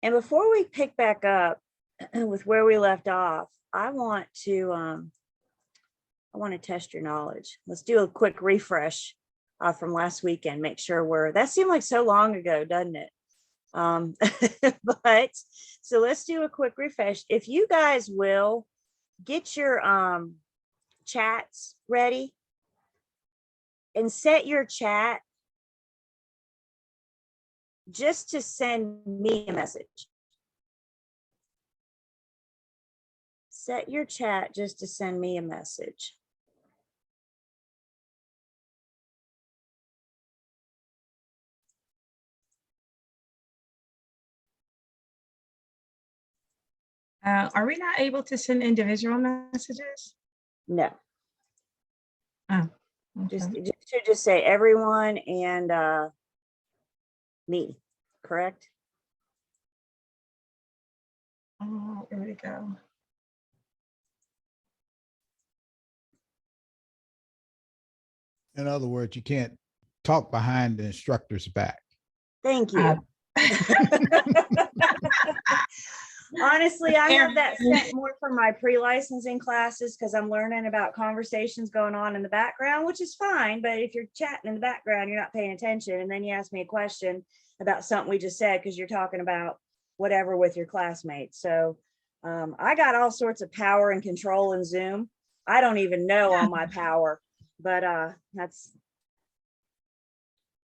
And before we pick back up with where we left off, I want to test your knowledge. Let's do a quick refresh from last weekend. Make sure that seemed like so long ago, doesn't it? But so let's do a quick refresh. If you guys will get your chats ready and set your chat just to send me a message. Set your chat just to send me a message. Are we not able to send individual messages? No. Oh, okay. Just say everyone and me, correct? Oh, here we go. In other words, you can't talk behind the instructor's back. Thank you. Honestly, I have that set more for my pre-licensing classes because I'm learning about conversations going on in the background, which is fine. But if you're chatting in the background, you're not paying attention. And then you ask me a question about something we just said because you're talking about whatever with your classmates. So I got all sorts of power and control in Zoom. I don't even know all my power, but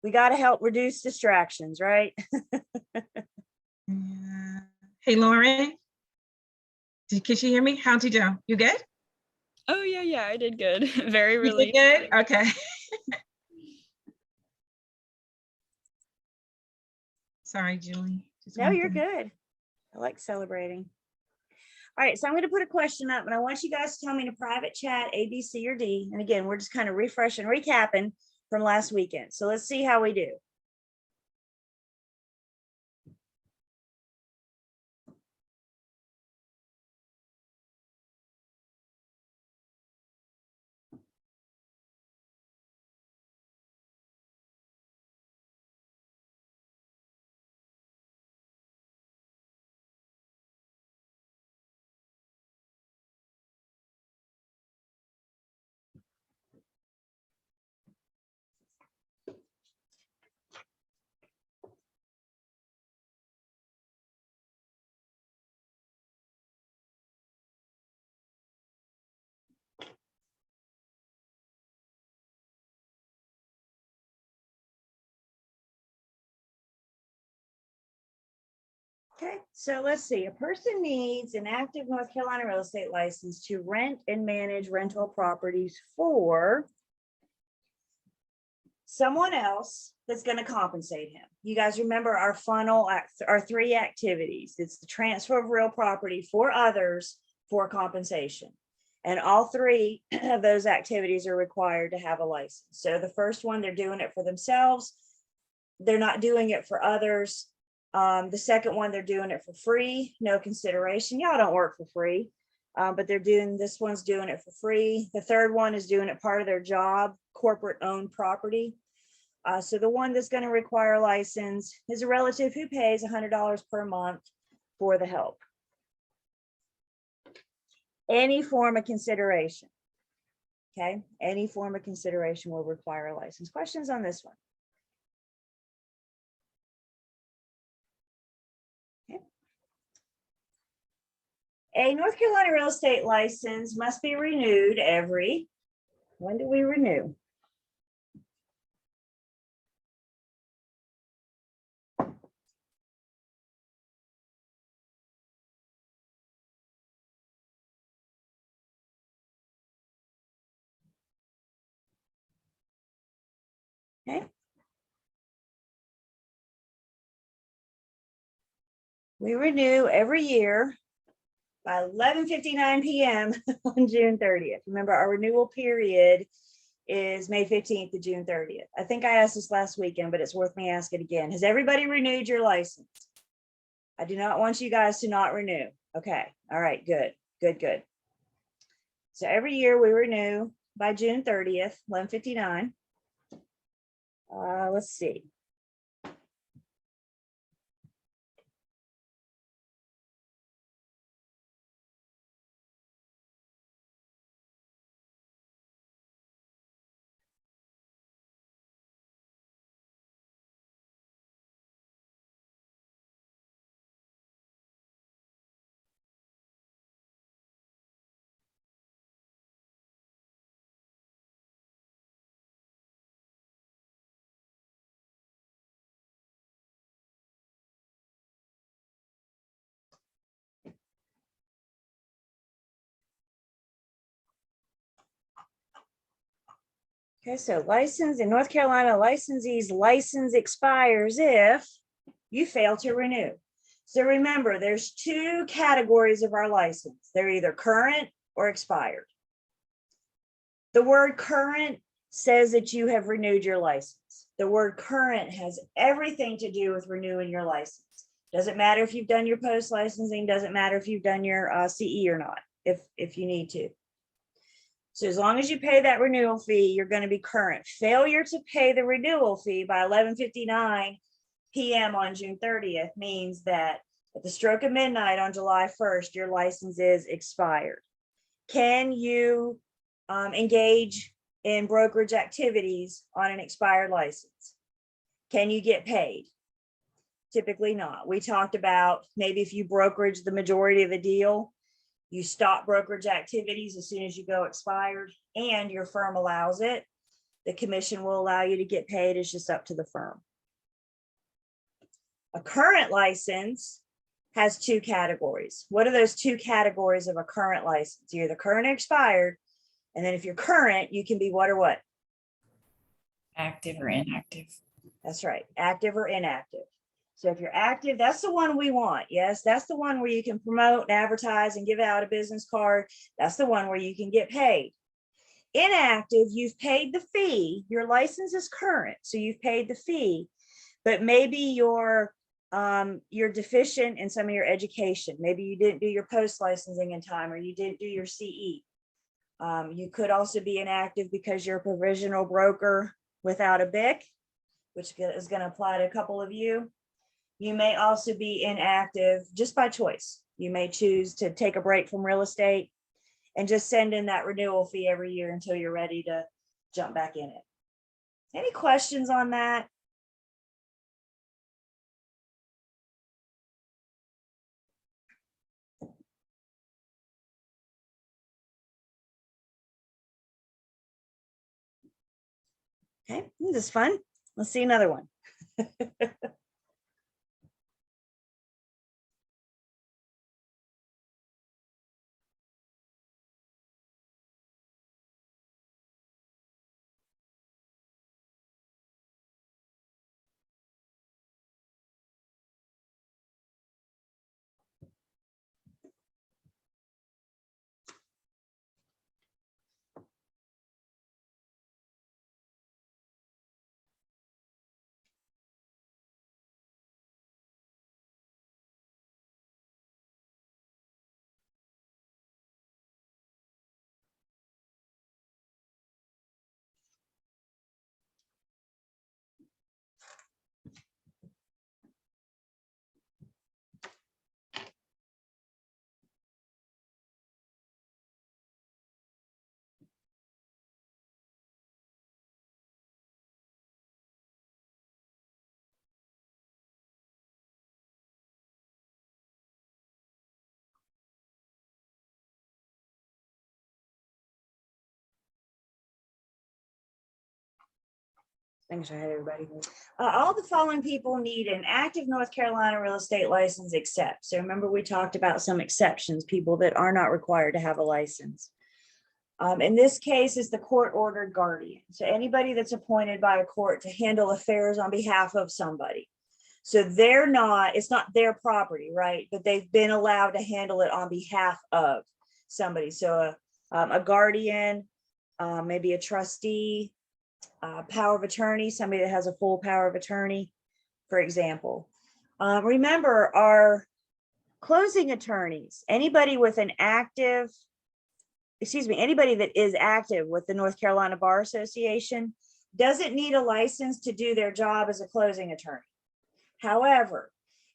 we got to help reduce distractions, right? Hey, Lauren, can you hear me? How'd you do? You good? Oh, yeah, I did good. Very You relieved. did good? Okay. Sorry, Julie. No, you're good. I like celebrating. All right, so I'm going to put a question up and I want you guys to tell me in a private chat, A, B, C, or D. And again, we're just kind of refreshing, recapping from last weekend. So let's see how we do. Okay, so let's see. A person needs an active North Carolina real estate license to rent and manage rental properties for someone else that's going to compensate him. You guys remember our funnel, our 3 activities. It's the transfer of real property for others for compensation. And all 3 of those activities are required to have a license. So the first one, they're doing it for themselves. They're not doing it for others. The second one, they're doing it for free, no consideration. Y'all don't work for free, but this one's doing it for free. The third one is doing it part of their job, corporate owned property. So the one that's going to require a license is a relative who pays $100 per month for the help. Any form of consideration. Okay, any form of consideration will require a license. Questions on this one? A North Carolina real estate license must be renewed every, when do we renew? Okay. We renew every year by 11:59 p.m. on June 30th. Remember, our renewal period is May 15th to June 30th. I think I asked this last weekend, but it's worth me asking again. Has everybody renewed your license? I do not want you guys to not renew. Okay. All right. Good. Good. So every year we renew by June 30th, 11:59. Let's see. Okay, so license in North Carolina, licensee's license expires if you fail to renew. So remember, there's two categories of our license. They're either current or expired. The word current says that you have renewed your license. The word current has everything to do with renewing your license. Doesn't matter if you've done your post licensing, doesn't matter if you've done your CE or not, if you need to. So as long as you pay that renewal fee, you're going to be current. Failure to pay the renewal fee by 11:59 p.m. on June 30th means that at the stroke of midnight on July 1st, your license is expired. Can you engage in brokerage activities on an expired license? Can you get paid? Typically not. We talked about maybe if you brokerage the majority of the deal, you stop brokerage activities as soon as you go expired and your firm allows it. The commission will allow you to get paid. It's just up to the firm. A current license has two categories. What are those two categories of a current license? You're the current or expired. And then if you're current, you can be what or what? Active or inactive. That's right, active or inactive. So if you're active, that's the one we want. Yes, that's the one where you can promote and advertise and give out a business card. That's the one where you can get paid. Inactive, you've paid the fee. Your license is current, so you've paid the fee, but maybe you're deficient in some of your education. Maybe you didn't do your post licensing in time, or you didn't do your CE. You could also be inactive because you're a provisional broker without a BIC, which is going to apply to a couple of you. You may also be inactive just by choice. You may choose to take a break from real estate and just send in that renewal fee every year until you're ready to jump back in it. Any questions on that? Okay, this is fun. Let's see another one. Thanks for having everybody. All the following people need an active North Carolina real estate license except. So remember, we talked about some exceptions, people that are not required to have a license. In this case, is the court-ordered guardian. So anybody that's appointed by a court to handle affairs on behalf of somebody. So they're not, it's not their property, right? But they've been allowed to handle it on behalf of somebody. So a guardian, maybe a trustee, power of attorney, somebody that has a full power of attorney, for example. Remember, our closing attorneys, anybody with an active, anybody that is active with the North Carolina Bar Association doesn't need a license to do their job as a closing attorney. However,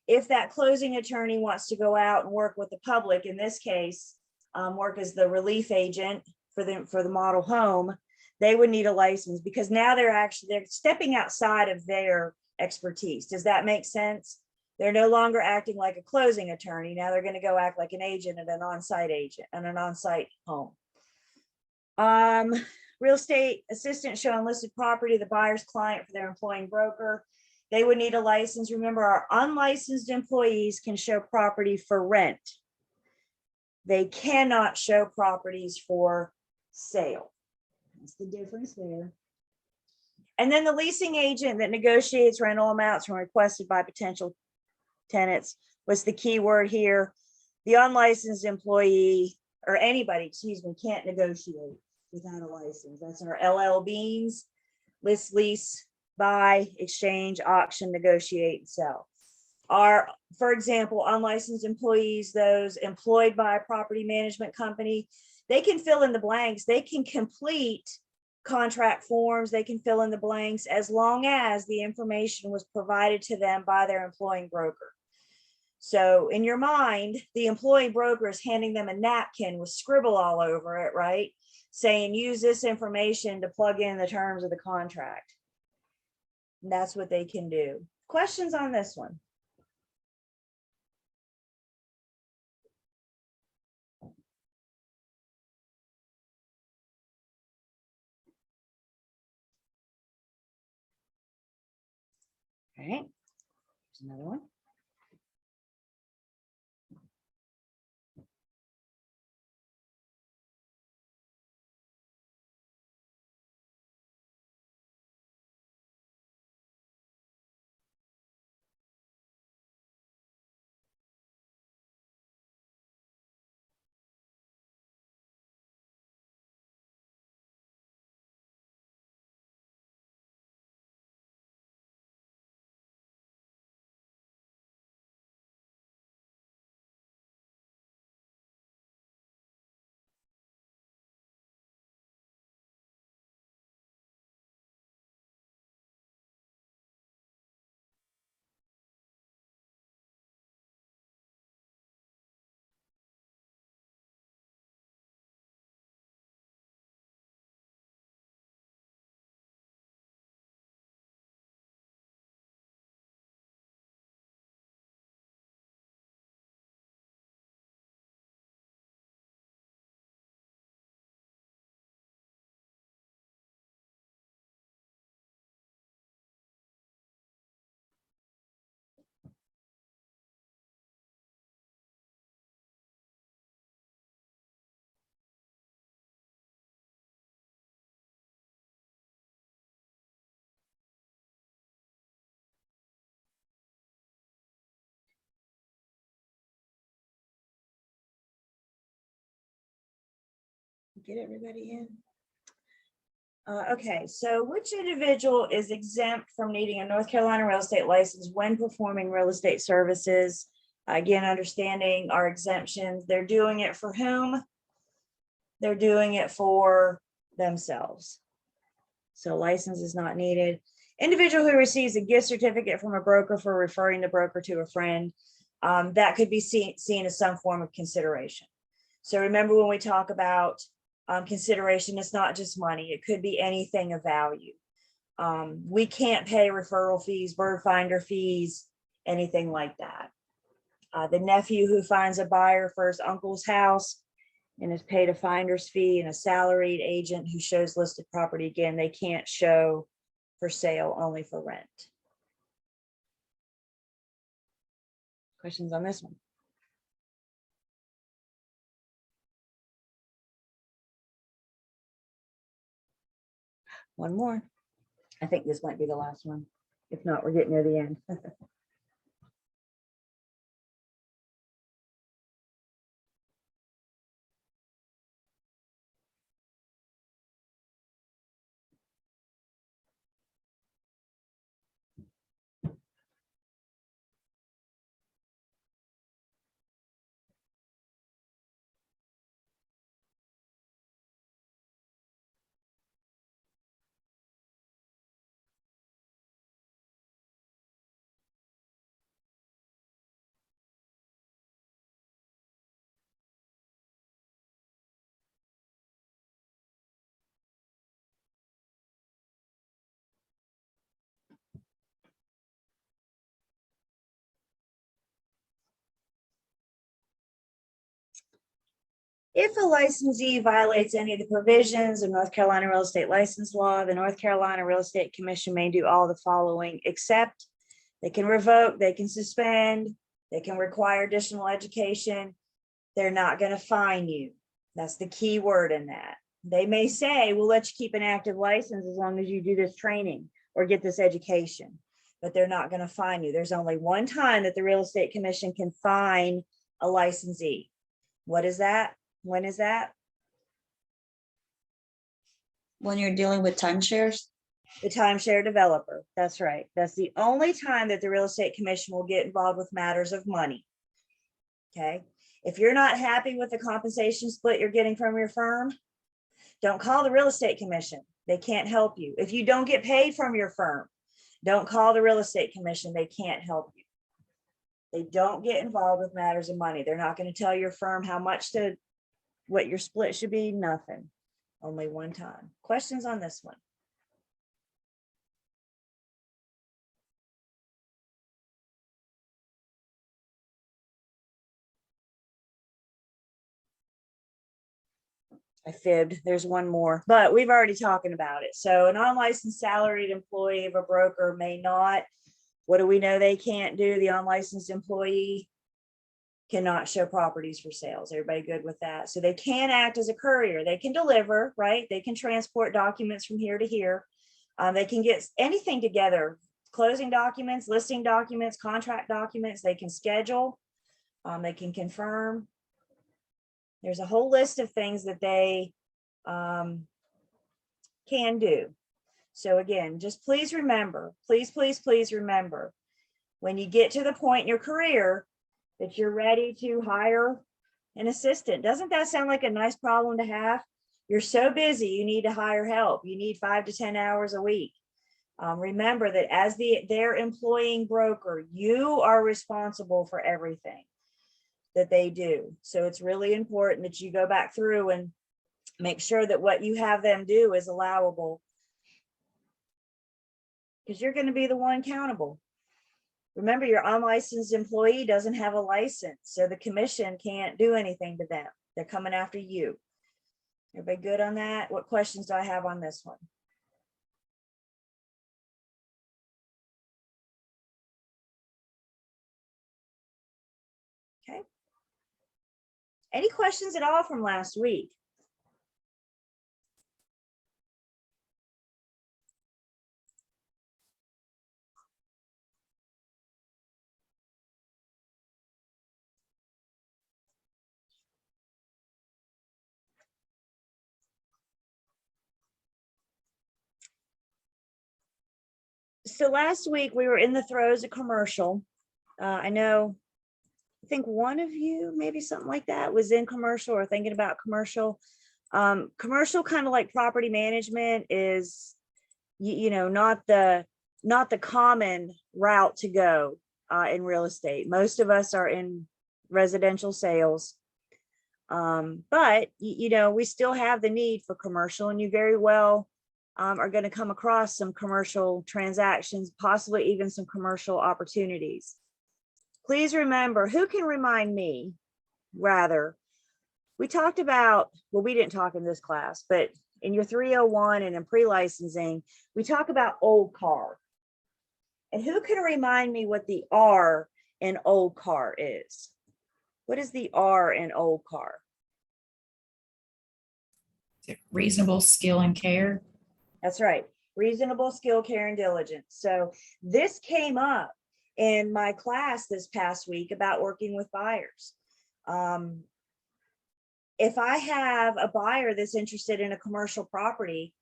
if that closing attorney wants to go out and work with the public, in this case, work as the relief agent for the model home, they would need a license because now they're stepping outside of their expertise. Does that make sense? They're no longer acting like a closing attorney. Now they're going to go act like an agent and an on-site agent and an on-site home. Real estate assistant showing listed property, the buyer's client for their employing broker. They would need a license. Remember, our unlicensed employees can show property for rent. They cannot show properties for sale. That's the difference there. And then the leasing agent that negotiates rental amounts when requested by potential tenants was the key word here. The unlicensed employee or anybody, excuse me, can't negotiate without a license. That's our LLBs, list, lease, buy, exchange, auction, negotiate, and sell. Are, for example, unlicensed employees, those employed by a property management company, they can fill in the blanks. They can complete contract forms. They can fill in the blanks as long as the information was provided to them by their employing broker. So in your mind, the employee broker is handing them a napkin with scribble all over it, right? Saying, use this information to plug in the terms of the contract. And that's what they can do. Questions on this one? All right, here's another one. Get everybody in? Okay, so which individual is exempt from needing a North Carolina real estate license when performing real estate services? Again, understanding our exemptions. They're doing it for whom? They're doing it for themselves. So license is not needed. Individual who receives a gift certificate from a broker for referring the broker to a friend, that could be seen as some form of consideration. So remember when we talk about consideration, it's not just money. It could be anything of value. We can't pay referral fees, bird finder fees, anything like that. The nephew who finds a buyer for his uncle's house and is paid a finder's fee, and a salaried agent who shows listed property, again, they can't show for sale, only for rent. Questions on this one? One more. I think this might be the last one. If not, we're getting near the end. If a licensee violates any of the provisions of North Carolina real estate license law, the North Carolina Real Estate Commission may do all the following, except they can revoke, they can suspend, they can require additional education. They're not going to fine you. That's the key word in that. They may say, we'll let you keep an active license as long as you do this training or get this education, but they're not going to fine you. There's only one time that the Real Estate Commission can fine a licensee. What is that? When is that? When you're dealing with timeshares? The timeshare developer. That's right. That's the only time that the Real Estate Commission will get involved with matters of money. Okay. If you're not happy with the compensation split you're getting from your firm, don't call the Real Estate Commission. They can't help you. If you don't get paid from your firm, don't call the Real Estate Commission. They can't help you. They don't get involved with matters of money. They're not going to tell your firm what your split should be. Nothing. Only one time. Questions on this one? I fibbed. There's one more, but we've already talking about it. So an unlicensed salaried employee of a broker may not, what do we know they can't do? The unlicensed employee cannot show properties for sales. Everybody good with that? So they can act as a courier. They can deliver, right? They can transport documents from here to here. They can get anything together, closing documents, listing documents, contract documents. They can schedule, they can confirm. There's a whole list of things that they can do. So again, just please remember, please remember, when you get to the point in your career that you're ready to hire an assistant. Doesn't that sound like a nice problem to have? You're so busy, you need to hire help. You need 5 to 10 hours a week. Remember that as their employing broker, you are responsible for everything that they do. So it's really important that you go back through and make sure that what you have them do is allowable, because you're going to be the one accountable. Remember, your unlicensed employee doesn't have a license, so the commission can't do anything to them. They're coming after you. Everybody good on that? What questions do I have on this one? Okay. Any questions at all from last week? So last week we were in the throes of commercial. I think one of you, maybe something like that, was in commercial or thinking about commercial. Commercial, kind of like property management, is not the common route to go in real estate. Most of us are in residential sales, but we still have the need for commercial, and you very well are going to come across some commercial transactions, possibly even some commercial opportunities. Please remember, who can remind me, rather, we talked about, well, we didn't talk in this class, but in your 301 and in pre-licensing, we talk about old car. And who can remind me what the R in old car is? What is the R in old car? Reasonable skill and care. That's right. Reasonable skill, care, and diligence. So this came up in my class this past week about working with buyers. If I have a buyer that's interested in a commercial property,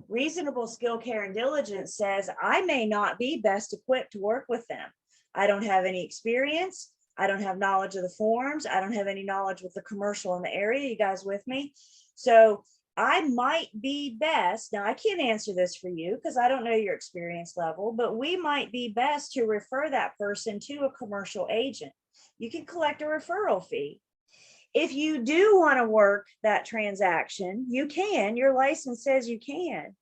reasonable skill, care, and diligence says I may not be best equipped to work with them. I don't have any experience. I don't have knowledge of the forms. I don't have any knowledge with the commercial in the area. You guys with me? So I might be best. Now, I can't answer this for you because I don't know your experience level, but we might be best to refer that person to a commercial agent. You can collect a referral fee. If you do want to work that transaction, you can. Your license says you can.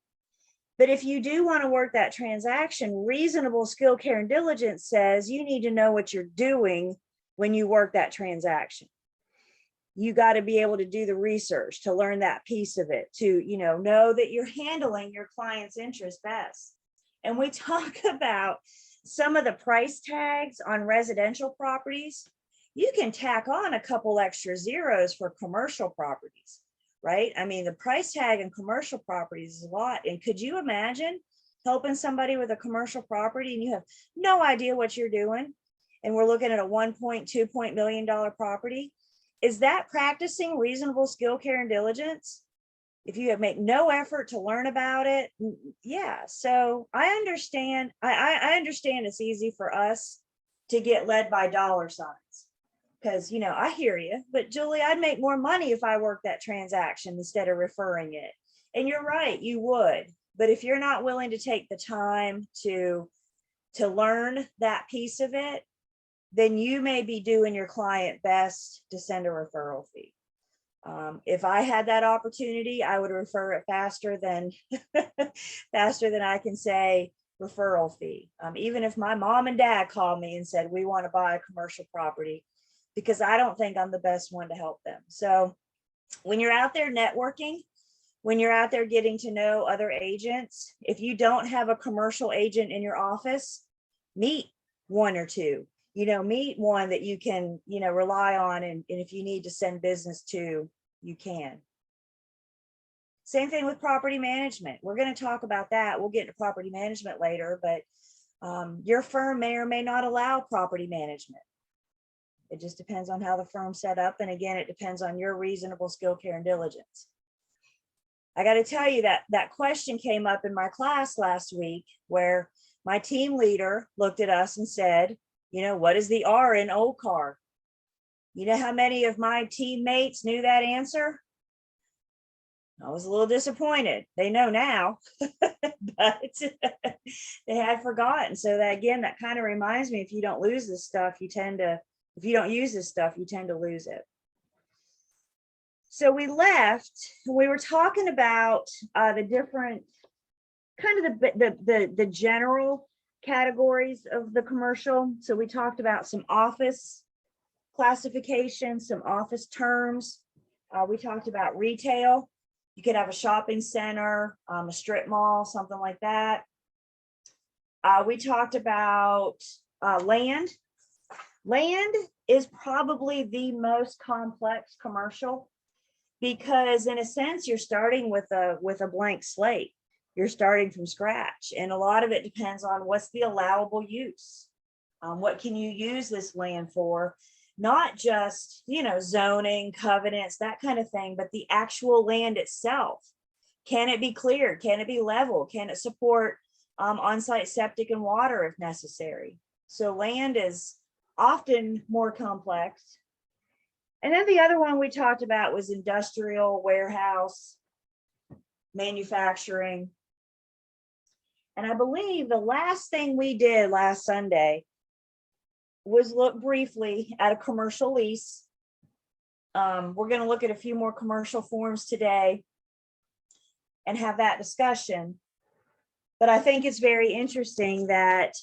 But if you do want to work that transaction, reasonable skill, care, and diligence says you need to know what you're doing when you work that transaction. You got to be able to do the research to learn that piece of it, to know that you're handling your client's interest best. And we talk about some of the price tags on residential properties. You can tack on a couple extra zeros for commercial properties. right? I mean, the price tag in commercial properties is a lot. And could you imagine helping somebody with a commercial property and you have no idea what you're doing? And we're looking at a 1.2 million property. Is that practicing reasonable skill, care, and diligence? If you have make no effort to learn about it, yeah. So I understand. I understand it's easy for us to get led by dollar signs, because I hear you. But Julie, I'd make more money if I worked that transaction instead of referring it. And you're right, you would. But if you're not willing to take the time to learn that piece of it, then you may be doing your client best to send a referral fee. If I had that opportunity, I would refer it faster than I can say referral fee. Even if my mom and dad called me and said, we want to buy a commercial property, because I don't think I'm the best one to help them. So when you're out there networking, when you're out there getting to know other agents, if you don't have a commercial agent in your office, meet one or two. Meet one that you can, rely on. And if you need to send business to, you can. Same thing with property management. We're going to talk about that. We'll get into property management later, but your firm may or may not allow property management. It just depends on how the firm's set up. And again, it depends on your reasonable skill, care, and diligence. I got to tell you that question came up in my class last week, where my team leader looked at us and said, what is the R in old car? You know how many of my teammates knew that answer? I was a little disappointed. They know now, but they had forgotten. So that, again, that kind of reminds me, if you don't use this stuff, you tend to lose it. So we were talking about the different kind of the general categories of the commercial. So we talked about some office classifications, some office terms. We talked about retail. You could have a shopping center, a strip mall, something like that. We talked about land. Land is probably the most complex commercial, because in a sense, you're starting with a blank slate. You're starting from scratch. And a lot of it depends on what's the allowable use. What can you use this land for? Not just, zoning, covenants, that kind of thing, but the actual land itself. Can it be cleared? Can it be level? Can it support on-site septic and water if necessary? So land is often more complex. And then the other one we talked about was industrial, warehouse, manufacturing. And I believe the last thing we did last Sunday was look briefly at a commercial lease. We're going to look at a few more commercial forms today and have that discussion. But I think it's very interesting that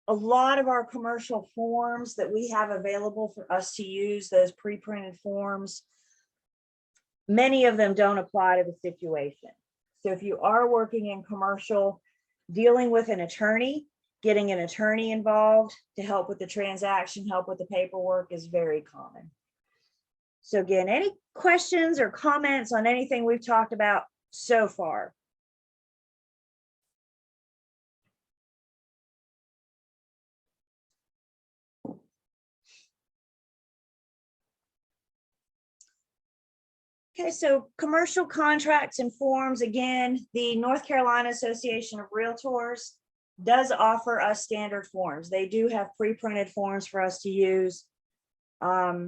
a lot of our commercial forms that we have available for us to use, those pre-printed forms, many of them don't apply to the situation. So if you are working in commercial, dealing with an attorney, getting an attorney involved to help with the transaction, help with the paperwork is very common. So again, any questions or comments on anything we've talked about so far? Okay, so commercial contracts and forms, again, the North Carolina Association of Realtors does offer us standard forms. They do have pre-printed forms for us to use, but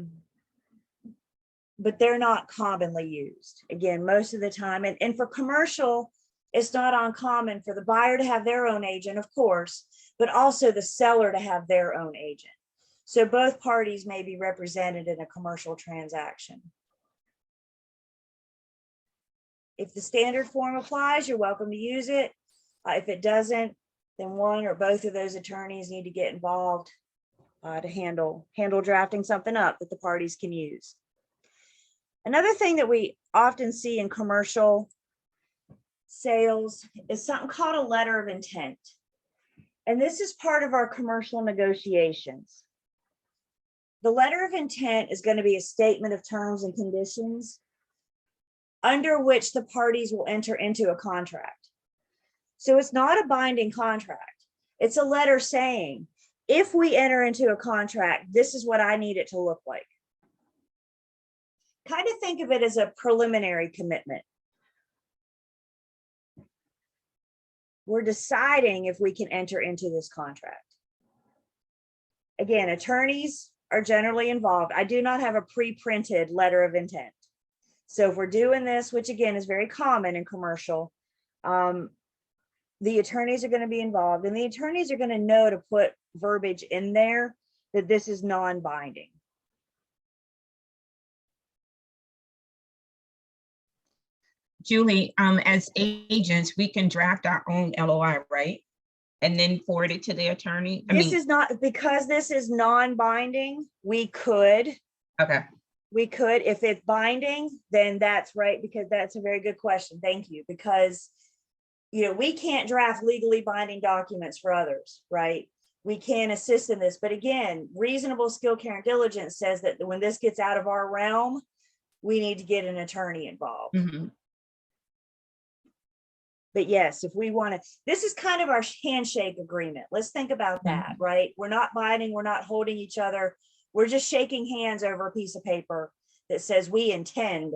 they're not commonly used. Again, most of the time, and for commercial, it's not uncommon for the buyer to have their own agent, of course, but also the seller to have their own agent. So both parties may be represented in a commercial transaction. If the standard form applies, you're welcome to use it. If it doesn't, then one or both of those attorneys need to get involved to handle drafting something up that the parties can use. Another thing that we often see in commercial sales is something called a letter of intent. And this is part of our commercial negotiations. The letter of intent is going to be a statement of terms and conditions under which the parties will enter into a contract. So it's not a binding contract. It's a letter saying, if we enter into a contract, this is what I need it to look like. Kind of think of it as a preliminary commitment. We're deciding if we can enter into this contract. Again, attorneys are generally involved. I do not have a pre-printed letter of intent. So if we're doing this, which again is very common in commercial, the attorneys are going to be involved, and the attorneys are going to know to put verbiage in there that this is non-binding. Julie, as agents, we can draft our own LOI, right? And then forward it to the attorney? This is not, because this is non-binding, we could, Okay, if it's binding, then that's right, because that's a very good question. Thank you. Because, you know, we can't draft legally binding documents for others, right? We can assist in this, but again, reasonable skill, care, and diligence says that when this gets out of our realm, we need to get an attorney involved. mhm. But yes, if we want to, this is kind of our handshake agreement. Let's think about that, right? We're not binding, we're not holding each other. We're just shaking hands over a piece of paper that says we intend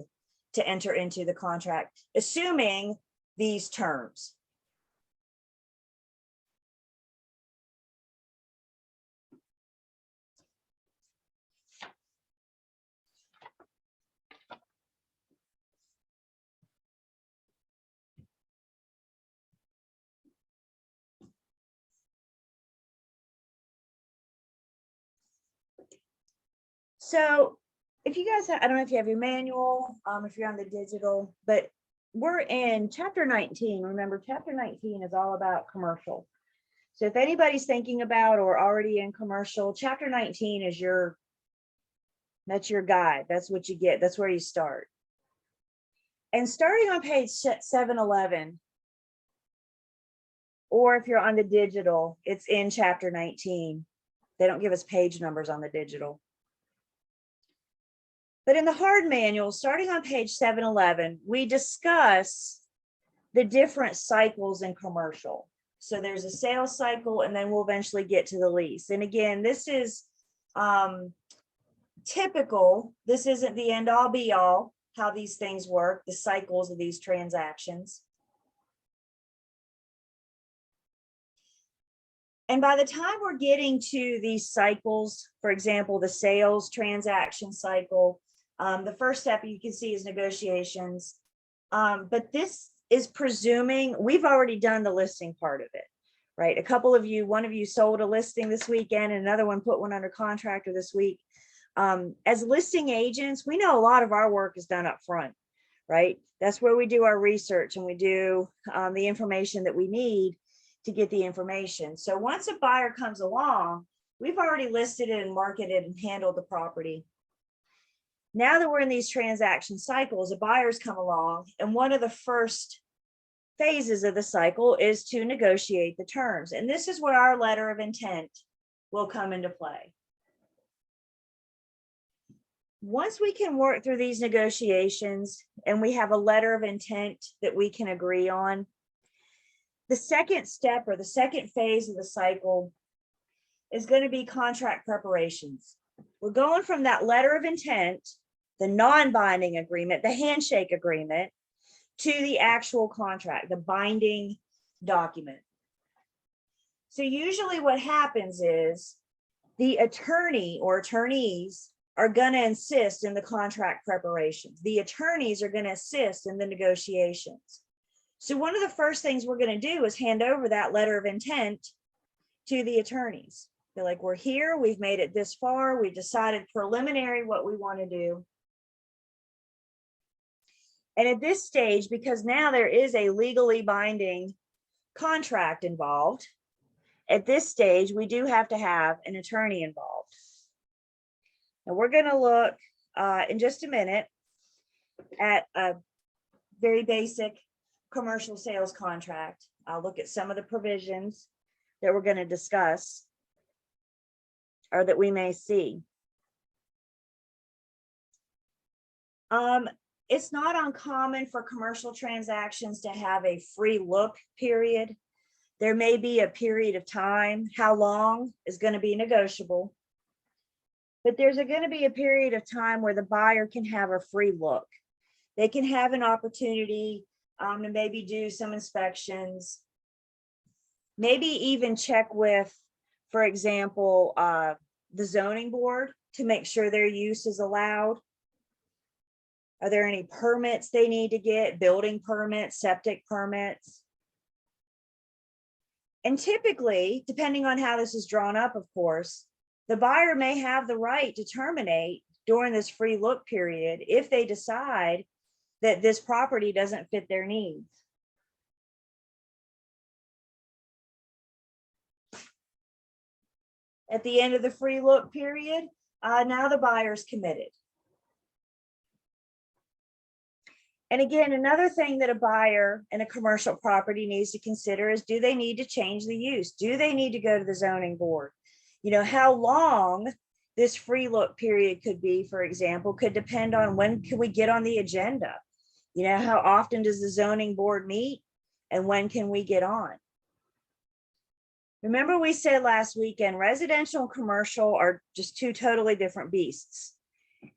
to enter into the contract, assuming these terms. So if you guys, I don't know if you have your manual, if you're on the digital, but we're in chapter 19. Remember, chapter 19 is all about commercial. So if anybody's thinking about or already in commercial, chapter 19 is that's your guide. That's what you get. That's where you start. And starting on page 711, or if you're on the digital, it's in chapter 19. They don't give us page numbers on the digital. But in the hard manual, starting on page 711, we discuss the different cycles in commercial. So there's a sales cycle, and then we'll eventually get to the lease. And again, this is typical. This isn't the end all be all how these things work, the cycles of these transactions. And by the time we're getting to these cycles, for example, the sales transaction cycle, the first step you can see is negotiations. But this is presuming we've already done the listing part of it, right? A couple of you, one of you sold a listing this weekend, and another one put one under contract this week. As listing agents, we know a lot of our work is done up front, right? That's where we do our research and we do the information that we need to get the information. So once a buyer comes along, we've already listed it and marketed and handled the property. Now that we're in these transaction cycles, the buyers come along, and one of the first phases of the cycle is to negotiate the terms. And this is where our letter of intent will come into play. Once we can work through these negotiations and we have a letter of intent that we can agree on, the second step or the second phase of the cycle is going to be contract preparations. We're going from that letter of intent, the non-binding agreement, the handshake agreement, to the actual contract, the binding document. So usually what happens is the attorney or attorneys are going to insist in the contract preparations. The attorneys are going to assist in the negotiations. So one of the first things we're going to do is hand over that letter of intent to the attorneys. They're like, we're here, we've made it this far, we've decided preliminary what we want to do. And at this stage, because now there is a legally binding contract involved, at this stage, we do have to have an attorney involved. And we're going to look in just a minute at a very basic commercial sales contract. I'll look at some of the provisions that we're going to discuss or that we may see. It's not uncommon for commercial transactions to have a free look period. There may be a period of time. How long is going to be negotiable. But there's going to be a period of time where the buyer can have a free look. They can have an opportunity to maybe do some inspections, maybe even check with, for example, the zoning board to make sure their use is allowed. Are there any permits they need to get, building permits, septic permits? And typically, depending on how this is drawn up, of course, the buyer may have the right to terminate during this free look period if they decide that this property doesn't fit their needs. At the end of the free look period, now the buyer's committed. And again, another thing that a buyer in a commercial property needs to consider is, do they need to change the use? Do they need to go to the zoning board? You know, how long this free look period could be, for example, could depend on when can we get on the agenda? You know, how often does the zoning board meet and when can we get on? Remember we said last weekend, residential and commercial are just two totally different beasts.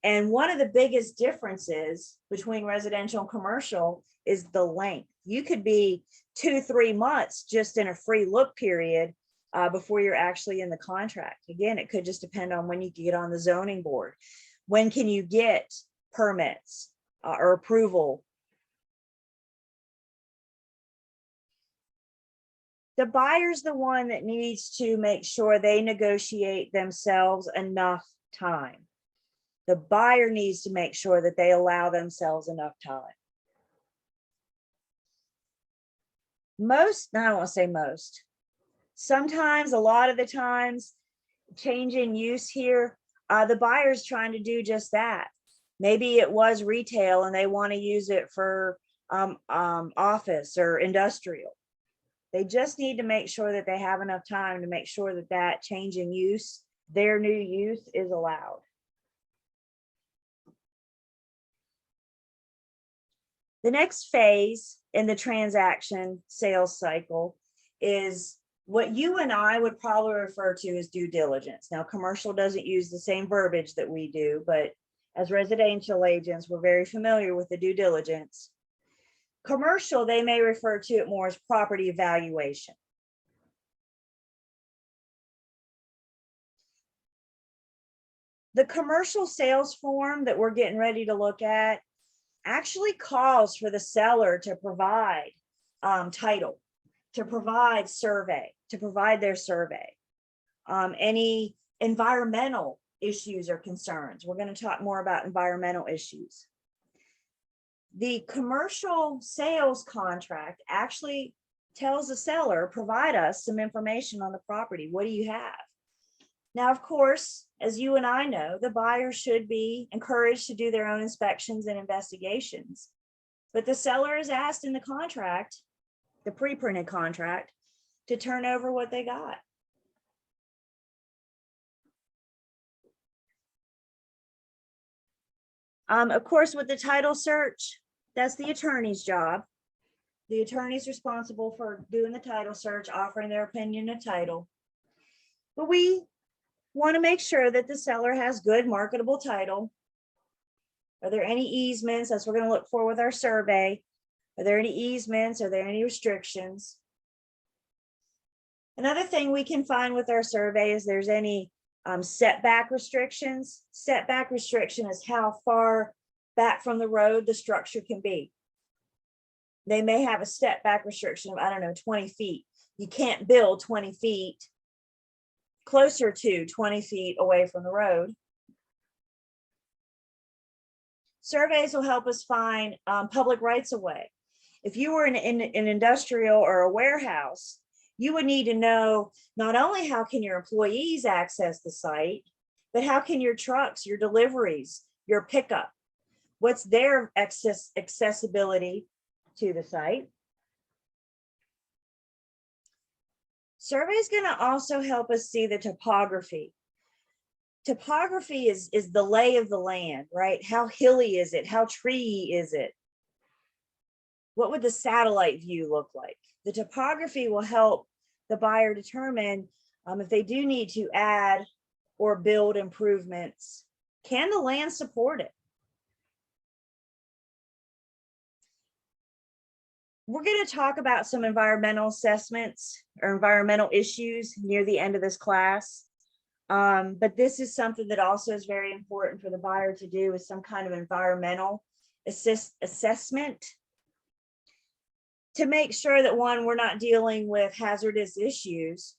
And one of the biggest differences between residential and commercial is the length. You could be 2-3 months just in a free look period before you're actually in the contract. Again, it could just depend on when you can get on the zoning board. When can you get permits or approval? The buyer's the one that needs to make sure they negotiate themselves enough time. The buyer needs to make sure that they allow themselves enough time. Most, I don't want to say most, sometimes, a lot of the times, change in use here, the buyer's trying to do just that. Maybe it was retail and they want to use it for office or industrial. They just need to make sure that they have enough time to make sure that that change in use, their new use, is allowed. The next phase in the transaction sales cycle is what you and I would probably refer to as due diligence. Now, commercial doesn't use the same verbiage that we do, but as residential agents, we're very familiar with the due diligence. Commercial, they may refer to it more as property evaluation. The commercial sales form that we're getting ready to look at actually calls for the seller to provide title, to provide survey, to provide their survey. Any environmental issues or concerns. We're going to talk more about environmental issues. The commercial sales contract actually tells the seller, provide us some information on the property. What do you have? Now, of course, as you and I know, the buyer should be encouraged to do their own inspections and investigations. But the seller is asked in the contract, the pre-printed contract, to turn over what they got. Of course, with the title search, that's the attorney's job. The attorney's responsible for doing the title search, offering their opinion of title. But we want to make sure that the seller has good marketable title. Are there any easements? That's what we're going to look for with our survey. Are there any easements? Are there any restrictions? Another thing we can find with our survey is there's any setback restrictions. Setback restriction is how far back from the road the structure can be. They may have a setback restriction of, I don't know, 20 feet. You can't build 20 feet closer to 20 feet away from the road. Surveys will help us find public rights of way. If you were in an industrial or a warehouse, you would need to know not only how can your employees access the site, but how can your trucks, your deliveries, your pickup, what's their accessibility to the site. Survey is going to also help us see the topography. topography is the lay of the land, right? How hilly is it? How treey is it? What would the satellite view look like? The topography will help the buyer determine if they do need to add or build improvements. Can the land support it? We're going to talk about some environmental assessments or environmental issues near the end of this class. But this is something that also is very important for the buyer to do, is some kind of environmental assessment to make sure that, one, we're not dealing with hazardous issues,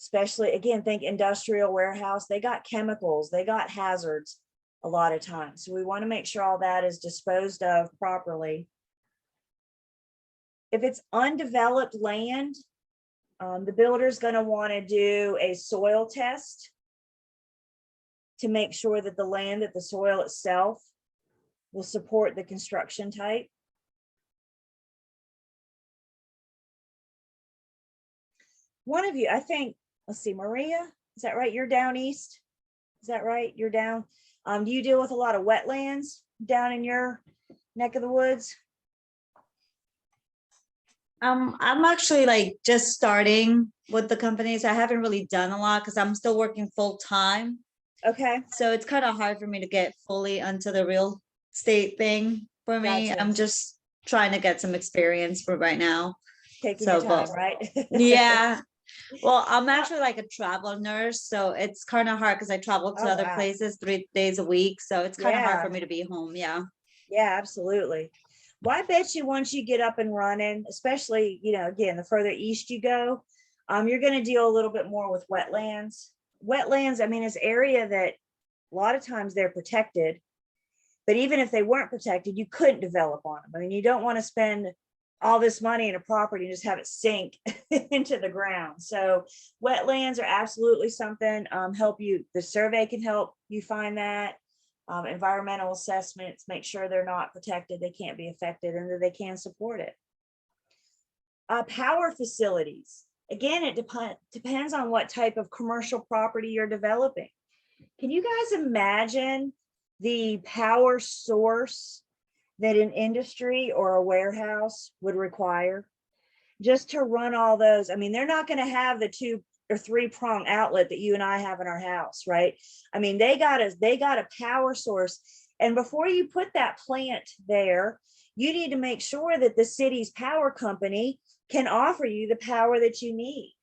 especially, again, think industrial warehouse, they got chemicals, they got hazards a lot of times. So we want to make sure all that is disposed of properly. If it's undeveloped land, the builder's going to want to do a soil test to make sure that the land, that the soil itself will support the construction type. One of you, I think, let's see, Maria, is that right? You're down east? Is that right? You're down. Do you deal with a lot of wetlands down in your neck of the woods? I'm actually like just starting with the companies. I haven't really done a lot because I'm still working full time. Okay. So it's kind of hard for me to get fully onto the real estate thing for me. Gotcha. I'm just trying to get some experience for right now. Taking So, your time, but- right? Yeah. Well, I'm actually like a travel nurse, so it's kind of hard because I travel to Oh, other wow. places 3 days a week. So it's kind of hard Yeah. for me to be home. Yeah. Yeah, absolutely. Well, I bet you once you get up and running, especially, again, the further east you go, you're going to deal a little bit more with wetlands. Wetlands, I mean, is area that a lot of times they're protected, but even if they weren't protected, you couldn't develop on them. I mean, you don't want to spend all this money in a property and just have it sink into the ground. So wetlands are absolutely something, help you, the survey can help you find that. Environmental assessments, make sure they're not protected, they can't be affected, and that they can support it. Power facilities. Again, it depends on what type of commercial property you're developing. Can you guys imagine the power source that an industry or a warehouse would require just to run all those? I mean, they're not going to have the 2 or 3 prong outlet that you and I have in our house, right? I mean, they got a power source. And before you put that plant there, you need to make sure that the city's power company can offer you the power that you need.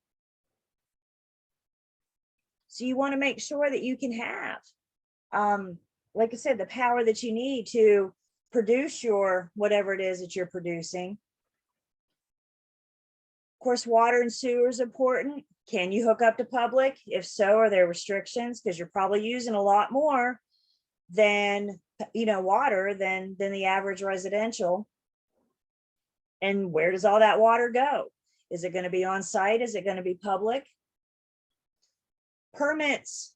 So you want to make sure that you can have, like I said, the power that you need to produce your whatever it is that you're producing. Of course, water and sewer is important. Can you hook up to public? If so, are there restrictions? Because you're probably using a lot more than, water than the average residential. And where does all that water go? Is it going to be on site? Is it going to be public? Permits,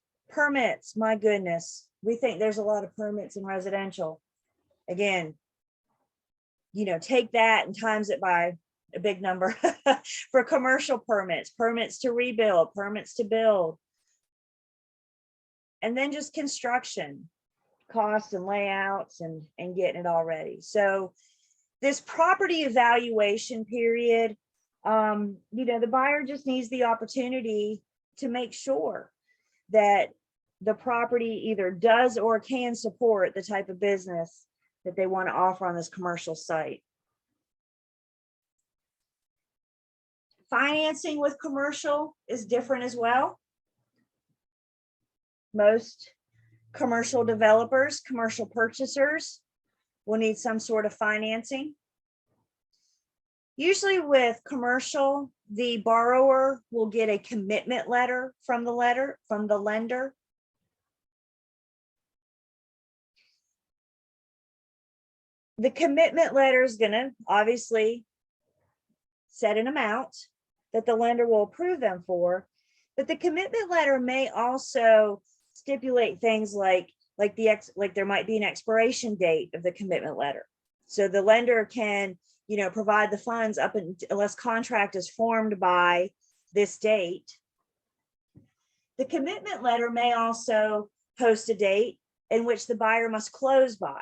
my goodness. We think there's a lot of permits in residential. Again, take that and times it by a big number for commercial permits to rebuild, permits to build. And then just construction costs and layouts and getting it all ready. So this property evaluation period, the buyer just needs the opportunity to make sure that the property either does or can support the type of business that they want to offer on this commercial site. Financing with commercial is different as well. Most commercial developers, commercial purchasers will need some sort of financing. Usually with commercial, the borrower will get a commitment letter from the lender. The commitment letter is going to obviously set an amount that the lender will approve them for, but the commitment letter may also stipulate things like there might be an expiration date of the commitment letter. So the lender can, provide the funds unless contract is formed by this date. The commitment letter may also post a date in which the buyer must close by.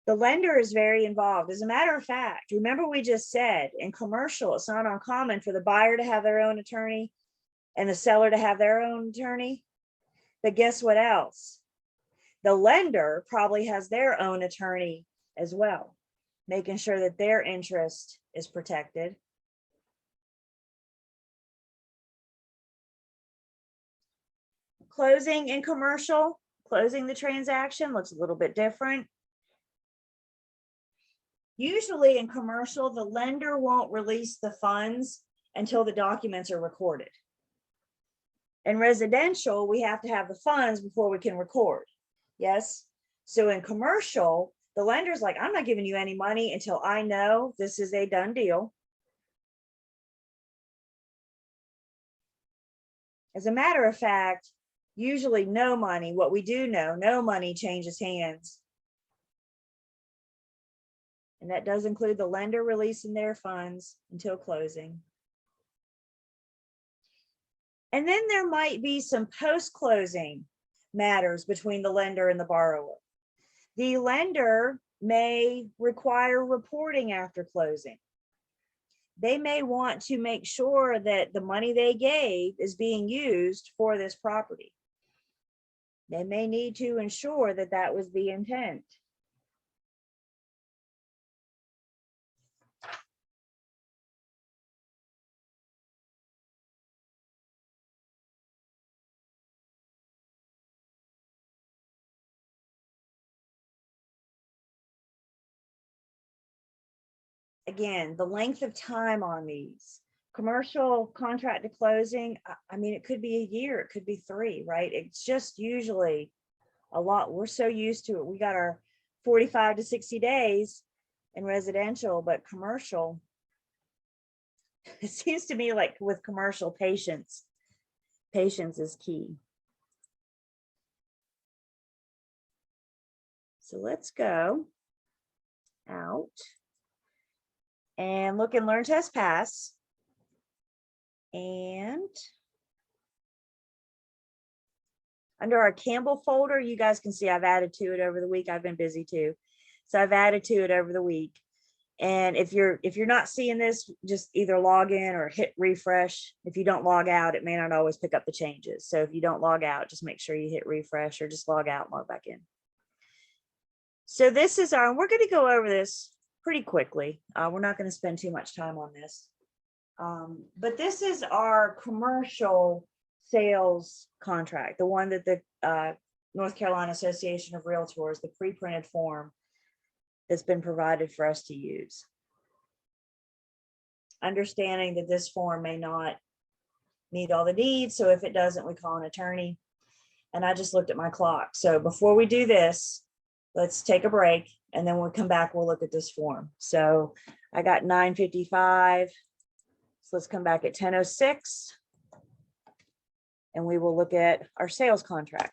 The lender is very involved. As a matter of fact, remember we just said in commercial, it's not uncommon for the buyer to have their own attorney and the seller to have their own attorney. But guess what else? The lender probably has their own attorney as well, making sure that their interest is protected. Closing in commercial, closing the transaction looks a little bit different. Usually in commercial, the lender won't release the funds until the documents are recorded. In residential, we have to have the funds before we can record. Yes. So in commercial, the lender's like, I'm not giving you any money until I know this is a done deal. As a matter of fact, usually no money, what we do know, no money changes hands. And that does include the lender releasing their funds until closing. And then there might be some post-closing matters between the lender and the borrower. The lender may require reporting after closing. They may want to make sure that the money they gave is being used for this property. They may need to ensure that that was the intent. Again, the length of time on these. Commercial contract to closing, I mean, it could be a year, it could be 3, right? It's just usually a lot. We're so used to it. We got our 45 to 60 days in residential, but commercial, it seems to me like with commercial, patience is key. So let's go out and look in Learn, Test, Pass. And under our Campbell folder, you guys can see I've added to it over the week. I've been busy too. So I've added to it over the week. And if you're not seeing this, just either log in or hit refresh. If you don't log out, it may not always pick up the changes. So if you don't log out, just make sure you hit refresh or just log out and log back in. So this is we're going to go over this pretty quickly. We're not going to spend too much time on this. But this is our commercial sales contract, the one that the North Carolina Association of Realtors, the pre-printed form that's been provided for us to use. Understanding that this form may not meet all the needs, so if it doesn't, we call an attorney. And I just looked at my clock. So before we do this, let's take a break, and then when we come back, we'll look at this form. So I got 9:55. So let's come back at 10:06 and we will look at our sales contract.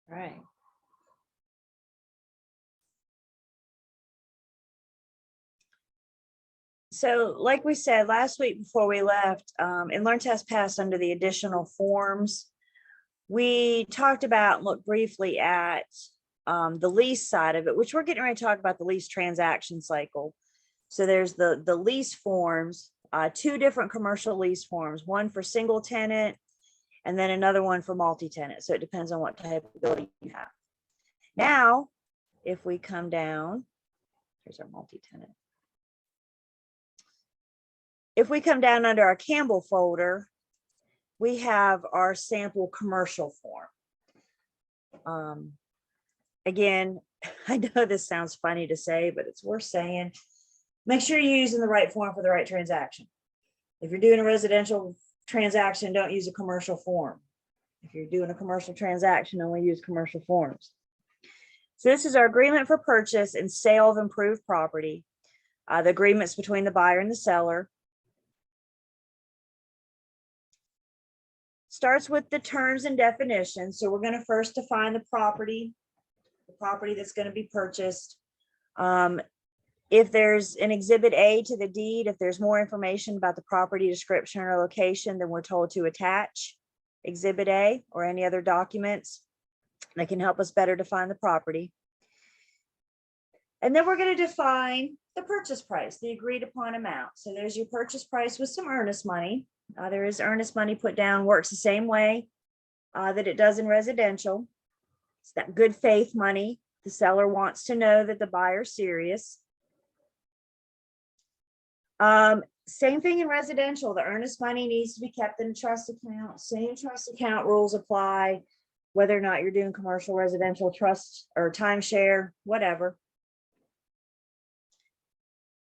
Right. So like we said last week before we left, in Learn Test Pass under the additional forms, we talked about, looked briefly at the lease side of it, which we're getting ready to talk about the lease transaction cycle. So there's the lease forms, two different commercial lease forms, one for single tenant and then another one for multi-tenant. So it depends on what type of building you have. Now, if we come down, here's our multi-tenant. If we come down under our Campbell folder, we have our sample commercial form. Again, I know this sounds funny to say, but it's worth saying. Make sure you're using the right form for the right transaction. If you're doing a residential transaction, don't use a commercial form. If you're doing a commercial transaction, only use commercial forms. So this is our agreement for purchase and sale of improved property. The agreements between the buyer and the seller. Starts with the terms and definitions. So we're going to first define the property that's going to be purchased. If there's an exhibit A to the deed, if there's more information about the property description or location, then we're told to attach exhibit A or any other documents that can help us better define the property. And then we're going to define the purchase price, the agreed upon amount. So there's your purchase price with some earnest money. There is earnest money put down, works the same way that it does in residential. It's that good faith money. The seller wants to know that the buyer's serious. Same thing in residential. The earnest money needs to be kept in a trust account. Same trust account rules apply, whether or not you're doing commercial, residential, trust, or timeshare, whatever.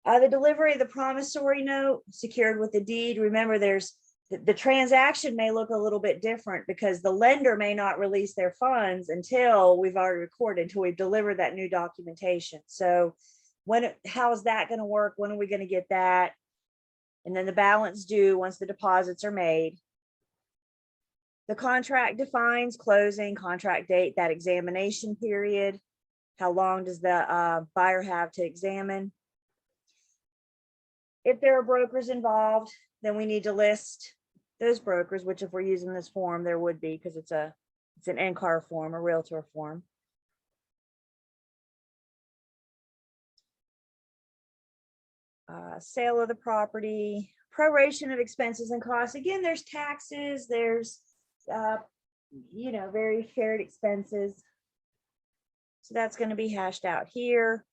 The delivery of the promissory note secured with the deed. Remember, there's the transaction may look a little bit different because the lender may not release their funds until we've already recorded, until we've delivered that new documentation. So how is that going to work? When are we going to get that? And then the balance due once the deposits are made. The contract defines closing, contract date, that examination period. How long does the buyer have to examine? If there are brokers involved, then we need to list those brokers, which if we're using this form, there would be, because it's an NCAR form, a realtor form. Sale of the property, proration of expenses and costs. Again, there's taxes, there's, various shared expenses. So that's going to be hashed out here.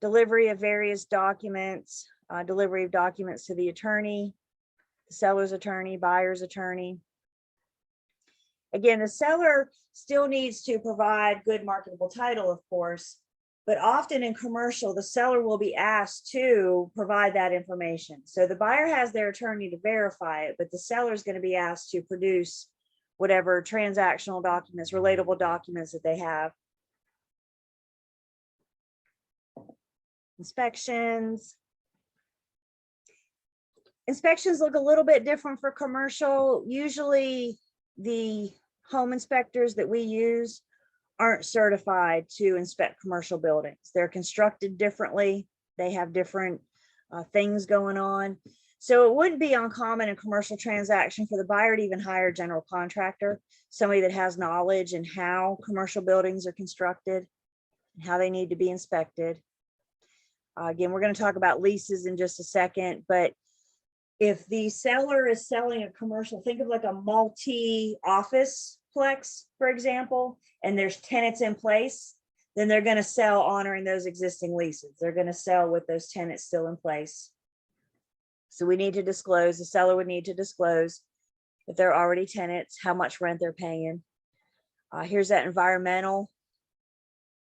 Delivery of various documents, delivery of documents to the attorney, the seller's attorney, buyer's attorney. Again, the seller still needs to provide good marketable title, of course, but often in commercial, the seller will be asked to provide that information. So the buyer has their attorney to verify it, but the seller is going to be asked to produce whatever transactional documents, relatable documents that they have. Inspections. Inspections look a little bit different for commercial. Usually the home inspectors that we use aren't certified to inspect commercial buildings. They're constructed differently. They have different things going on. So it wouldn't be uncommon in commercial transaction for the buyer to even hire a general contractor, somebody that has knowledge in how commercial buildings are constructed, and how they need to be inspected. Again, we're going to talk about leases in just a second, but if the seller is selling a commercial, think of like a multi-office plex, for example, and there's tenants in place, then they're going to sell honoring those existing leases. They're going to sell with those tenants still in place. So we need to disclose, the seller would need to disclose if they're already tenants, how much rent they're paying. Here's that environmental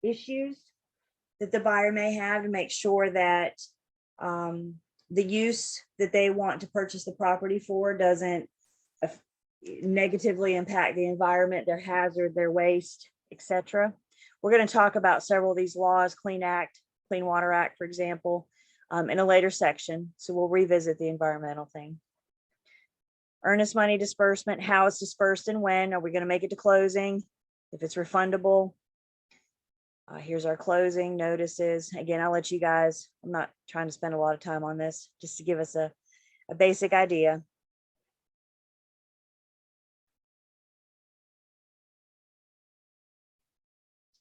issues that the buyer may have to make sure that the use that they want to purchase the property for doesn't negatively impact the environment, their hazard, their waste, etc. We're going to talk about several of these laws, Clean Water Act, for example, in a later section. So we'll revisit the environmental thing. Earnest money disbursement, how it's dispersed and when. Are we going to make it to closing? If it's refundable, here's our closing notices. Again, I'll let you guys, I'm not trying to spend a lot of time on this, just to give us a basic idea.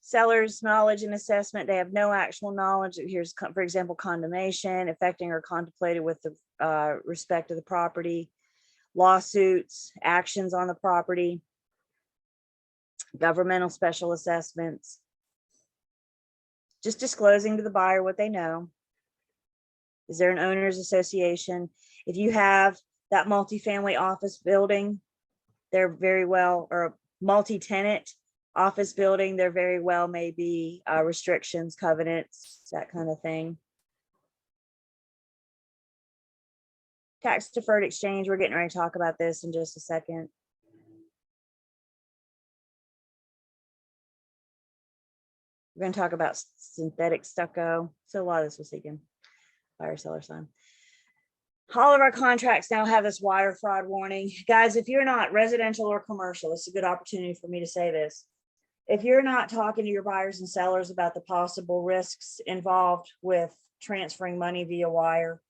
Seller's knowledge and assessment, they have no actual knowledge. Here's, for example, condemnation, affecting or contemplated with the respect to the property, lawsuits, actions on the property, governmental special assessments, just disclosing to the buyer what they know. Is there an owner's association? If you have that multifamily office building, they're very well, or a multi-tenant office building, there very well may be restrictions, covenants, that kind of thing. Tax deferred exchange, we're getting ready to talk about this in just a second. We're going to talk about synthetic stucco. So a lot of this was taken buyer seller sign. All of our contracts now have this wire fraud warning. Guys, if you're not residential or commercial, it's a good opportunity for me to say this. If you're not talking to your buyers and sellers about the possible risks involved with transferring money via wire,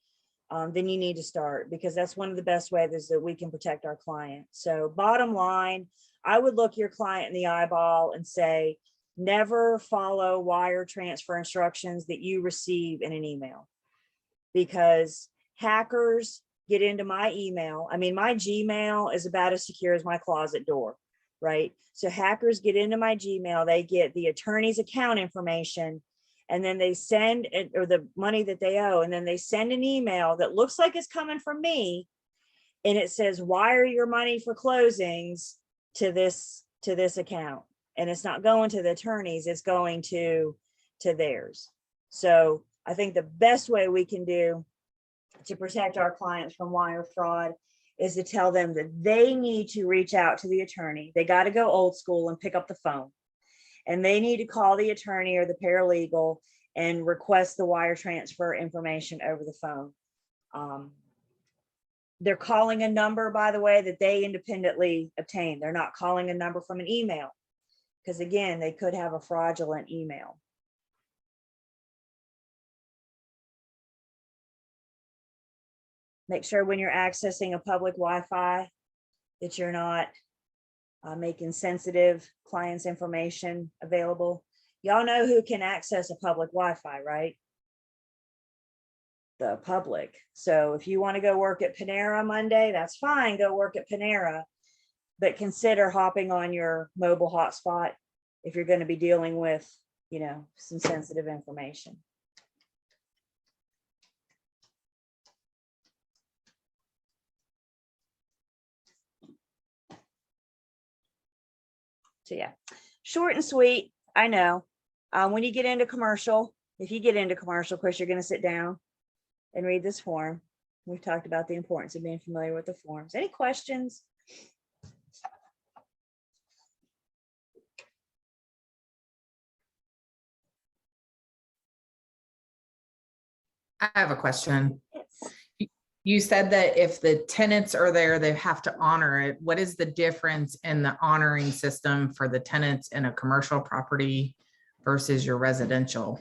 then you need to start, because that's one of the best ways that we can protect our client. So bottom line, I would look your client in the eyeball and say, never follow wire transfer instructions that you receive in an email, because hackers get into my email. I mean, my Gmail is about as secure as my closet door, right? So hackers get into my Gmail, they get the attorney's account information, and then they send it, or the money that they owe, and then they send an email that looks like it's coming from me, and it says, wire your money for closings to this account. And it's not going to the attorneys, it's going to theirs. So I think the best way we can do to protect our clients from wire fraud is to tell them that they need to reach out to the attorney. They got to go old school and pick up the phone, and they need to call the attorney or the paralegal and request the wire transfer information over the phone. They're calling a number, by the way, that they independently obtained. They're not calling a number from an email, because again, they could have a fraudulent email. Make sure when you're accessing a public Wi-Fi that you're not making sensitive clients' information available. Y'all know who can access a public Wi-Fi, right? The public. So if you want to go work at Panera Monday, that's fine, go work at Panera, but consider hopping on your mobile hotspot if you're going to be dealing with, you know, some sensitive information. So yeah, short and sweet. I know. When you get into commercial, if you get into commercial, of course, you're going to sit down and read this form. We've talked about the importance of being familiar with the forms. Any questions? I have a question. Yes. You said that if the tenants are there, they have to honor it. What is the difference in the honoring system for the tenants in a commercial property versus your residential?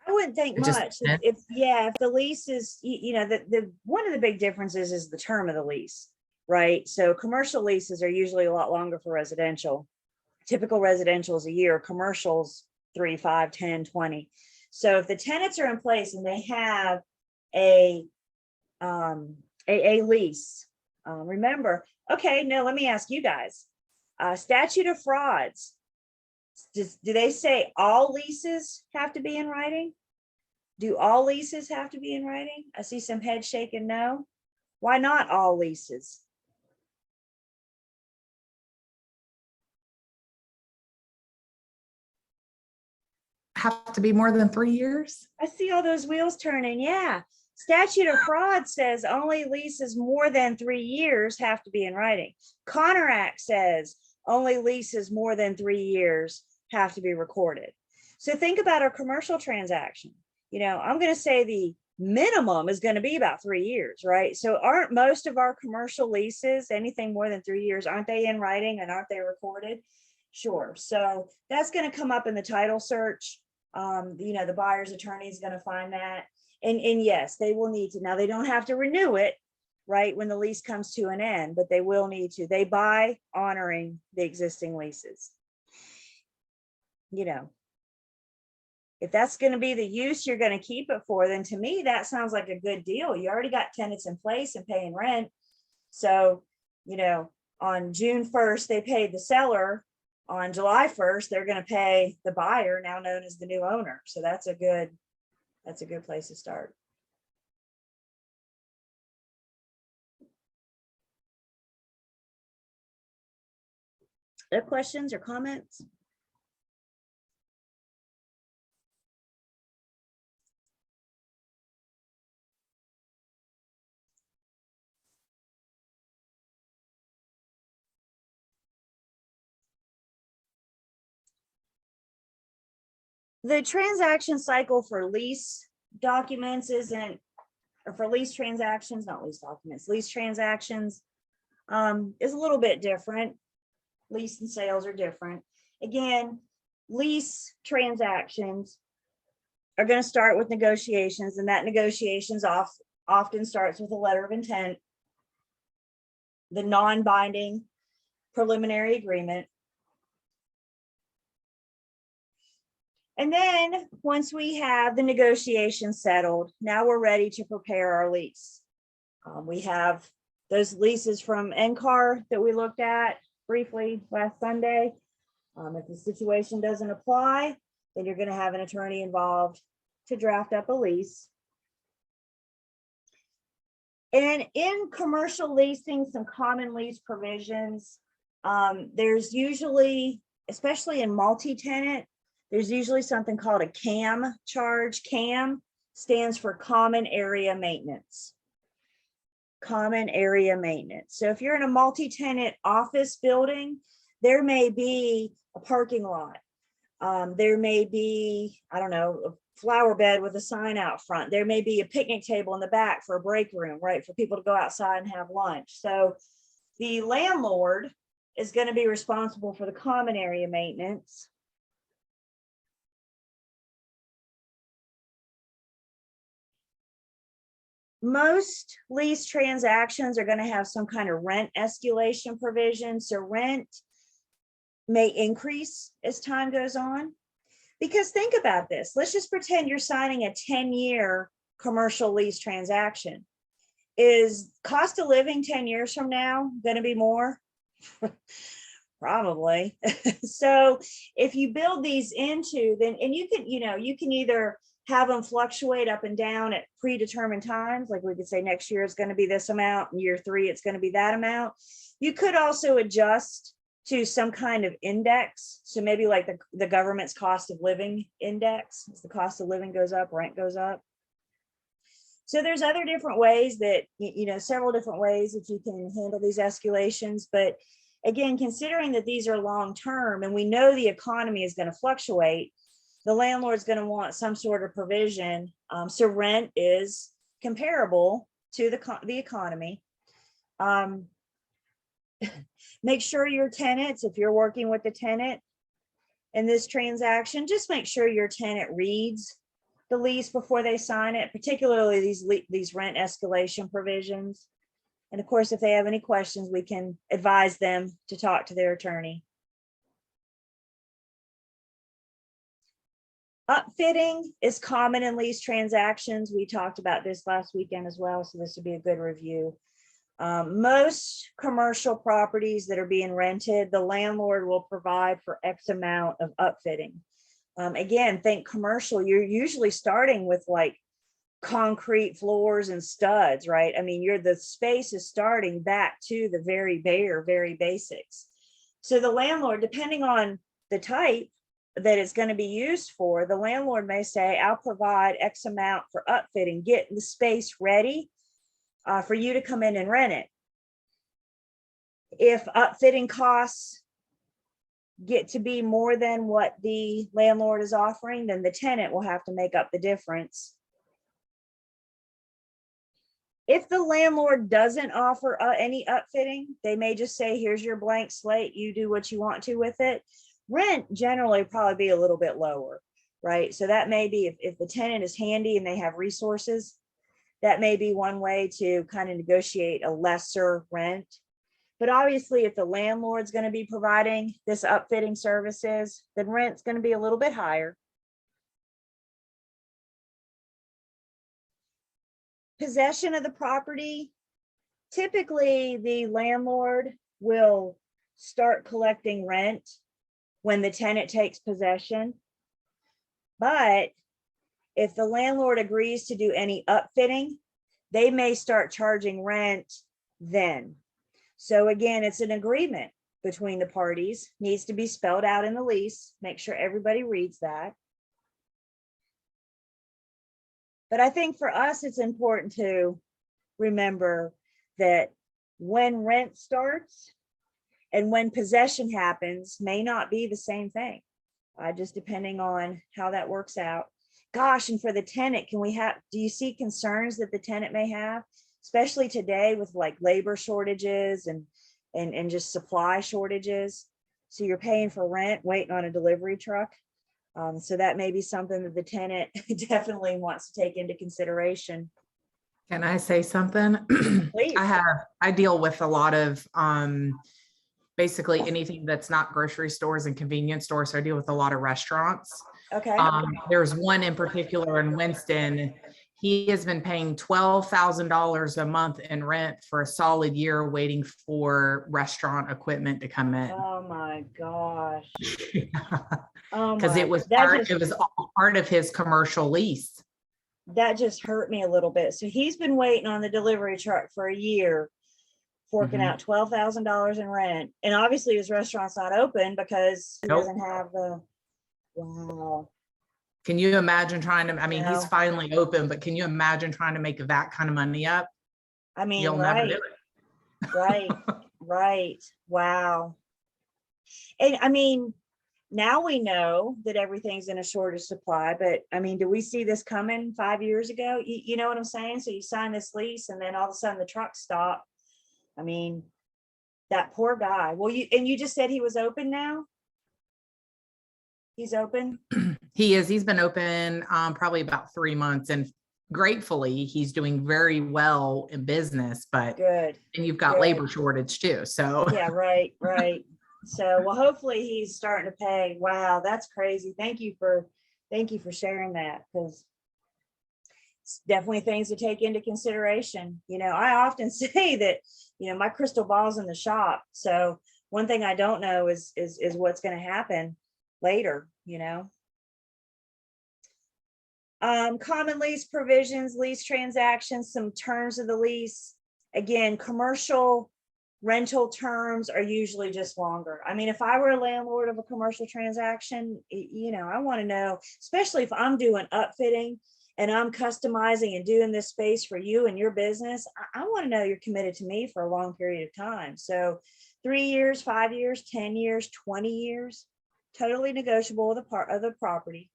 I wouldn't think It just much. depends. If the lease is, you know, the one of the big differences is the term of the lease, right? So commercial leases are usually a lot longer for residential. Typical residential is a year, commercials 3, 5, 10, 20. So if the tenants are in place and they have a lease, remember, okay, now let me ask you guys, statute of frauds. Do they say all leases have to be in writing? Do all leases have to be in writing? I see some head shaking no. Why not all leases? Have to be more than 3 years? I see all those wheels turning. Yeah. Statute of fraud says only leases more than 3 years have to be in writing. Connor Act says only leases more than 3 years have to be recorded. So think about our commercial transaction. You know, I'm going to say the minimum is going to be about 3 years, right? So aren't most of our commercial leases anything more than 3 years? Aren't they in writing and aren't they recorded? Sure. So that's going to come up in the title search. The buyer's attorney is going to find that. And yes, they will need to. Now, they don't have to renew it, right, when the lease comes to an end, but they will need to. They buy honoring the existing leases. If that's going to be the use you're going to keep it for, then to me, that sounds like a good deal. You already got tenants in place and paying rent. So, on June 1st, they paid the seller. On July 1st, they're going to pay the buyer, now known as the new owner. So that's a good place to start. Other questions or comments? The transaction cycle for lease documents isn't, or for lease transactions, not lease documents, lease transactions is a little bit different. Lease and sales are different. Again, lease transactions are going to start with negotiations, and that negotiations often starts with a letter of intent, the non-binding preliminary agreement. And then once we have the negotiations settled, now we're ready to prepare our lease. We have those leases from NCAR that we looked at briefly last Sunday. If the situation doesn't apply, then you're going to have an attorney involved to draft up a lease. And in commercial leasing, some common lease provisions, there's usually, especially in multi-tenant, there's usually something called a CAM charge. CAM stands for Common Area Maintenance. Common Area Maintenance. So if you're in a multi-tenant office building, there may be a parking lot. There may be, I don't know, a flower bed with a sign out front. There may be a picnic table in the back for a break room, right, for people to go outside and have lunch. So the landlord is going to be responsible for the common area maintenance. Most lease transactions are going to have some kind of rent escalation provision. So rent may increase as time goes on. Because think about this. Let's just pretend you're signing a 10-year commercial lease transaction. Is cost of living 10 years from now going to be more? Probably. So if you build these into, then, and you can either have them fluctuate up and down at predetermined times. Like we could say next year is going to be this amount, and year 3, it's going to be that amount. You could also adjust to some kind of index. So maybe like the government's cost of living index. As the cost of living goes up, rent goes up. So there's other different ways that, several different ways that you can handle these escalations. But again, considering that these are long-term and we know the economy is going to fluctuate, the landlord's going to want some sort of provision. So rent is comparable to the economy. Make sure your tenants, if you're working with the tenant in this transaction, just make sure your tenant reads the lease before they sign it, particularly these rent escalation provisions. And of course, if they have any questions, we can advise them to talk to their attorney. Upfitting is common in lease transactions. We talked about this last weekend as well, so this would be a good review. Most commercial properties that are being rented, the landlord will provide for X amount of upfitting. Again, think commercial, you're usually starting with like concrete floors and studs, right? I mean, the space is starting back to the very bare, very basics. So the landlord, depending on the type that it's going to be used for, the landlord may say, I'll provide X amount for upfitting, get the space ready for you to come in and rent it. If upfitting costs get to be more than what the landlord is offering, then the tenant will have to make up the difference. If the landlord doesn't offer any upfitting, they may just say, here's your blank slate, you do what you want to with it. Rent generally probably be a little bit lower, right? So that may be, if the tenant is handy and they have resources, that may be one way to kind of negotiate a lesser rent. But obviously, if the landlord's going to be providing this upfitting services, then rent's going to be a little bit higher. Possession of the property. Typically, the landlord will start collecting rent when the tenant takes possession. But if the landlord agrees to do any upfitting, they may start charging rent then. So again, it's an agreement between the parties, needs to be spelled out in the lease. Make sure everybody reads that. But I think for us, it's important to remember that when rent starts and when possession happens may not be the same thing, just depending on how that works out. Gosh, and for the tenant, do you see concerns that the tenant may have, especially today with like labor shortages and just supply shortages? So you're paying for rent, waiting on a delivery truck. So that may be something that the tenant definitely wants to take into consideration. Can I say something? Please. I deal with a lot of basically anything that's not grocery stores and convenience stores. So I deal with a lot of restaurants. Okay. There's one in particular in Winston. He has been paying $12,000 a month in rent for a solid year, waiting for restaurant equipment to come in. Oh my gosh. Because it was part of his commercial lease. That just hurt me a little bit. So he's been waiting on the delivery truck for a year, forking out $12,000 in rent. And obviously his restaurant's not open because he doesn't have the, wow. Can you imagine trying to, I mean, No. he's finally open, but can you imagine trying to make that kind of money up? I mean, You'll never do it. Right. Right. Wow. And I mean, now we know that everything's in a shortage supply, but I mean, do we see this coming 5 years ago? You know what I'm saying? So you sign this lease and then all of a sudden the trucks stop. I mean, that poor guy. Well, you just said he was open now? He's open? He is. He's been open probably about 3 months, and gratefully he's doing very well in business, but Good. and you've got Good. labor shortage too. So Yeah, right. So, well, hopefully he's starting to pay. Wow, that's crazy. Thank you for sharing that, because it's definitely things to take into consideration. You know, I often say that, you know, my crystal ball's in the shop. So one thing I don't know is what's going to happen later, you know. Common lease provisions, lease transactions, some terms of the lease. Again, commercial rental terms are usually just longer. I mean, if I were a landlord of a commercial transaction, you know, I want to know, especially if I'm doing upfitting and I'm customizing and doing this space for you and your business, I want to know you're committed to me for a long period of time. So 3 years, 5 years, 10 years, 20 years, totally negotiable with a part of the property.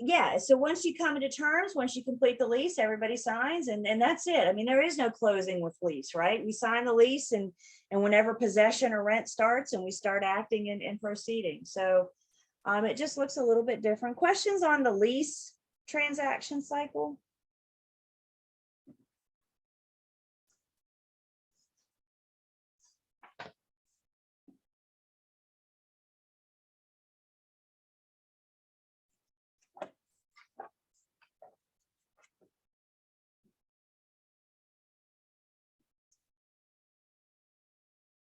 Yeah, so once you come into terms, once you complete the lease, everybody signs and that's it. I mean, there is no closing with lease, right? We sign the lease and whenever possession or rent starts and we start acting and proceeding. So it just looks a little bit different. Questions on the lease transaction cycle?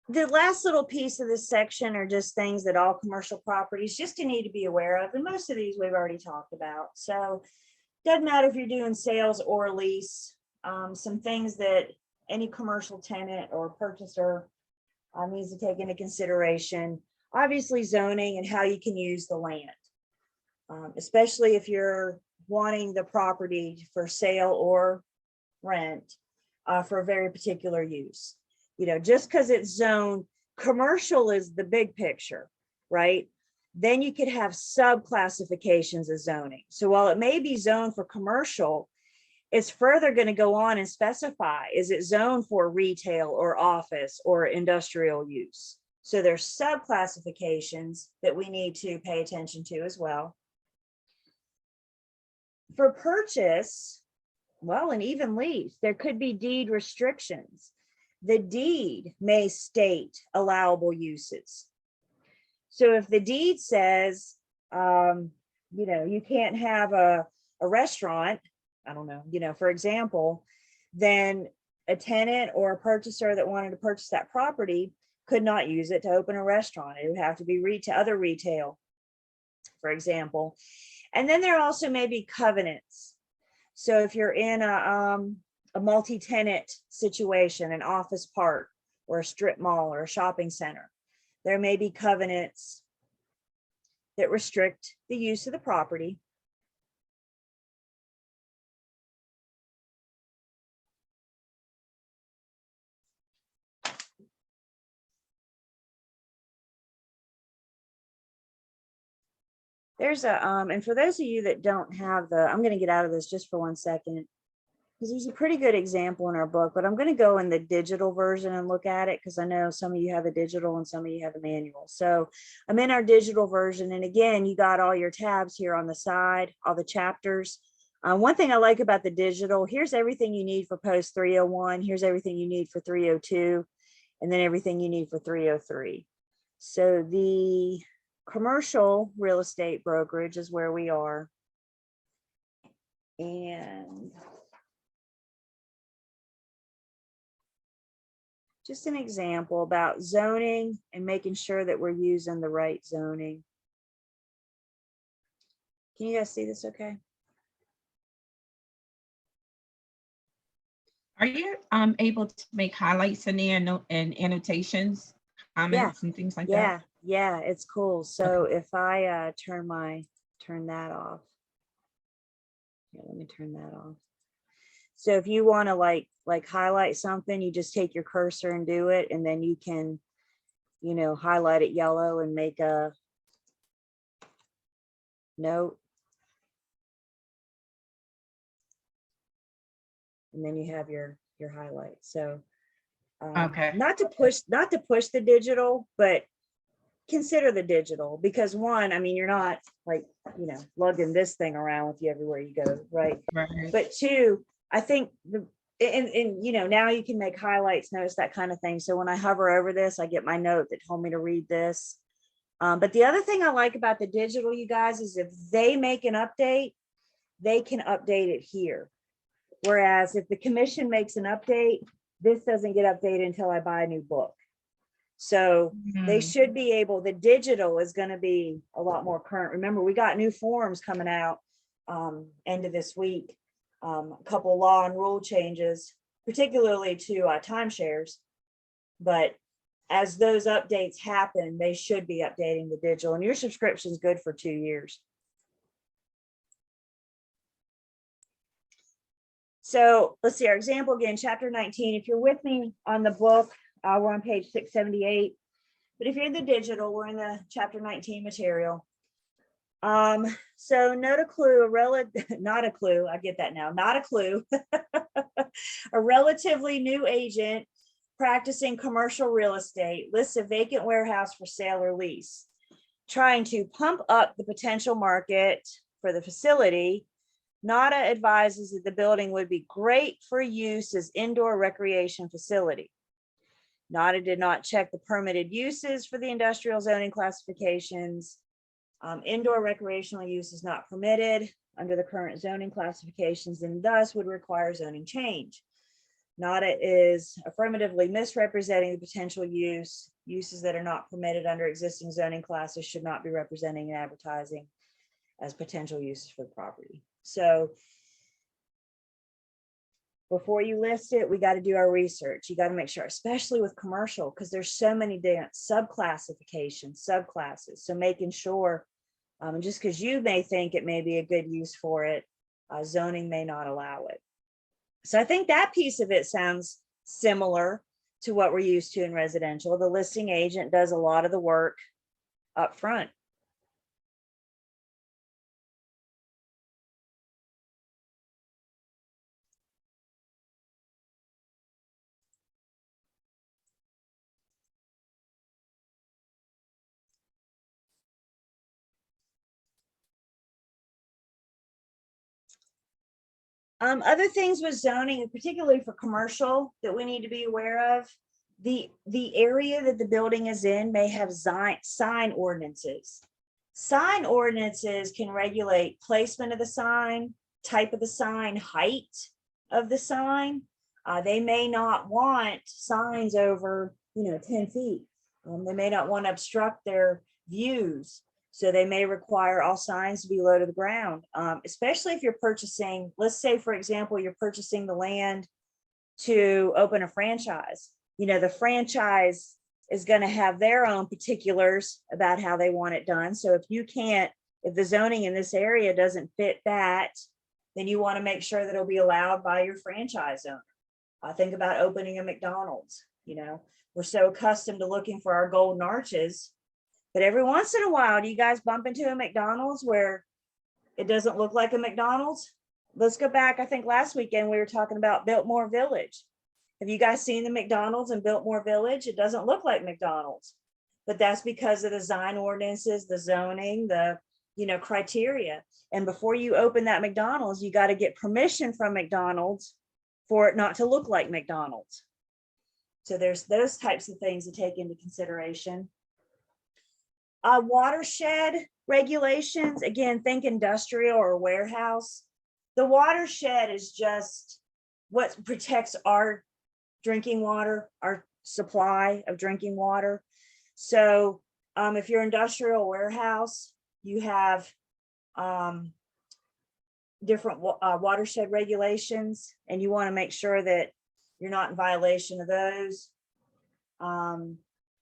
The last little piece of this section are just things that all commercial properties just need to be aware of. And most of these we've already talked about. So doesn't matter if you're doing sales or lease, some things that any commercial tenant or purchaser needs to take into consideration. Obviously zoning and how you can use the land, especially if you're wanting the property for sale or rent for a very particular use. You know, just because it's zoned commercial is the big picture, right? then you could have sub-classifications of zoning. So while it may be zoned for commercial, it's further going to go on and specify, is it zoned for retail or office or industrial use? So there's sub-classifications that we need to pay attention to as well. For purchase, well, and even lease, there could be deed restrictions. The deed may state allowable uses. So if the deed says, you can't have a restaurant, I don't know, for example, then a tenant or a purchaser that wanted to purchase that property could not use it to open a restaurant. It would have to be other retail, for example. And then there also may be covenants. So if you're in a multi-tenant situation, an office park or a strip mall or a shopping center, there may be covenants that restrict the use of the property. There's and for those of you that don't have I'm going to get out of this just for 1 second, because there's a pretty good example in our book, but I'm going to go in the digital version and look at it, because I know some of you have a digital and some of you have a manual. So I'm in our digital version. And again, you got all your tabs here on the side, all the chapters. One thing I like about the digital, here's everything you need for post 301. Here's everything you need for 302, and then everything you need for 303. So the commercial real estate brokerage is where we are. And just an example about zoning and making sure that we're using the right zoning. Can you guys see this okay? Are you able to make highlights in there and annotations, comments and things like that? Yeah, it's cool. So if I turn that off. Yeah, let me turn that off. So if you want to like highlight something, you just take your cursor and do it, and then you can, highlight it yellow and make a note. And then you have your highlight. So Okay. not to push the digital, but consider the digital, because one, I mean, you're not lugging this thing around with you everywhere you go, right? Right. But two, I think now you can make highlights, notes, that kind of thing. So when I hover over this, I get my note that told me to read this. But the other thing I like about the digital, you guys, is if they make an update, they can update it here. Whereas if the commission makes an update, this doesn't get updated until I buy a new book. So they should be able, the digital is going to be a lot more current. Remember, we got new forms coming out end of this week, a couple of law and rule changes, particularly to timeshares. But as those updates happen, they should be updating the digital, and your subscription is good for 2 years. So let's see our example again, chapter 19. If you're with me on the book, we're on page 678. But if you're in the digital, we're in the chapter 19 material. So note a clue, not a clue, I get that now, not a clue. A relatively new agent practicing commercial real estate lists a vacant warehouse for sale or lease, trying to pump up the potential market for the facility. NADA advises that the building would be great for use as indoor recreation facility. NADA did not check the permitted uses for the industrial zoning classifications. Indoor recreational use is not permitted under the current zoning classifications and thus would require zoning change. NADA is affirmatively misrepresenting the potential uses that are not permitted under existing zoning classes should not be representing and advertising as potential uses for the property. So before you list it, we got to do our research. You got to make sure, especially with commercial, because there's so many different subclassifications, subclasses. So making sure, just because you may think it may be a good use for it, zoning may not allow it. So I think that piece of it sounds similar to what we're used to in residential. The listing agent does a lot of the work up front. Other things with zoning, and particularly for commercial, that we need to be aware of, the area that the building is in may have sign ordinances. Sign ordinances can regulate placement of the sign, type of the sign, height of the sign. They may not want signs over, 10 feet. They may not want to obstruct their views. So they may require all signs to be low to the ground, especially if you're purchasing, let's say, for example, you're purchasing the land to open a franchise. The franchise is going to have their own particulars about how they want it done. So if the zoning in this area doesn't fit that, then you want to make sure that it'll be allowed by your franchise owner. I think about opening a McDonald's. We're so accustomed to looking for our golden arches, but every once in a while, do you guys bump into a McDonald's where it doesn't look like a McDonald's? Let's go back. I think last weekend we were talking about Biltmore Village. Have you guys seen the McDonald's in Biltmore Village? It doesn't look like McDonald's, but that's because of the design ordinances, the zoning, the criteria. And before you open that McDonald's, you got to get permission from McDonald's for it not to look like McDonald's. So there's those types of things to take into consideration. Watershed regulations, again, think industrial or warehouse. The watershed is just what protects our drinking water, our supply of drinking water. So if you're industrial warehouse, you have different watershed regulations, and you want to make sure that you're not in violation of those.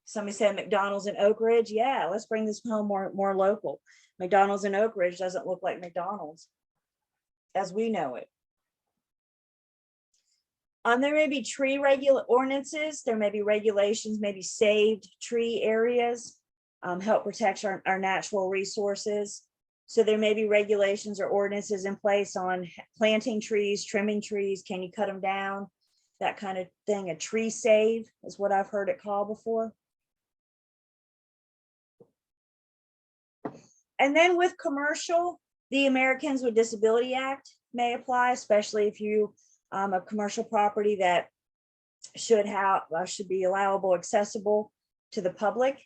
Somebody said McDonald's in Oak Ridge. Yeah, let's bring this home more local. McDonald's in Oak Ridge doesn't look like McDonald's as we know it. There may be tree ordinances. There may be regulations, maybe saved tree areas, help protect our natural resources. So there may be regulations or ordinances in place on planting trees, trimming trees. Can you cut them down? That kind of thing. A tree save is what I've heard it called before. And then with commercial, the Americans with Disability Act may apply, especially if you a commercial property that should be allowable, accessible to the public.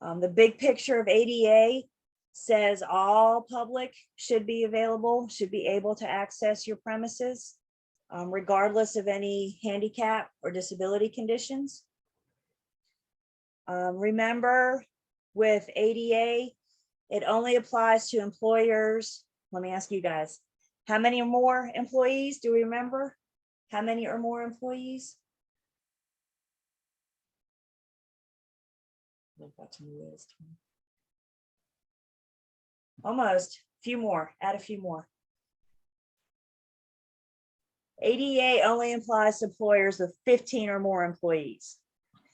The big picture of ADA says all public should be able to access your premises, regardless of any handicap or disability conditions. Remember, with ADA, it only applies to employers. Let me ask you guys, how many or more employees? Do we remember? How many or more employees? Almost, few more, add a few more. ADA only applies to employers with 15 or more employees.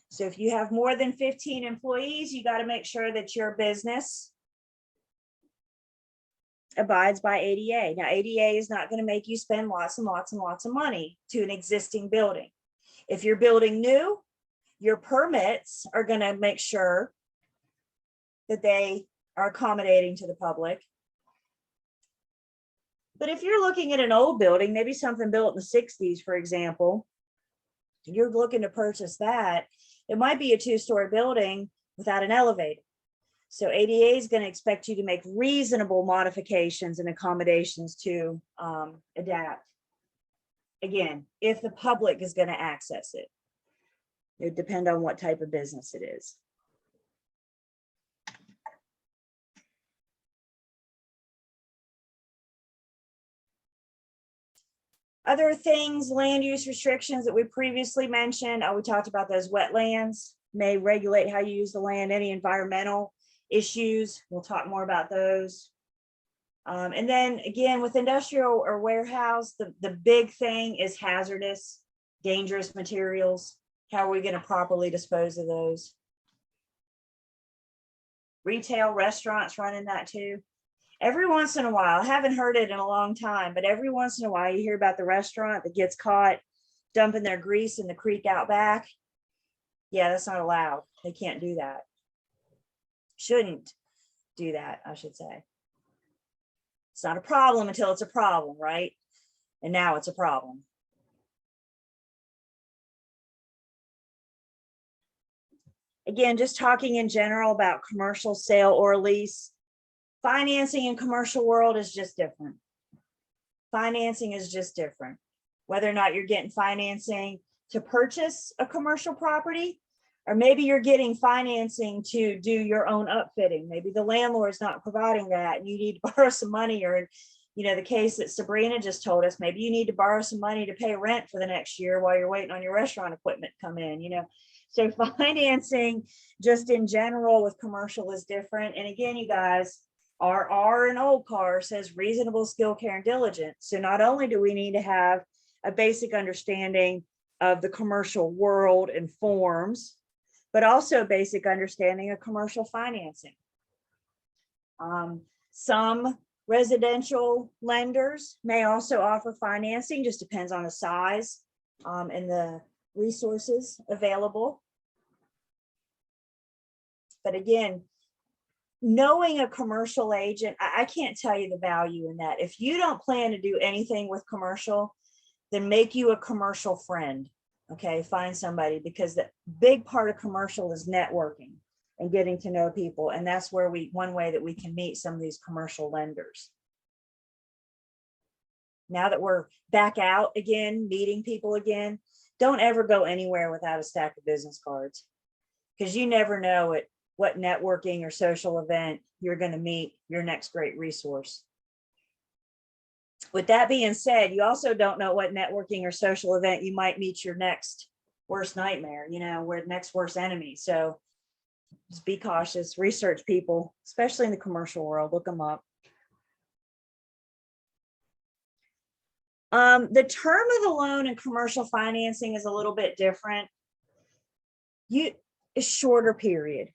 So if you have more than 15 employees, you got to make sure that your business abides by ADA. Now, ADA is not going to make you spend lots and lots and lots of money to an existing building. If you're building new, your permits are going to make sure that they are accommodating to the public. But if you're looking at an old building, maybe something built in the 60s, for example, you're looking to purchase that, it might be a 2-story building without an elevator. So ADA is going to expect you to make reasonable modifications and accommodations to adapt. Again, if the public is going to access it, it would depend on what type of business it is. Other things, land use restrictions that we previously mentioned, we talked about those. Wetlands may regulate how you use the land, any environmental issues, we'll talk more about those. And then again, with industrial or warehouse, the big thing is hazardous, dangerous materials. How are we going to properly dispose of those? Retail, restaurants running that too. Every once in a while, I haven't heard it in a long time, but every once in a while you hear about the restaurant that gets caught dumping their grease in the creek out back. Yeah, that's not allowed. They can't do that. Shouldn't do that, I should say. It's not a problem until it's a problem, right? And now it's a problem. Again, just talking in general about commercial sale or lease, financing in commercial world is just different. Financing is just different. Whether or not you're getting financing to purchase a commercial property, or maybe you're getting financing to do your own upfitting. Maybe the landlord's not providing that and you need to borrow some money, or the case that Sabrina just told us, maybe you need to borrow some money to pay rent for the next year while you're waiting on your restaurant equipment to come in, So financing just in general with commercial is different. And again, you guys, our R in old car says reasonable skill, care, and diligence. So not only do we need to have a basic understanding of the commercial world and forms, but also a basic understanding of commercial financing. Some residential lenders may also offer financing, just depends on the size and the resources available. But again, knowing a commercial agent, I can't tell you the value in that. If you don't plan to do anything with commercial, then make you a commercial friend. Okay, find somebody, because the big part of commercial is networking and getting to know people. And that's where one way that we can meet some of these commercial lenders. Now that we're back out again, meeting people again, don't ever go anywhere without a stack of business cards, because you never know at what networking or social event you're going to meet your next great resource. With that being said, you also don't know what networking or social event you might meet your next worst nightmare, where next worst enemy. So just be cautious, research people, especially in the commercial world, look them up. The term of the loan and commercial financing is a little bit different. A shorter period.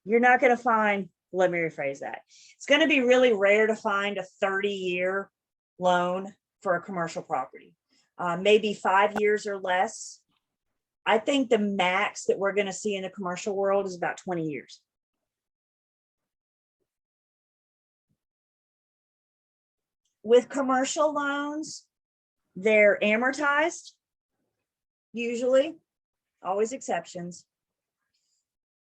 You're not going to find, let me rephrase that. It's going to be really rare to find a 30-year loan for a commercial property, maybe 5 years or less. I think the max that we're going to see in the commercial world is about 20 years. With commercial loans, they're amortized, usually, always exceptions.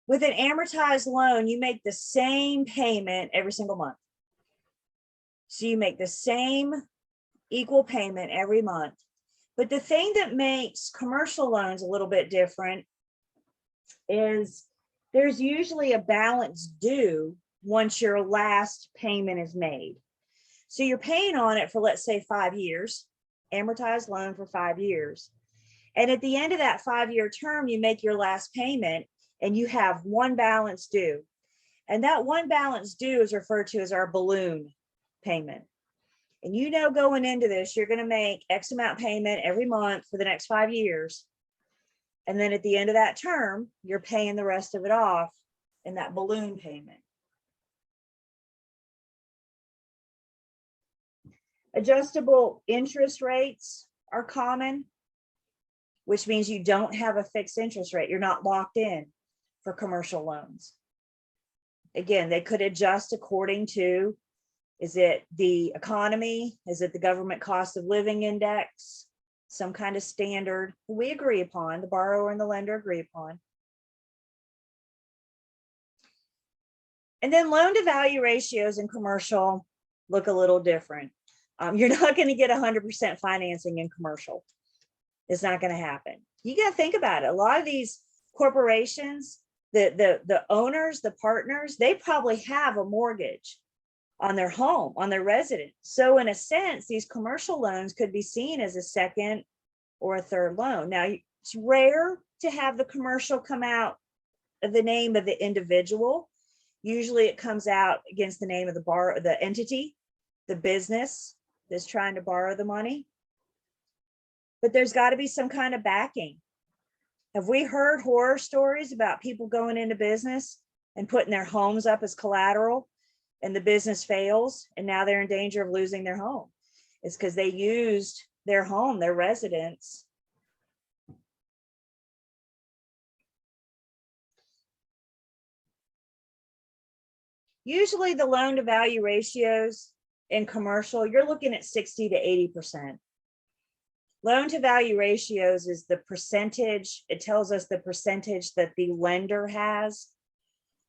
With an amortized loan, you make the same payment every single month. So you make the same equal payment every month. But the thing that makes commercial loans a little bit different is there's usually a balance due once your last payment is made. So you're paying on it for, let's say, 5 years, amortized loan for 5 years. And at the end of that 5-year term, you make your last payment and you have one balance due. And that one balance due is referred to as our balloon payment. And going into this, you're going to make X amount payment every month for the next 5 years. And then at the end of that term, you're paying the rest of it off in that balloon payment. Adjustable interest rates are common, which means you don't have a fixed interest rate. You're not locked in for commercial loans. Again, they could adjust according to, is it the economy? Is it the government cost of living index? Some kind of standard we agree upon, the borrower and the lender agree upon. And then loan to value ratios in commercial look a little different. You're not going to get 100% financing in commercial. It's not going to happen. You got to think about it. A lot of these corporations, the owners, the partners, they probably have a mortgage on their home, on their residence. So in a sense, these commercial loans could be seen as a second or a third loan. Now, it's rare to have the commercial come out of the name of the individual. Usually it comes out against the name of the entity, the business that's trying to borrow the money. But there's got to be some kind of backing. Have we heard horror stories about people going into business and putting their homes up as collateral, and the business fails and now they're in danger of losing their home? It's because they used their home, their residence. Usually the loan to value ratios in commercial, you're looking at 60 to 80%. Loan to value ratios is the percentage, it tells us the percentage that the lender has.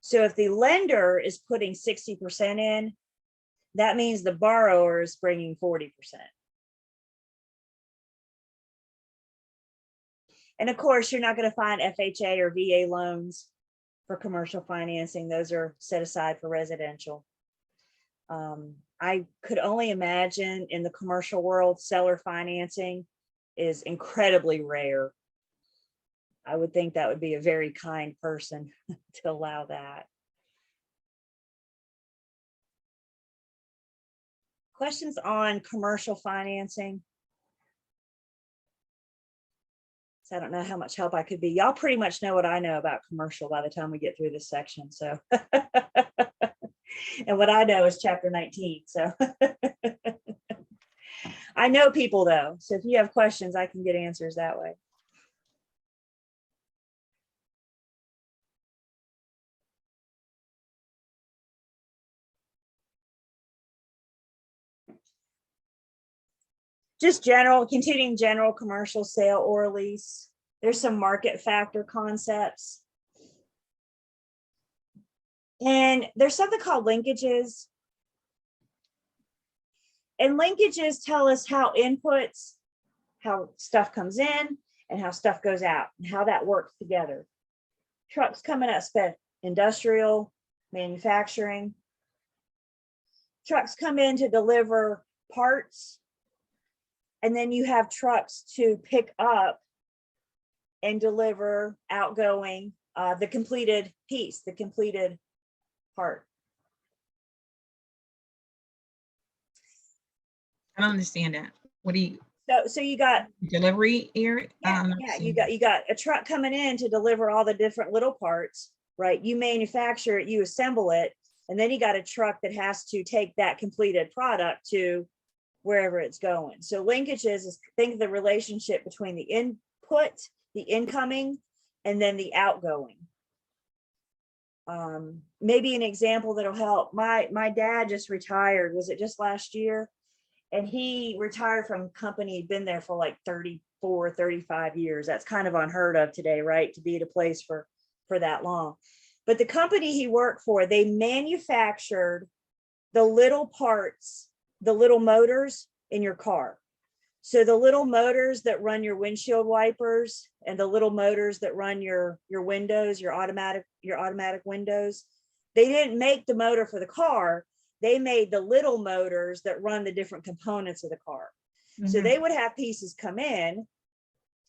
So if the lender is putting 60% in, that means the borrower is bringing 40%. And of course, you're not going to find FHA or VA loans for commercial financing. Those are set aside for residential. I could only imagine in the commercial world, seller financing is incredibly rare. I would think that would be a very kind person to allow that. Questions on commercial financing? So I don't know how much help I could be. Y'all pretty much know what I know about commercial by the time we get through this section. So, and what I know is chapter 19. So I know people though. So if you have questions, I can get answers that way. Just general, continuing general commercial sale or lease. There's some market factor concepts. And there's something called linkages. And linkages tell us how inputs, how stuff comes in and how stuff goes out and how that works together. Trucks coming at industrial, manufacturing. Trucks come in to deliver parts. And then you have trucks to pick up and deliver outgoing, the completed piece, the completed part. I don't understand that. What do you, So you got, delivery area? yeah, you got a truck coming in to deliver all the different little parts, right? You manufacture it, you assemble it, and then you got a truck that has to take that completed product to wherever it's going. So linkages is, think of the relationship between the input, the incoming, and then the outgoing. Maybe an example that'll help. My dad just retired. Was it just last year? And he retired from a company, he'd been there for like 34, 35 years. That's kind of unheard of today, right? To be at a place for that long. But the company he worked for, they manufactured the little parts, the little motors in your car. So the little motors that run your windshield wipers and the little motors that run your windows, your automatic windows, they didn't make the motor for the car. They made the little motors that run the different components of the car. So they would have pieces come in,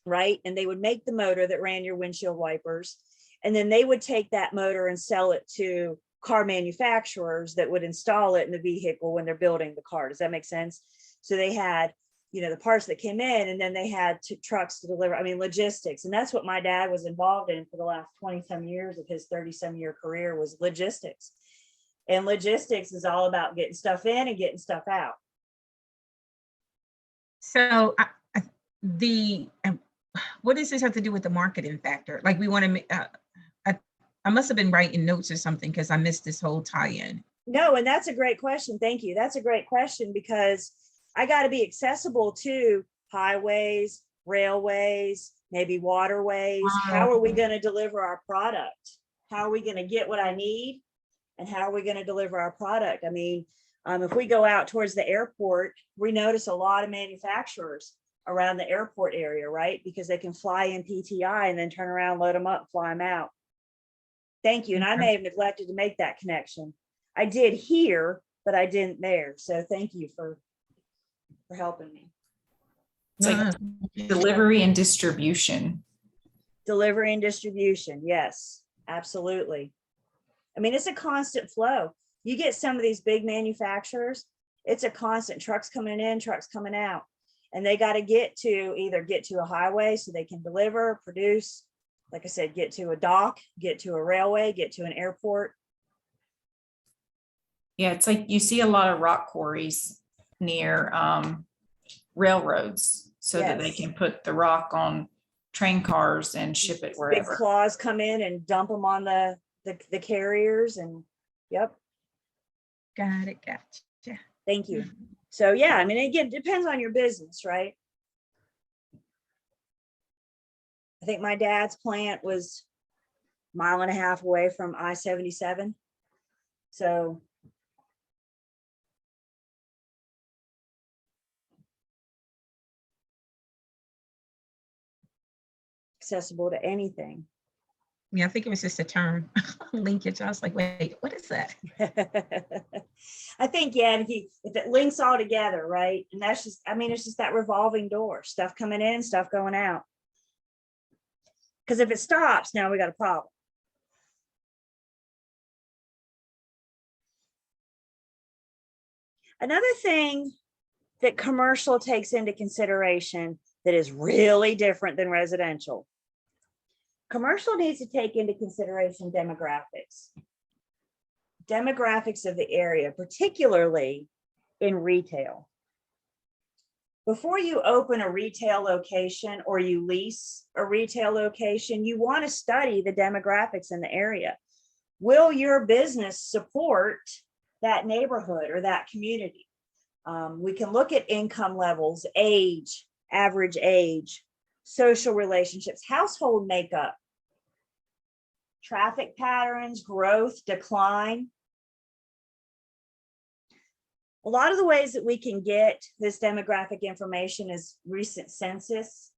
right? And they would make the motor that ran your windshield wipers. And then they would take that motor and sell it to car manufacturers that would install it in the vehicle when they're building the car. Does that make sense? So they had, the parts that came in, and then they had trucks to deliver, logistics. And that's what my dad was involved in for the last 20-some years of his 30-some year career, was logistics. And logistics is all about getting stuff in and getting stuff out. So what does this have to do with the marketing factor? Like we want to, I must have been writing notes or something because I missed this whole tie-in. No, and that's a great question. Thank you. That's a great question, because I got to be accessible to highways, railways, maybe waterways. How are we going to deliver our product? How are we going to get what I need? And how are we going to deliver our product? If we go out towards the airport, we notice a lot of manufacturers around the airport area, right? Because they can fly in PTI and then turn around, load them up, and fly them out. Thank you. And I may have neglected to make that connection. I did here, but I didn't there. So thank you for helping me. It's like delivery and distribution. Delivery and distribution. Yes, absolutely. It's a constant flow. You get some of these big manufacturers, it's a constant, trucks coming in, trucks coming out, and they got to either get to a highway so they can deliver, produce, like I said, get to a dock, get to a railway, get to an airport. Yeah, it's like you see a lot of rock quarries near railroads so that they can put the rock on train cars and ship it wherever. Big claws come in and dump them on the carriers, and yep. Got it. Gotcha. Thank you. So yeah, again, it depends on your business, right? I think my dad's plant was a mile and a half away from I-77. So accessible to anything. Yeah, I think it was just a term linkage. I was like, wait, what is that? I think, yeah, and if it links all together, right? And that's just, I mean, it's just that revolving door, stuff coming in, stuff going out. Because if it stops, now we got a problem. Another thing that commercial takes into consideration that is really different than residential. Commercial needs to take into consideration demographics. Demographics of the area, particularly in retail. Before you open a retail location or you lease a retail location, you want to study the demographics in the area. Will your business support that neighborhood or that community? We can look at income levels, age, average age, social relationships, household makeup, traffic patterns, growth, decline. A lot of the ways that we can get this demographic information is recent census.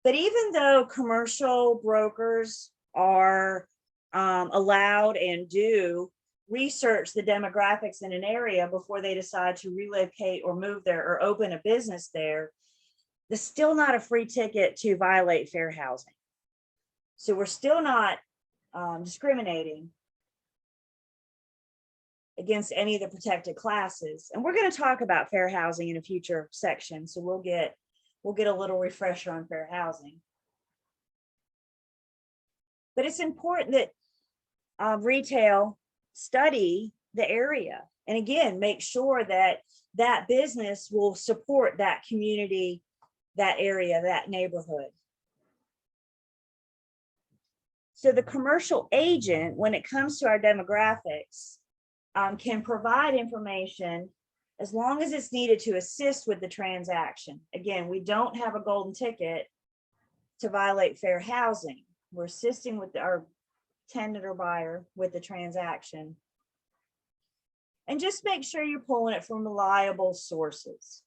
But even though commercial brokers are allowed and do research the demographics in an area before they decide to relocate or move there or open a business there, there's still not a free ticket to violate fair housing. So we're still not discriminating against any of the protected classes. And we're going to talk about fair housing in a future section. So we'll get a little refresher on fair housing. But it's important that retail study the area. And again, make sure that that business will support that community, that area, that neighborhood. So the commercial agent, when it comes to our demographics, can provide information as long as it's needed to assist with the transaction. Again, we don't have a golden ticket to violate fair housing. We're assisting with our tenant or buyer with the transaction. And just make sure you're pulling it from reliable sources.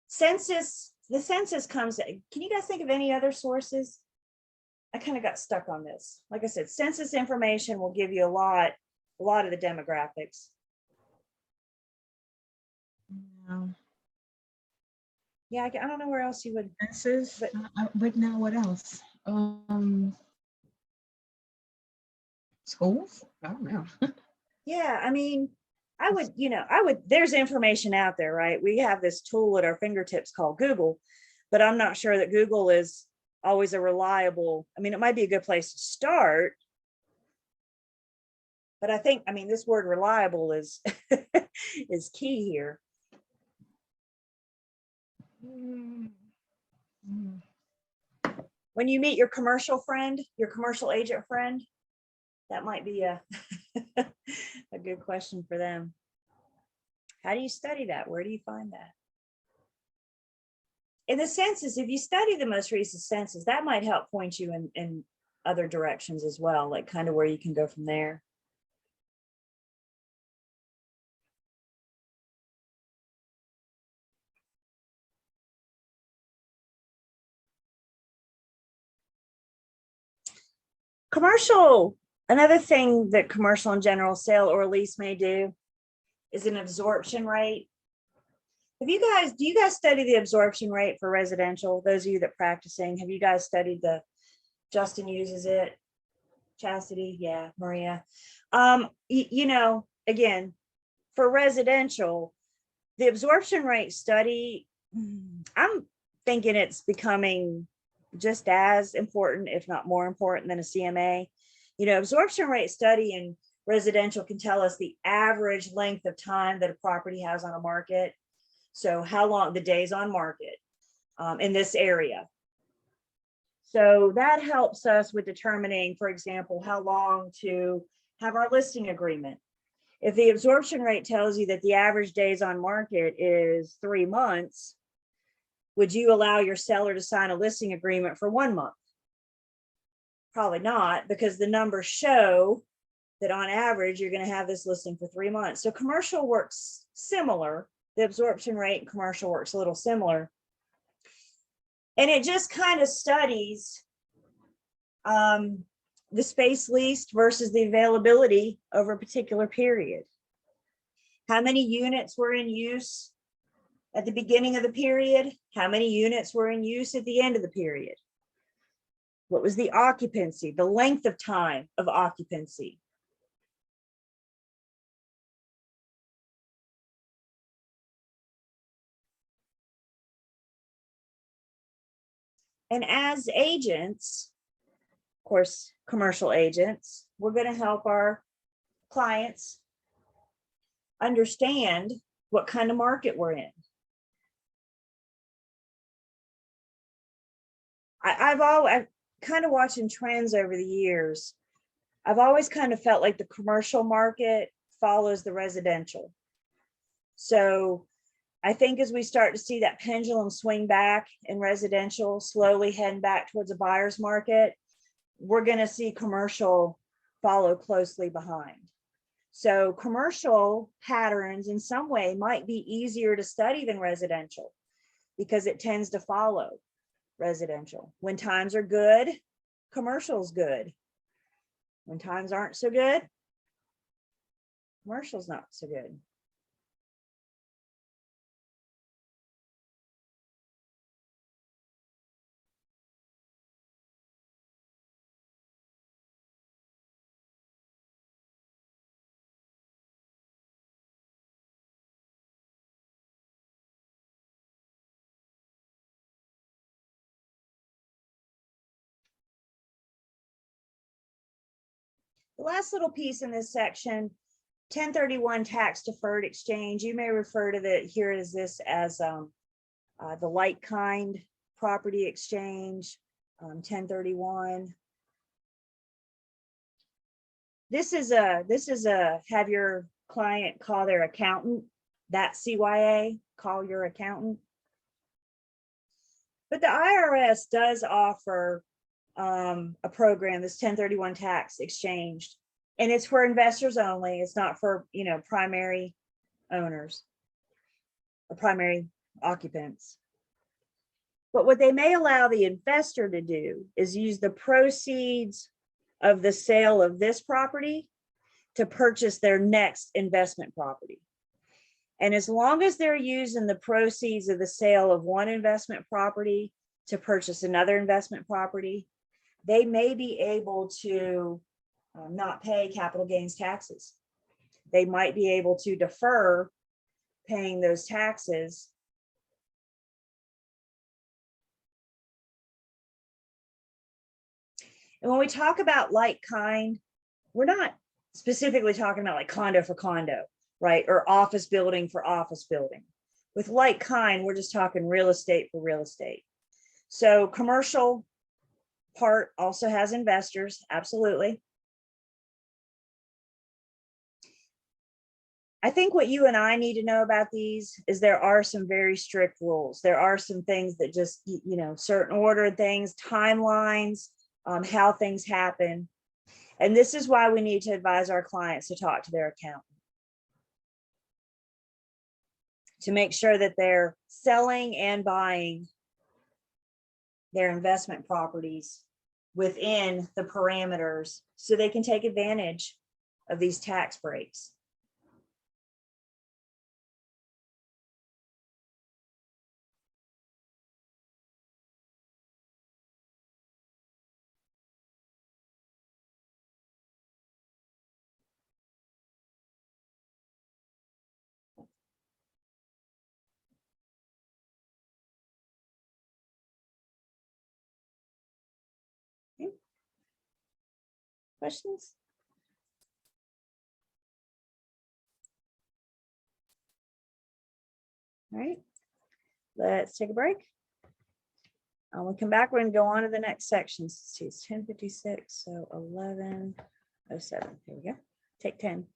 Census, the census comes, can you guys think of any other sources? I kind of got stuck on this. Like I said, census information will give you a lot of the demographics. Yeah, I don't know where else you would. Census, But- but now what else? Schools? I don't know. Yeah, I mean, I would, there's information out there, right? We have this tool at our fingertips called Google, but I'm not sure that Google is always a reliable, I mean, it might be a good place to start. But I think, I mean, this word reliable is is key here. When you meet your commercial friend, your commercial agent friend, that might be a a good question for them. How do you study that? Where do you find that? In the census, if you study the most recent census, that might help point you in other directions as well, like kind of where you can go from there. Commercial, another thing that commercial and general sale or lease may do is an absorption rate. Do you guys study the absorption rate for residential? Those of you that practicing, have you guys studied Justin uses it? Chastity, yeah, Maria. Again, for residential, the absorption rate study, I'm thinking it's becoming just as important, if not more important than a CMA. Absorption rate study in residential can tell us the average length of time that a property has on a market. So how long the days on market in this area. So that helps us with determining, for example, how long to have our listing agreement. If the absorption rate tells you that the average days on market is 3 months, Would you allow your seller to sign a listing agreement for 1 month? Probably not, because the numbers show that on average, you're going to have this listing for 3 months. So commercial works similar. The absorption rate in commercial works a little similar. And it just kind of studies the space leased versus the availability over a particular period. How many units were in use at the beginning of the period? How many units were in use at the end of the period? What was the occupancy, the length of time of occupancy? And as agents, of course, commercial agents, we're going to help our clients understand what kind of market we're in. I've kind of watching trends over the years. I've always kind of felt like the commercial market follows the residential. So I think as we start to see that pendulum swing back in residential, slowly heading back towards a buyer's market, we're going to see commercial follow closely behind. So commercial patterns in some way might be easier to study than residential because it tends to follow residential. When times are good, commercial's good. When times aren't so good, commercial's not so good. The last little piece in this section, 1031 Tax Deferred Exchange. You may refer to here as this as the like kind property exchange, 1031. This is a have your client call their accountant. That's CYA, call your accountant. But the IRS does offer a program, this 1031 tax exchange, and it's for investors only. It's not for, primary owners or primary occupants. But what they may allow the investor to do is use the proceeds of the sale of this property to purchase their next investment property. And as long as they're using the proceeds of the sale of one investment property to purchase another investment property, they may be able to not pay capital gains taxes. They might be able to defer paying those taxes. And when we talk about like kind, we're not specifically talking about like condo for condo, right? Or office building for office building. With like kind, we're just talking real estate for real estate. So commercial part also has investors, absolutely. I think what you and I need to know about these is there are some very strict rules. There are some things that just, certain ordered things, timelines, how things happen. And this is why we need to advise our clients to talk to their accountant to make sure that they're selling and buying their investment properties within the parameters so they can take advantage of these tax breaks. Questions? All right, let's take a break. When we come back, we're going to go on to the next section. Let's see, it's 10:56, so 11:07. Here we go. Take 10.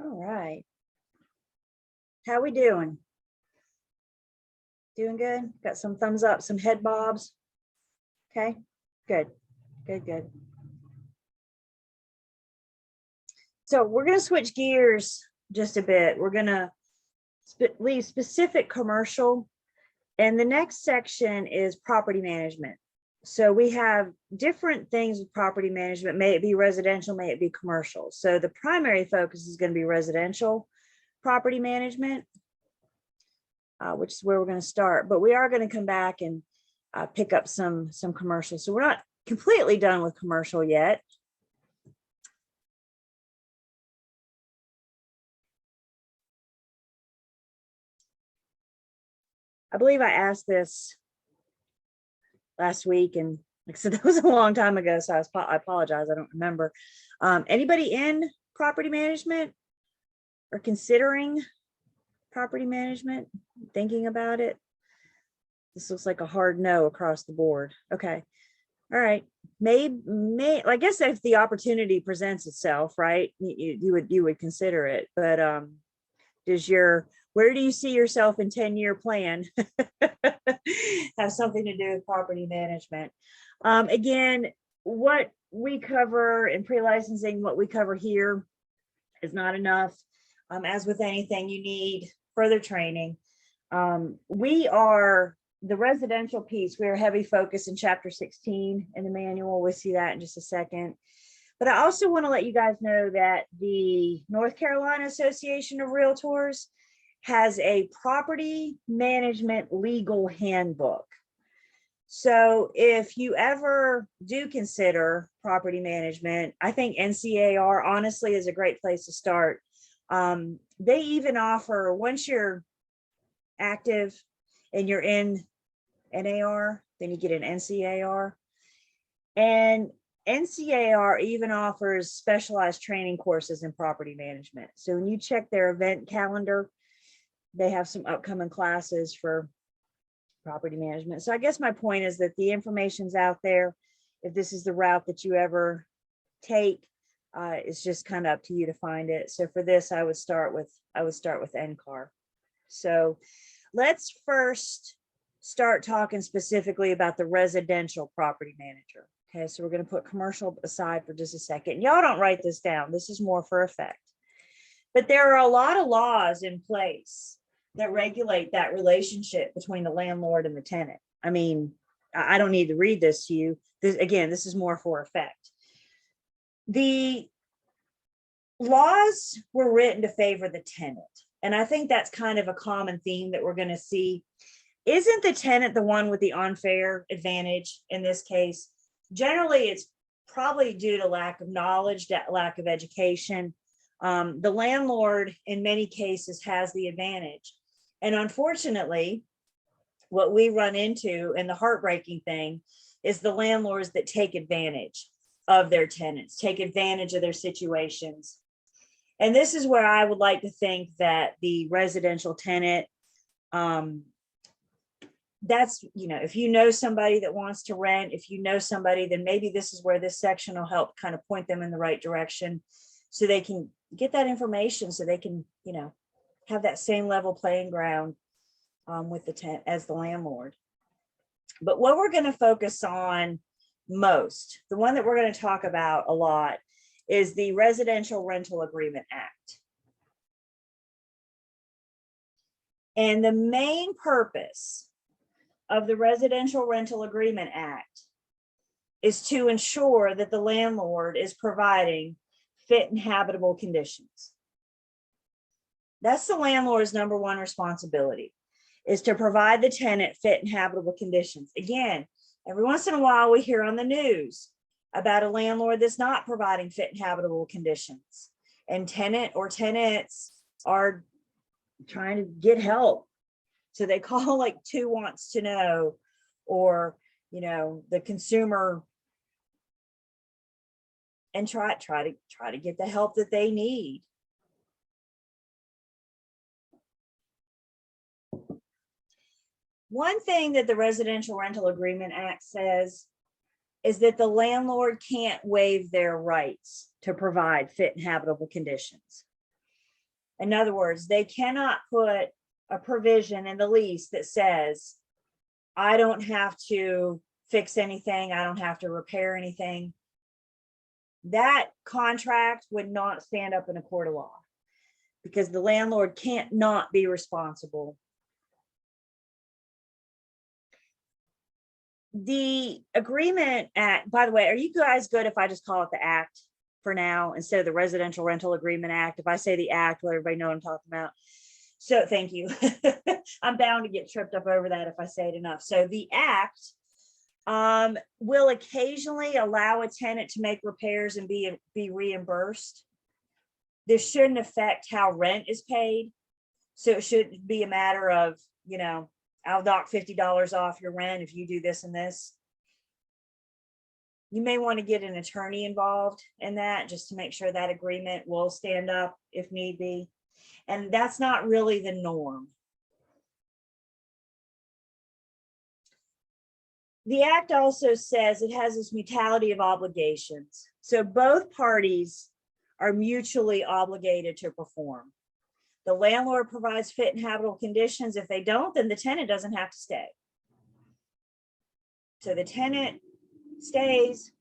All right. How we doing? Doing good? Got some thumbs up, some head bobs? Okay, good, good, good. So we're gonna switch gears just a bit. We're gonna leave specific commercial. And the next section is property management. So we have different things with property management, may it be residential, may it be commercial. So the primary focus is going to be residential property management, which is where we're going to start. But we are going to come back and pick up some commercial. So we're not completely done with commercial yet. I believe I asked this last week, and like I said, that was a long time ago, so I apologize, I don't remember. Anybody in property management or considering property management, thinking about it? This looks like a hard no across the board. Okay, all right. May I guess if the opportunity presents itself, right, you would consider it. But where do you see yourself in 10-year plan have something to do with property management? Again, what we cover in pre-licensing, what we cover here is not enough. As with anything, you need further training. We are the residential piece. We are heavy focus in chapter 16 in the manual. We'll see that in just a second. But I also want to let you guys know that the North Carolina Association of Realtors has a property management legal handbook. So if you ever do consider property management, I think NCAR honestly is a great place to start. They even offer, once you're active and you're in NAR, then you get an NCAR. And NCAR even offers specialized training courses in property management. So when you check their event calendar, they have some upcoming classes for property management. So I guess my point is that the information's out there. If this is the route that you ever take, it's just kind of up to you to find it. So for this, I would start with NCAR. So let's first start talking specifically about the residential property manager. Okay, so we're going to put commercial aside for just a second. Y'all don't write this down. This is more for effect. But there are a lot of laws in place that regulate that relationship between the landlord and the tenant. I mean, I don't need to read this to you. This is more for effect. The laws were written to favor the tenant. And I think that's kind of a common theme that we're going to see. Isn't the tenant the one with the unfair advantage in this case? Generally, it's probably due to lack of knowledge, lack of education. The landlord, in many cases, has the advantage. And unfortunately, what we run into, and the heartbreaking thing, is the landlords that take advantage of their tenants, take advantage of their situations. And this is where I would like to think that the residential tenant, that's, if you know somebody that wants to rent, if you know somebody, then maybe this is where this section will help kind of point them in the right direction so they can get that information, so they can, have that same level playing ground with the tenant as the landlord. But what we're going to focus on most, the one that we're going to talk about a lot, is the Residential Rental Agreement Act. And the main purpose of the Residential Rental Agreement Act is to ensure that the landlord is providing fit and habitable conditions. That's the landlord's number one responsibility, is to provide the tenant fit and habitable conditions. Again, every once in a while we hear on the news about a landlord that's not providing fit and habitable conditions, and tenant or tenants are trying to get help. So they call like 2 wants to know, or, the consumer, and try to get the help that they need. One thing that the Residential Rental Agreement Act says is that the landlord can't waive their rights to provide fit and habitable conditions. In other words, they cannot put a provision in the lease that says, I don't have to fix anything, I don't have to repair anything. That contract would not stand up in a court of law because the landlord can't not be responsible. The agreement act, by the way, are you guys good if I just call it the act for now instead of the Residential Rental Agreement Act? If I say the act, will everybody know what I'm talking about? So thank you. I'm bound to get tripped up over that if I say it enough. So the act will occasionally allow a tenant to make repairs and be reimbursed. This shouldn't affect how rent is paid. So it should be a matter of, you know, I'll dock $50 off your rent if you do this and this. You may want to get an attorney involved in that just to make sure that agreement will stand up if need be. And that's not really the norm. The act also says it has this mutuality of obligations. So both parties are mutually obligated to perform. The landlord provides fit and habitable conditions. If they don't, then the tenant doesn't have to stay. So the tenant stays,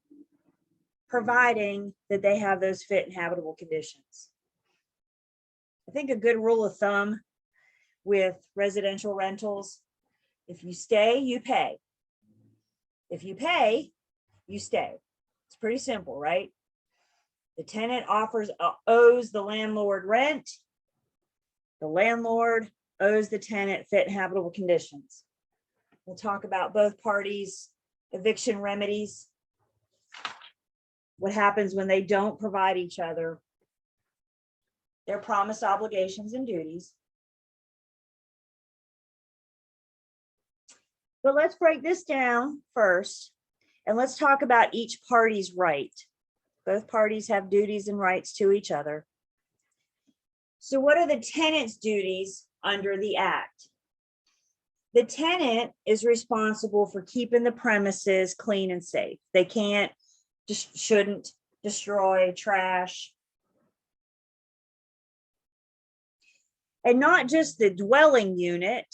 providing that they have those fit and habitable conditions. I think a good rule of thumb with residential rentals, if you stay, you pay. If you pay, you stay. It's pretty simple, right? The tenant owes the landlord rent. The landlord owes the tenant fit and habitable conditions. We'll talk about both parties' eviction remedies. What happens when they don't provide each other their promised obligations and duties. But let's break this down first, and let's talk about each party's right. Both parties have duties and rights to each other. So what are the tenant's duties under the act? The tenant is responsible for keeping the premises clean and safe. They shouldn't destroy trash. And not just the dwelling unit,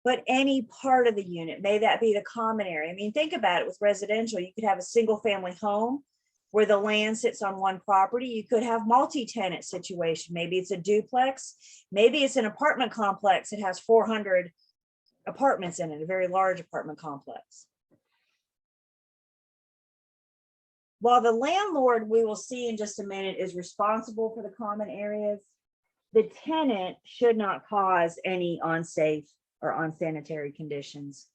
but any part of the unit. May that be the common area. I mean, think about it with residential. You could have a single family home where the land sits on one property. You could have multi-tenant situation. Maybe it's a duplex. Maybe it's an apartment complex. It has 400 apartments in it, a very large apartment complex. While the landlord, we will see in just a minute, is responsible for the common areas, the tenant should not cause any unsafe or unsanitary conditions.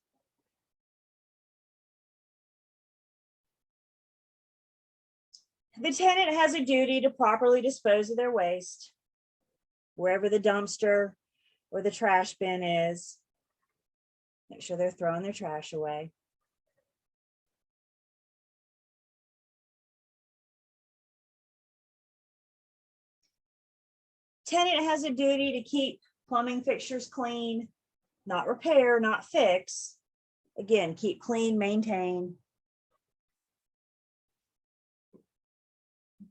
The tenant has a duty to properly dispose of their waste, wherever the dumpster or the trash bin is. Make sure they're throwing their trash away. Tenant has a duty to keep plumbing fixtures clean, not repair, not fix. Again, keep clean, maintain.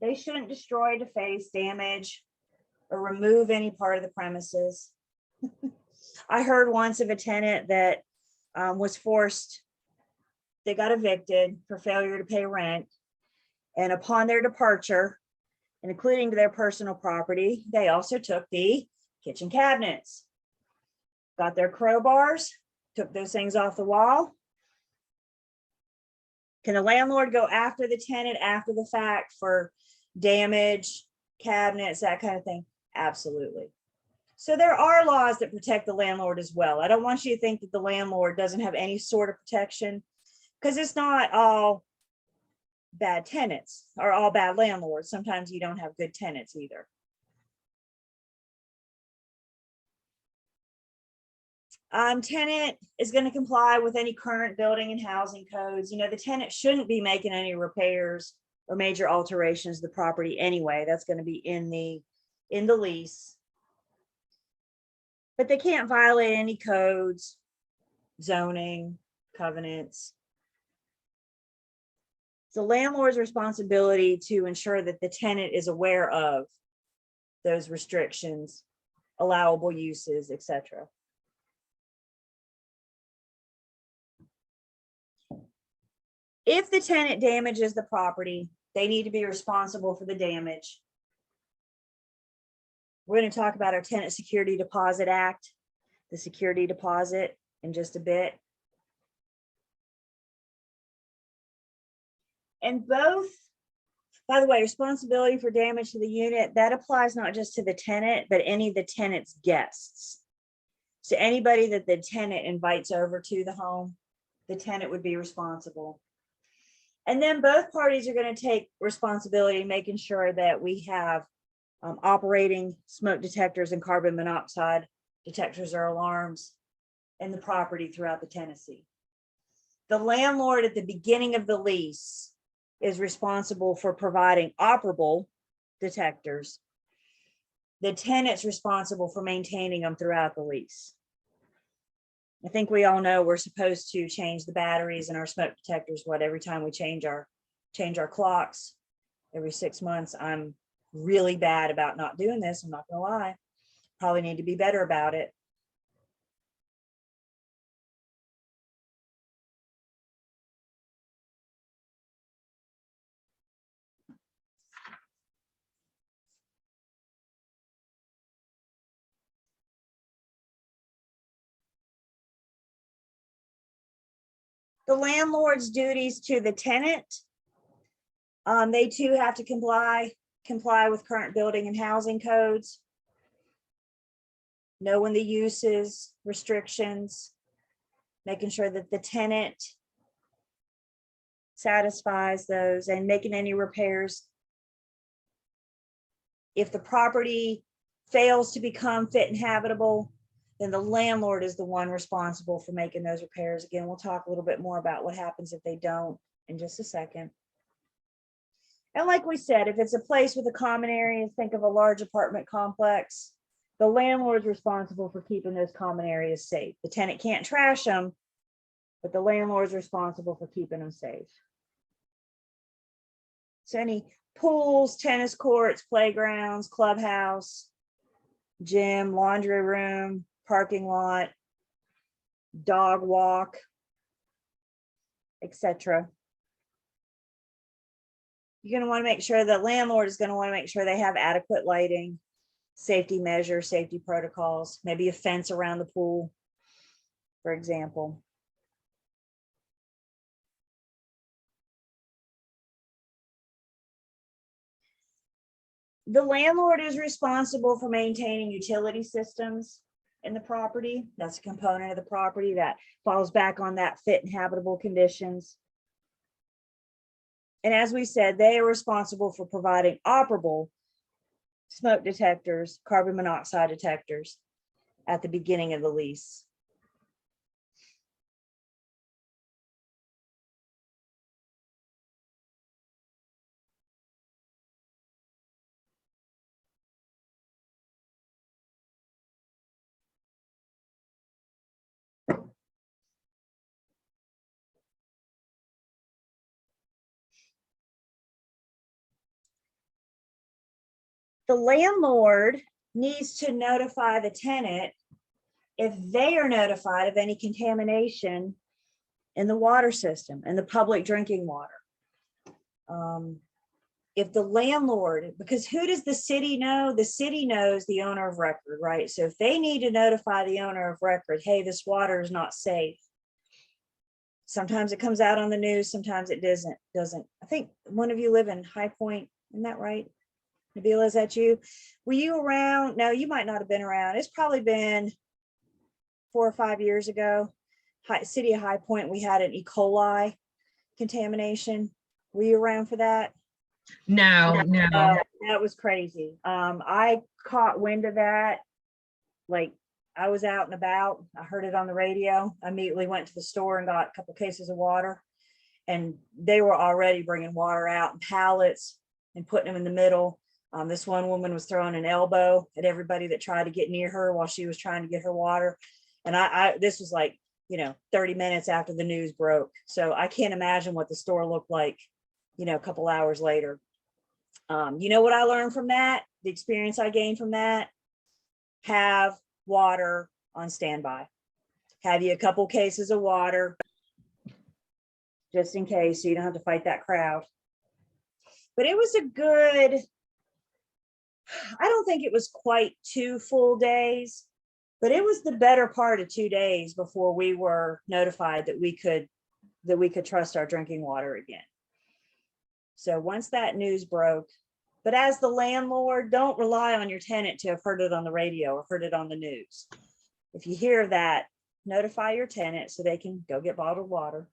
They shouldn't destroy, deface, damage, or remove any part of the premises. I heard once of a tenant that was forced, they got evicted for failure to pay rent. And upon their departure, and including their personal property, they also took the kitchen cabinets, got their crowbars, took those things off the wall. Can the landlord go after the tenant after the fact for damage, cabinets, that kind of thing? Absolutely. So there are laws that protect the landlord as well. I don't want you to think that the landlord doesn't have any sort of protection, because it's not all bad tenants or all bad landlords. Sometimes you don't have good tenants either. Tenant is going to comply with any current building and housing codes. You know, the tenant shouldn't be making any repairs or major alterations to the property anyway. That's going to be in the lease. But they can't violate any codes, zoning, covenants. It's the landlord's responsibility to ensure that the tenant is aware of those restrictions, allowable uses, etc. If the tenant damages the property, they need to be responsible for the damage. We're going to talk about our Tenant Security Deposit Act, the security deposit, in just a bit. And both, by the way, responsibility for damage to the unit, that applies not just to the tenant, but any of the tenant's guests. So anybody that the tenant invites over to the home, the tenant would be responsible. And then both parties are going to take responsibility, making sure that we have operating smoke detectors and carbon monoxide detectors or alarms in the property throughout the tenancy. The landlord at the beginning of the lease is responsible for providing operable detectors. The tenant's responsible for maintaining them throughout the lease. I think we all know we're supposed to change the batteries in our smoke detectors, every time we change our clocks every 6 months. I'm really bad about not doing this. I'm not gonna lie. Probably need to be better about it. The landlord's duties to the tenant. They too have to comply with current building and housing codes. Knowing the uses, restrictions, making sure that the tenant satisfies those, and making any repairs. If the property fails to become fit and habitable, then the landlord is the one responsible for making those repairs. Again, we'll talk a little bit more about what happens if they don't in just a second. And like we said, if it's a place with a common area, think of a large apartment complex, the landlord is responsible for keeping those common areas safe. The tenant can't trash them, but the landlord is responsible for keeping them safe. So any pools, tennis courts, playgrounds, clubhouse, gym, laundry room, parking lot, dog walk, etc. You're going to want to make sure the landlord is going to want to make sure they have adequate lighting, safety measures, safety protocols, maybe a fence around the pool, for example. The landlord is responsible for maintaining utility systems in the property. That's a component of the property that falls back on that fit and habitable conditions. And as we said, they are responsible for providing operable smoke detectors, carbon monoxide detectors at the beginning of the lease. The landlord needs to notify the tenant if they are notified of any contamination in the water system and the public drinking water. If the landlord, because who does the city know? The city knows the owner of record, right? So if they need to notify the owner of record, hey, this water is not safe. Sometimes it comes out on the news, sometimes it doesn't. I think one of you live in High Point, isn't that right? Nabila, is that you? Were you around? No, you might not have been around. It's probably been 4 or 5 years ago. City of High Point, we had an E. coli contamination. Were you around for that? No. That was crazy. I caught wind of that. Like, I was out and about. I heard it on the radio. I immediately went to the store and got a couple cases of water. And they were already bringing water out in pallets and putting them in the middle. This one woman was throwing an elbow at everybody that tried to get near her while she was trying to get her water. And this was like, 30 minutes after the news broke. So I can't imagine what the store looked like, a couple hours later. You know what I learned from that? The experience I gained from that? Have water on standby. Have you a couple cases of water just in case, so you don't have to fight that crowd. But it was a good, I don't think it was quite 2 full days, but it was the better part of 2 days before we were notified that we could trust our drinking water again. So once that news broke, but as the landlord, don't rely on your tenant to have heard it on the radio or heard it on the news. If you hear that, notify your tenant so they can go get bottled water.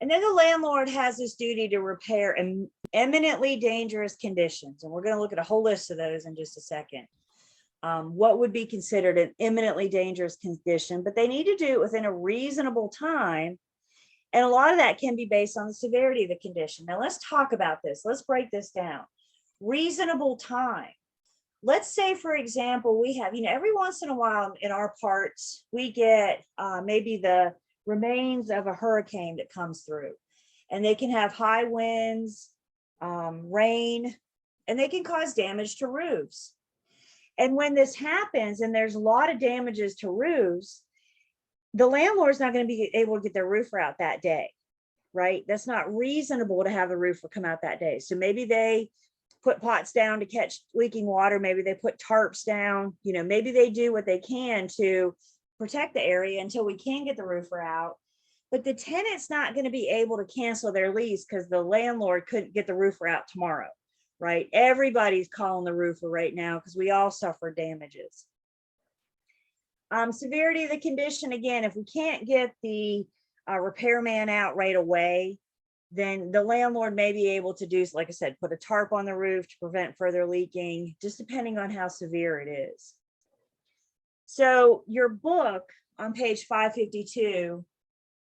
And then the landlord has this duty to repair eminently dangerous conditions. And we're going to look at a whole list of those in just a second. What would be considered an eminently dangerous condition, but they need to do it within a reasonable time. And a lot of that can be based on the severity of the condition. Now let's talk about this. Let's break this down. Reasonable time. Let's say, for example, we have, every once in a while in our parts, we get maybe the remains of a hurricane that comes through, and they can have high winds, rain, and they can cause damage to roofs. And when this happens and there's a lot of damages to roofs, the landlord's not going to be able to get their roofer out that day, right? That's not reasonable to have the roofer come out that day. So maybe they put pots down to catch leaking water. Maybe they put tarps down, maybe they do what they can to protect the area until we can get the roofer out. But the tenant's not going to be able to cancel their lease because the landlord couldn't get the roofer out tomorrow, right? Everybody's calling the roofer right now because we all suffer damages. Severity of the condition, again, if we can't get the repairman out right away, then the landlord may be able to do, like I said, put a tarp on the roof to prevent further leaking, just depending on how severe it is. So your book on page 552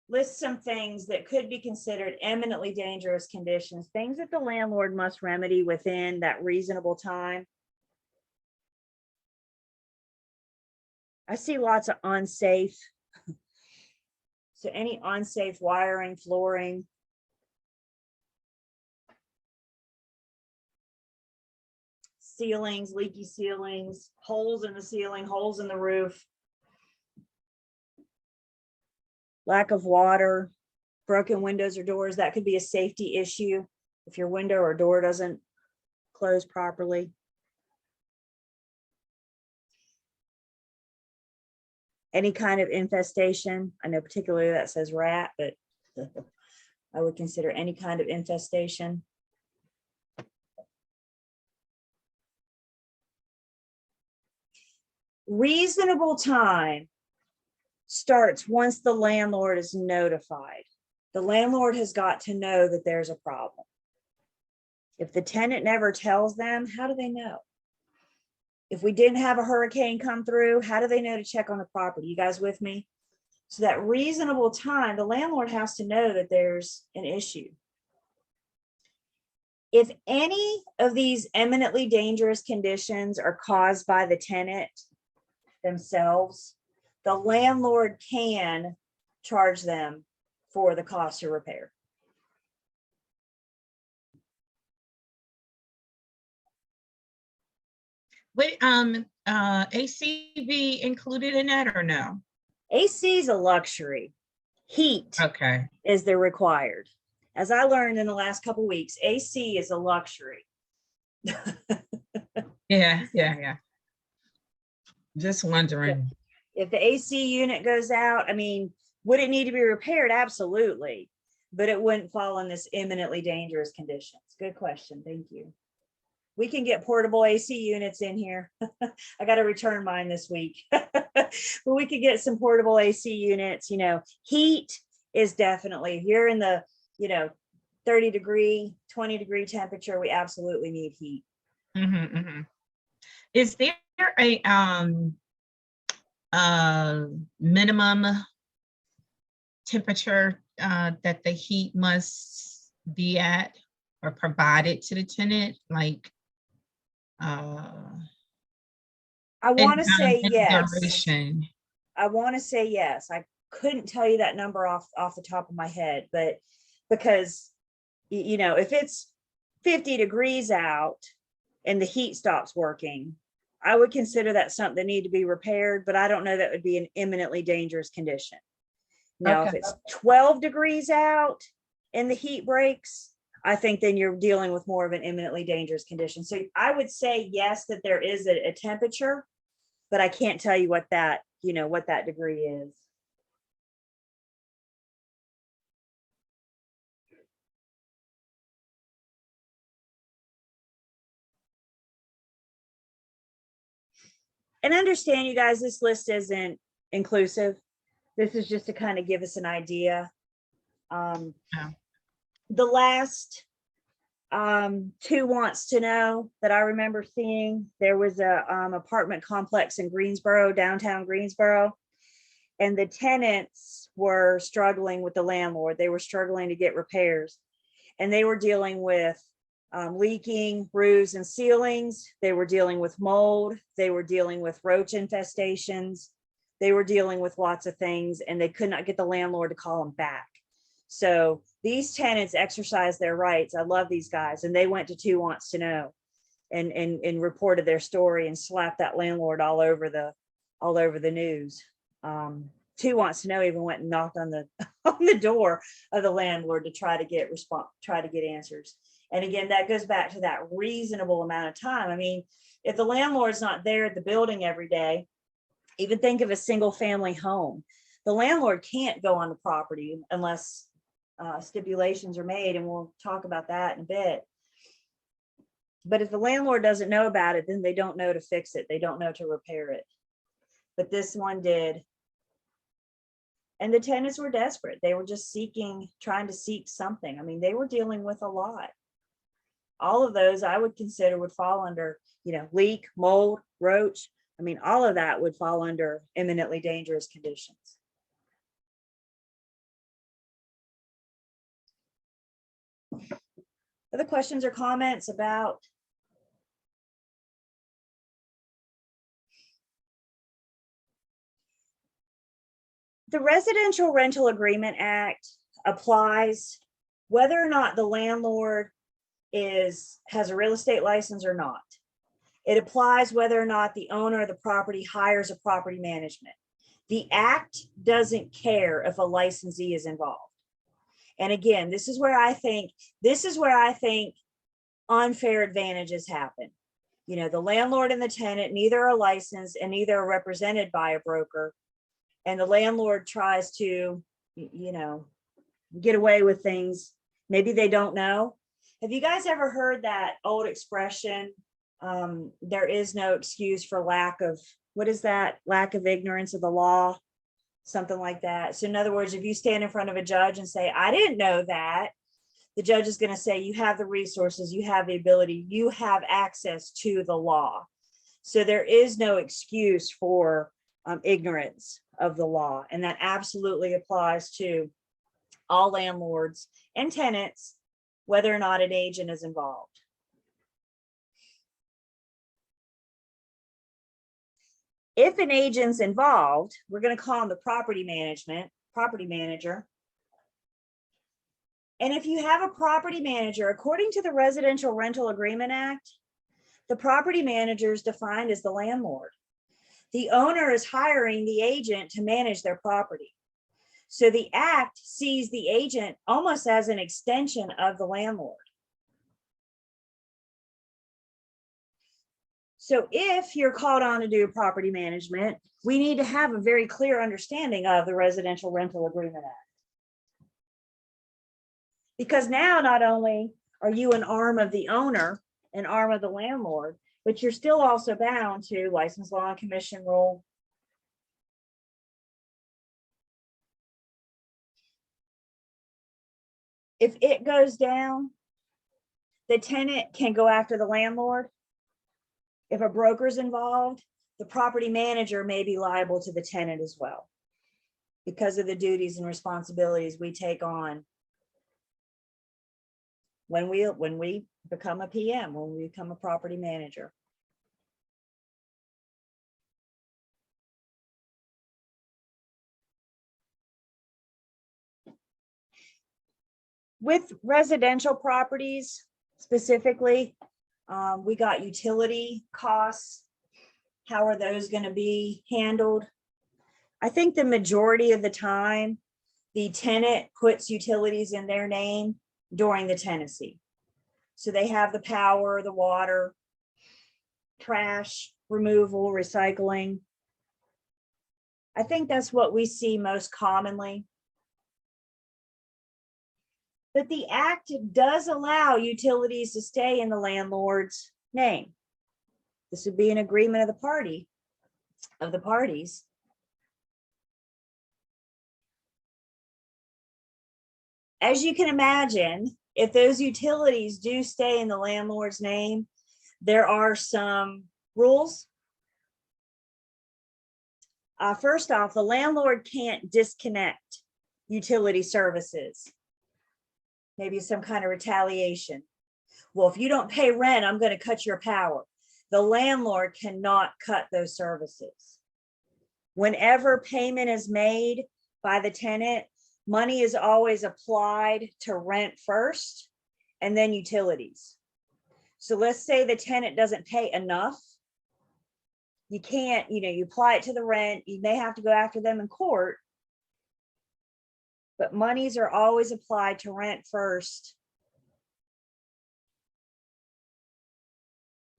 lists some things that could be considered eminently dangerous conditions, things that the landlord must remedy within that reasonable time. I see lots of unsafe. So any unsafe wiring, flooring. Ceilings, leaky ceilings, holes in the ceiling, holes in the roof. Lack of water, broken windows or doors, that could be a safety issue if your window or door doesn't close properly. Any kind of infestation. I know particularly that says rat, but I would consider any kind of infestation. Reasonable time starts once the landlord is notified. The landlord has got to know that there's a problem. If the tenant never tells them, how do they know? If we didn't have a hurricane come through, how do they know to check on the property? You guys with me? So that reasonable time, the landlord has to know that there's an issue. If any of these eminently dangerous conditions are caused by the tenant themselves, the landlord can charge them for the cost of repair. Wait, ACV included in that or no? AC is a luxury. Heat Okay. is the required. As I learned in the last couple of weeks, AC is a luxury. Yeah. Just wondering. If the AC unit goes out, I mean, would it need to be repaired? Absolutely. But it wouldn't fall in this eminently dangerous conditions. Good question. Thank you. We can get portable AC units in here. I got to return mine this week. But we could get some portable AC units. Heat is definitely, if you're in the 30 degree, 20 degree temperature, we absolutely need heat. Is there a minimum temperature that the heat must be at or provided to the tenant? Like, I want to say yes. duration. I want to say yes. I couldn't tell you that number off the top of my head, but because, you know, if it's 50 degrees out and the heat stops working, I would consider that something that need to be repaired, but I don't know that would be an imminently dangerous condition. Now, if Okay. it's 12 degrees out and the heat breaks, I think then you're dealing with more of an imminently dangerous condition. So I would say yes, that there is a temperature, but I can't tell you what that, you know, what that degree is. And understand, you guys, this list isn't inclusive. This is just to kind of give us an idea. Yeah. The last two wants to know that I remember seeing, there was a apartment complex in Greensboro, downtown Greensboro, and the tenants were struggling with the landlord. They were struggling to get repairs, and they were dealing with leaking roofs and ceilings. They were dealing with mold. They were dealing with roach infestations. They were dealing with lots of things, and they could not get the landlord to call them back. So these tenants exercised their rights. I love these guys. And they went to Two Wants to Know and reported their story and slapped that landlord all over the news. Two Wants to Know even went and knocked on the door of the landlord to try to get answers. And again, that goes back to that reasonable amount of time. I mean, if the landlord's not there at the building every day, even think of a single family home. The landlord can't go on the property unless stipulations are made, and we'll talk about that in a bit. But if the landlord doesn't know about it, then they don't know to fix it. They don't know to repair it. But this one did. And the tenants were desperate. They were just trying to seek something. I mean, they were dealing with a lot. All of those I would consider would fall under, you know, leak, mold, roach. I mean, all of that would fall under imminently dangerous conditions. Other questions or comments about? The Residential Rental Agreement Act applies whether or not the landlord has a real estate license or not. It applies whether or not the owner of the property hires a property management. The act doesn't care if a licensee is involved. And again, this is where I think unfair advantages happen. You know, the landlord and the tenant neither are licensed and neither are represented by a broker. And the landlord tries to, you know, get away with things. Maybe they don't know. Have you guys ever heard that old expression? There is no excuse for lack of ignorance of the law, something like that. So in other words, if you stand in front of a judge and say, I didn't know that, the judge is going to say, you have the resources, you have the ability, you have access to the law. So there is no excuse for ignorance of the law. And that absolutely applies to all landlords and tenants, whether or not an agent is involved. If an agent's involved, we're going to call him the property manager. And if you have a property manager, according to the Residential Rental Agreement Act, the property manager is defined as the landlord. The owner is hiring the agent to manage their property. So the act sees the agent almost as an extension of the landlord. So if you're called on to do property management, we need to have a very clear understanding of the Residential Rental Agreement Act. Because now not only are you an arm of the owner, an arm of the landlord, but you're still also bound to license, law, and commission rule. If it goes down, the tenant can go after the landlord. If a broker's involved, the property manager may be liable to the tenant as well, because of the duties and responsibilities we take on when we become a PM, when we become a property manager. With residential properties specifically, we got utility costs. How are those going to be handled? I think the majority of the time, the tenant puts utilities in their name during the tenancy. So they have the power, the water, trash removal, recycling. I think that's what we see most commonly. But the act does allow utilities to stay in the landlord's name. This would be an agreement of the parties. As you can imagine, if those utilities do stay in the landlord's name, there are some rules. First off, the landlord can't disconnect utility services. Maybe some kind of retaliation. Well, if you don't pay rent, I'm going to cut your power. The landlord cannot cut those services. Whenever payment is made by the tenant, money is always applied to rent first and then utilities. So let's say the tenant doesn't pay enough. You can't, you apply it to the rent. You may have to go after them in court. But monies are always applied to rent first.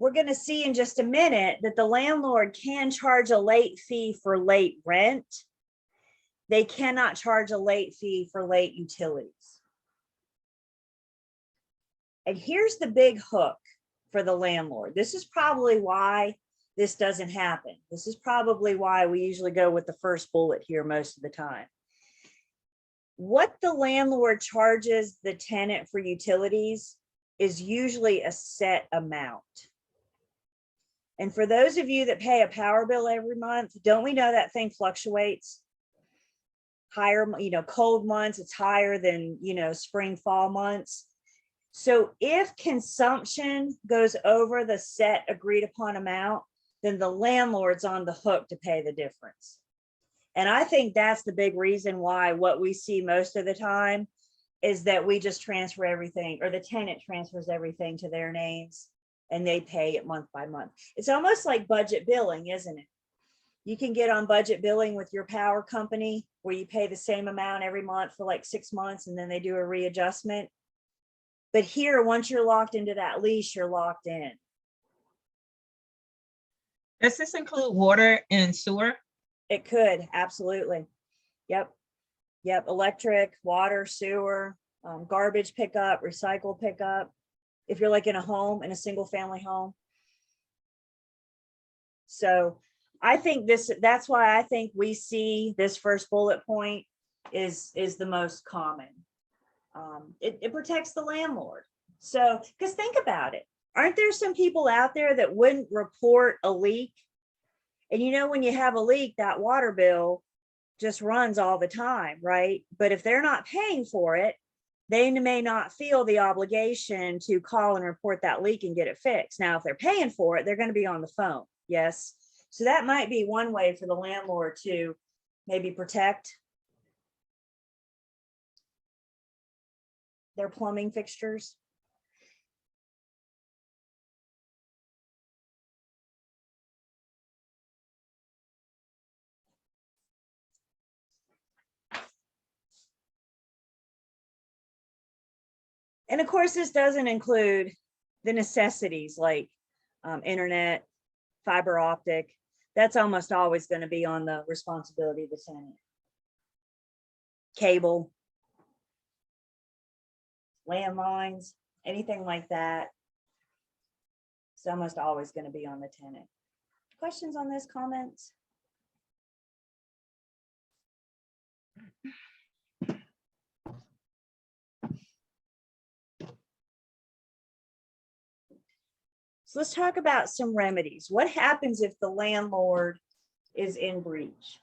We're going to see in just a minute that the landlord can charge a late fee for late rent. They cannot charge a late fee for late utilities. And here's the big hook for the landlord. This is probably why this doesn't happen. This is probably why we usually go with the first bullet here most of the time. What the landlord charges the tenant for utilities is usually a set amount. And for those of you that pay a power bill every month, don't we know that thing fluctuates? Higher, cold months, it's higher than, spring, fall months. So if consumption goes over the set agreed upon amount, then the landlord's on the hook to pay the difference. And I think that's the big reason why what we see most of the time is that we just transfer everything, or the tenant transfers everything to their names and they pay it month by month. It's almost like budget billing, isn't it? You can get on budget billing with your power company where you pay the same amount every month for like 6 months and then they do a readjustment. But here, once you're locked into that lease, you're locked in. Does this include water and sewer? It could, absolutely. Yep. Electric, water, sewer, garbage pickup, recycle pickup. If you're like in a home, in a single family home. So I think that's why I think we see this first bullet point is the most common. It protects the landlord. So, because think about it. Aren't there some people out there that wouldn't report a leak? And when you have a leak, that water bill just runs all the time, right? But if they're not paying for it, they may not feel the obligation to call and report that leak and get it fixed. Now, if they're paying for it, they're going to be on the phone. Yes. So that might be one way for the landlord to maybe protect their plumbing fixtures. And of course, this doesn't include the necessities like internet, fiber optic. That's almost always going to be on the responsibility of the tenant. Cable, landlines, anything like that. It's almost always going to be on the tenant. Questions on this, comments? So let's talk about some remedies. What happens if the landlord is in breach?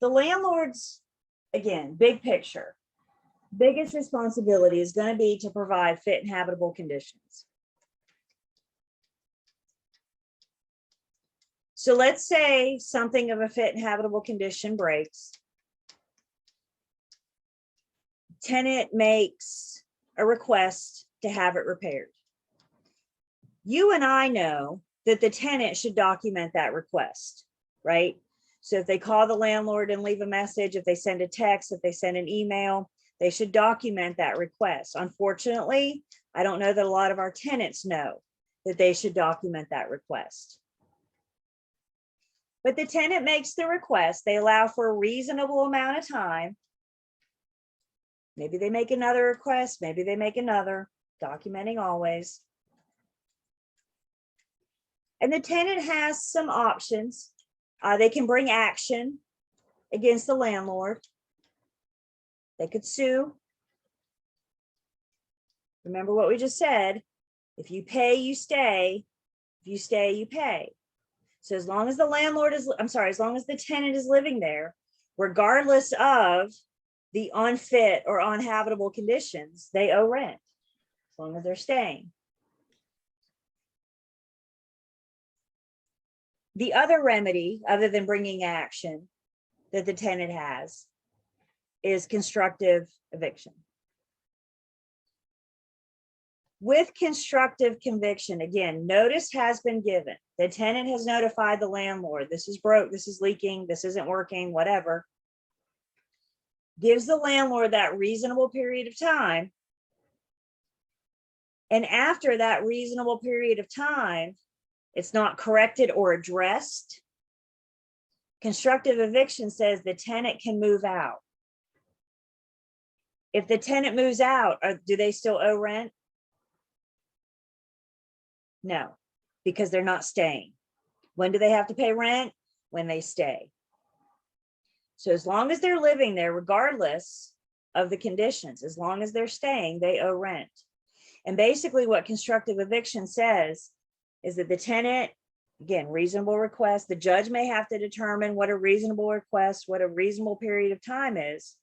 The landlord's, again, big picture, biggest responsibility is going to be to provide fit and habitable conditions. So let's say something of a fit and habitable condition breaks. Tenant makes a request to have it repaired. You and I know that the tenant should document that request, right? So if they call the landlord and leave a message, if they send a text, if they send an email, they should document that request. Unfortunately, I don't know that a lot of our tenants know that they should document that request. But the tenant makes the request, they allow for a reasonable amount of time. Maybe they make another request, maybe they make another, documenting always. And the tenant has some options. They can bring action against the landlord. They could sue. Remember what we just said, if you pay, you stay. If you stay, you pay. So as long as the landlord is, as long as the tenant is living there, regardless of the unfit or uninhabitable conditions, they owe rent, as long as they're staying. The other remedy, other than bringing action, that the tenant has is constructive eviction. With constructive conviction, again, notice has been given. The tenant has notified the landlord, this is broke, this is leaking, this isn't working, whatever. Gives the landlord that reasonable period of time. And after that reasonable period of time, it's not corrected or addressed. Constructive eviction says the tenant can move out. If the tenant moves out, do they still owe rent? No, because they're not staying. When do they have to pay rent? When they stay. So as long as they're living there, regardless of the conditions, as long as they're staying, they owe rent. And basically what constructive eviction says is that the tenant, again, reasonable request, the judge may have to determine what a reasonable request, what a reasonable period of time is.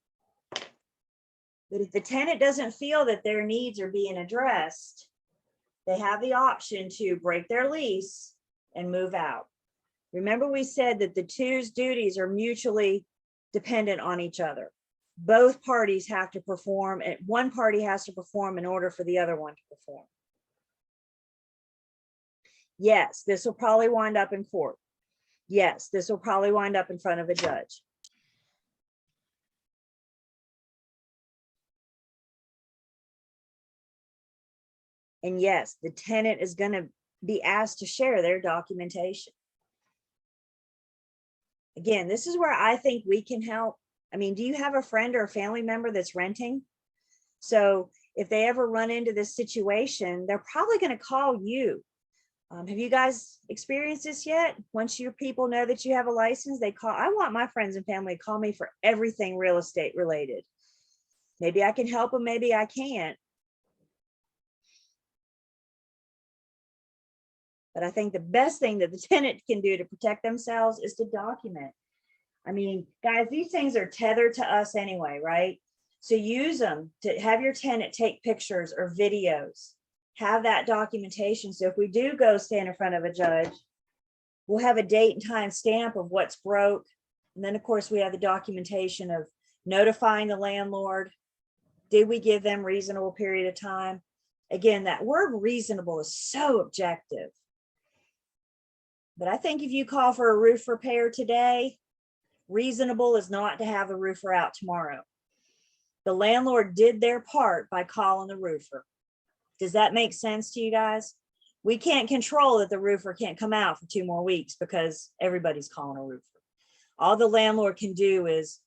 But if the tenant doesn't feel that their needs are being addressed, they have the option to break their lease and move out. Remember, we said that the two's duties are mutually dependent on each other. Both parties have to perform, and one party has to perform in order for the other one to perform. Yes, this will probably wind up in court. Yes, this will probably wind up in front of a judge. And yes, the tenant is going to be asked to share their documentation. Again, this is where I think we can help. I mean, do you have a friend or a family member that's renting? So if they ever run into this situation, they're probably going to call you. Have you guys experienced this yet? Once your people know that you have a license, they call. I want my friends and family to call me for everything real estate related. Maybe I can help them, maybe I can't. But I think the best thing that the tenant can do to protect themselves is to document. I mean, guys, these things are tethered to us anyway, right? So use them to have your tenant take pictures or videos, have that documentation. So if we do go stand in front of a judge, we'll have a date and time stamp of what's broke. And then of course we have the documentation of notifying the landlord. Did we give them reasonable period of time? Again, that word reasonable is so objective. But I think if you call for a roof repair today, reasonable is not to have the roofer out tomorrow. The landlord did their part by calling the roofer. Does that make sense to you guys? We can't control that the roofer can't come out for 2 more weeks because everybody's calling a roofer. All the landlord can do is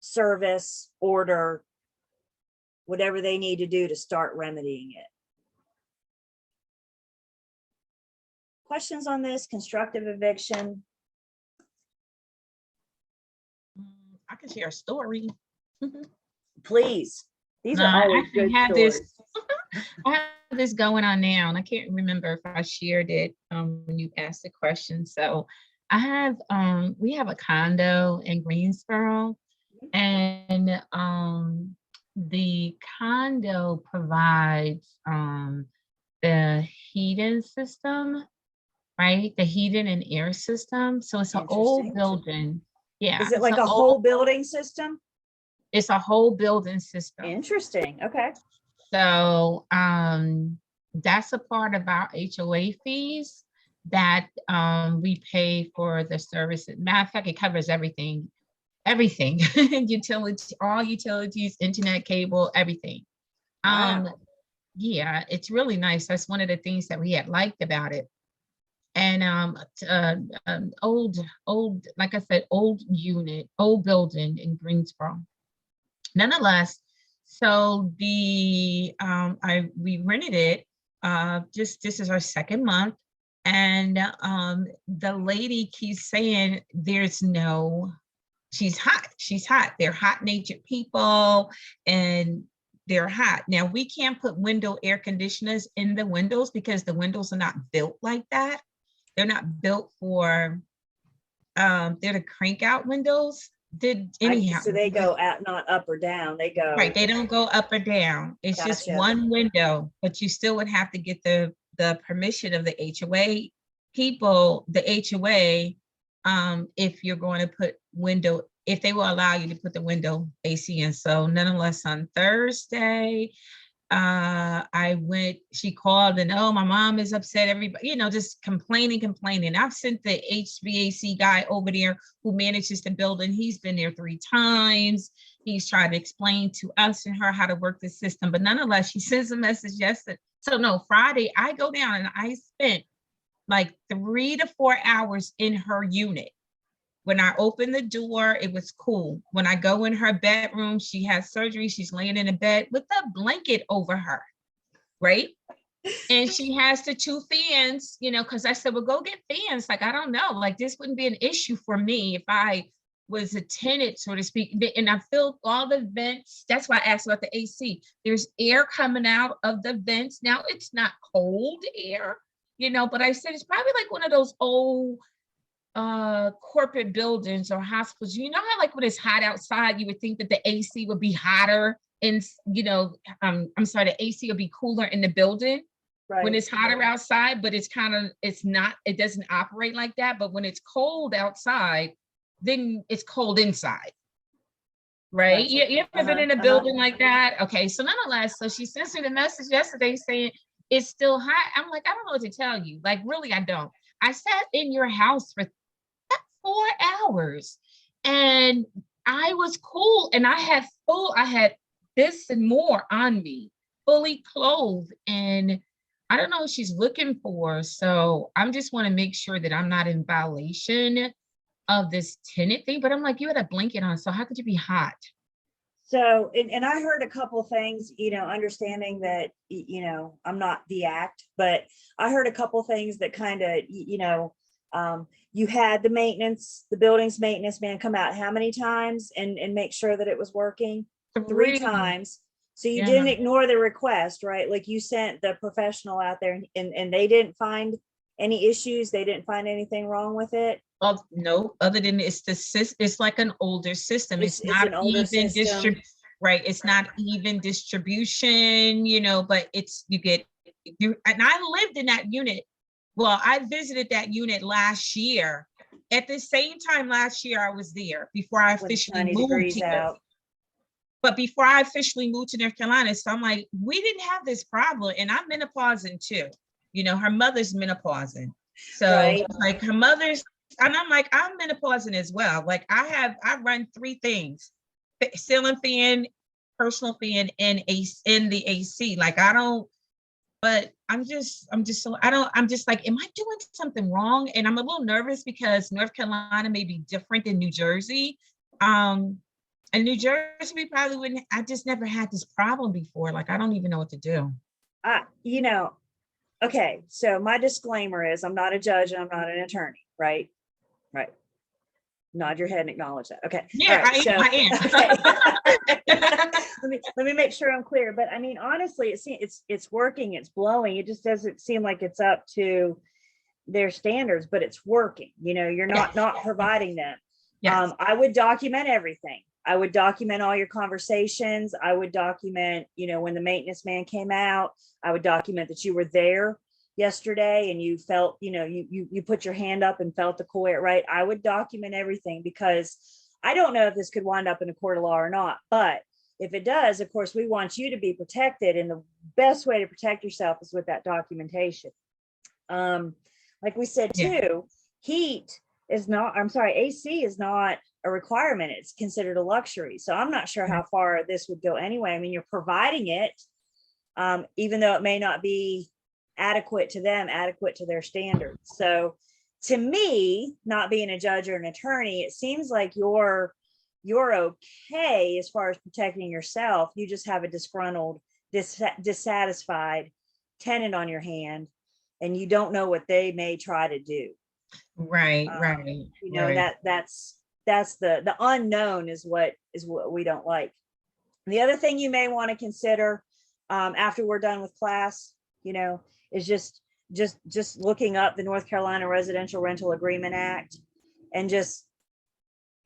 service, order, whatever they need to do to start remedying it. Questions on this constructive eviction? I can share a story. Please. These No, are I always actually good have stories. this. I have this going on now, and I can't remember if I shared it when you asked the question. So I have we have a condo in Greensboro, and the condo provides the heating system, right? The heating and air system. So it's an old Interesting. building. Yeah. Is it it's like an a whole old- building system? It's a whole building system. Interesting. Okay. So that's a part of our HOA fees that we pay for the service. Matter of fact, it covers everything, utilities, all utilities, internet, cable, everything. Wow. Yeah, it's really nice. That's one of the things that we had liked about it. And old, like I said, old unit, old building in Greensboro. Nonetheless, so we rented it. This is our second month, and the lady keeps saying she's hot. They're hot natured people, and they're hot. Now we can't put window air conditioners in the windows because the windows are not built like that. They're not built for, they're the crank out windows. So they go out, not up or down. They go. Right, they don't go up or down. It's just Gotcha. one window, but you still would have to get the permission of the HOA people, the HOA, if you're going to put if they will allow you to put the window AC in. So nonetheless, on Thursday, she called and, oh, my mom is upset, everybody, just complaining. I've sent the HVAC guy over there who manages the building. He's been there 3 times. He's tried to explain to us and her how to work the system, but nonetheless, she sends a message yesterday. So no, Friday, I go down and I spent like 3 to 4 hours in her unit. When I opened the door, it was cool. When I go in her bedroom, she has surgery. She's laying in a bed with a blanket over her, right? And she has the 2 fans, because I said, well, go get fans. Like, I don't know, like this wouldn't be an issue for me if I was a tenant, so to speak. And I filled all the vents. That's why I asked about the AC. There's air coming out of the vents. Now it's not cold air, but I said, it's probably like one of those old corporate buildings or hospitals. You know how like when it's hot outside, you would think that the AC would be hotter and I'm sorry, the AC would be cooler in the building when it's hotter outside, but it doesn't operate like that. But when it's cold outside, then it's cold inside. Right? Gotcha. You ever been in a building like that? Okay, so nonetheless, so she sent me the message yesterday saying it's still hot. I'm like, I don't know what to tell you. Like, really, I don't. I sat in your house for 4 hours and I was cool, and I had this and more on me, fully clothed, and I don't know what she's looking for. So I'm just want to make sure that I'm not in violation of this tenant thing, but I'm like, you had a blanket on, so how could you be hot? So, and I heard a couple things, understanding that, I'm not the act, but I heard a couple things that kind of, you had the building's maintenance man come out how many times and make sure that it was working? 3 times. So you didn't ignore the request, right? Like you sent the professional out there and they didn't find any issues. They didn't find anything wrong with it. No, other than it's like an older system. It's not an older even system. right. It's not even distribution, but and I lived in that unit. Well, I visited that unit last year. At the same time last year, I was there before I officially moved here. But before I officially moved to North Carolina, so I'm like, we didn't have this problem, and I'm menopausing too. Her mother's menopausing, so like her mother's, and I'm like, I'm menopausing as well. Like I run 3 things: ceiling fan, personal fan, and in the AC. Like I don't. But I'm just like, am I doing something wrong? And I'm a little nervous because North Carolina may be different than New Jersey. And New Jersey, we probably wouldn't, I just never had this problem before. Like, I don't even know what to do. Okay. So my disclaimer is I'm not a judge and I'm not an attorney, right? Right. Nod your head and acknowledge that. Okay. Yeah, right, I am. Okay. let me make sure I'm clear. But I mean, honestly, it's working, it's blowing. It just doesn't seem like it's up to their standards, but it's working. You're not providing them. Yes. I would document everything. I would document all your conversations. I would document, when the maintenance man came out. I would document that you were there. yesterday and you felt, you put your hand up and felt the court, right? I would document everything, because I don't know if this could wind up in a court of law or not, but if it does, of course, we want you to be protected. And the best way to protect yourself is with that documentation. Like we said, Yeah. too, AC is not a requirement. It's considered a luxury. So I'm not sure how far this would go anyway. I mean, you're providing it, even though it may not be adequate to them, adequate to their standards. So to me, not being a judge or an attorney, it seems like you're okay as far as protecting yourself. You just have a disgruntled, dissatisfied tenant on your hand, and you don't know what they may try to do. Right, right. Right. That's the unknown is what we don't like. The other thing you may want to consider after we're done with class, is just looking up the North Carolina Residential Rental Agreement Act, and just,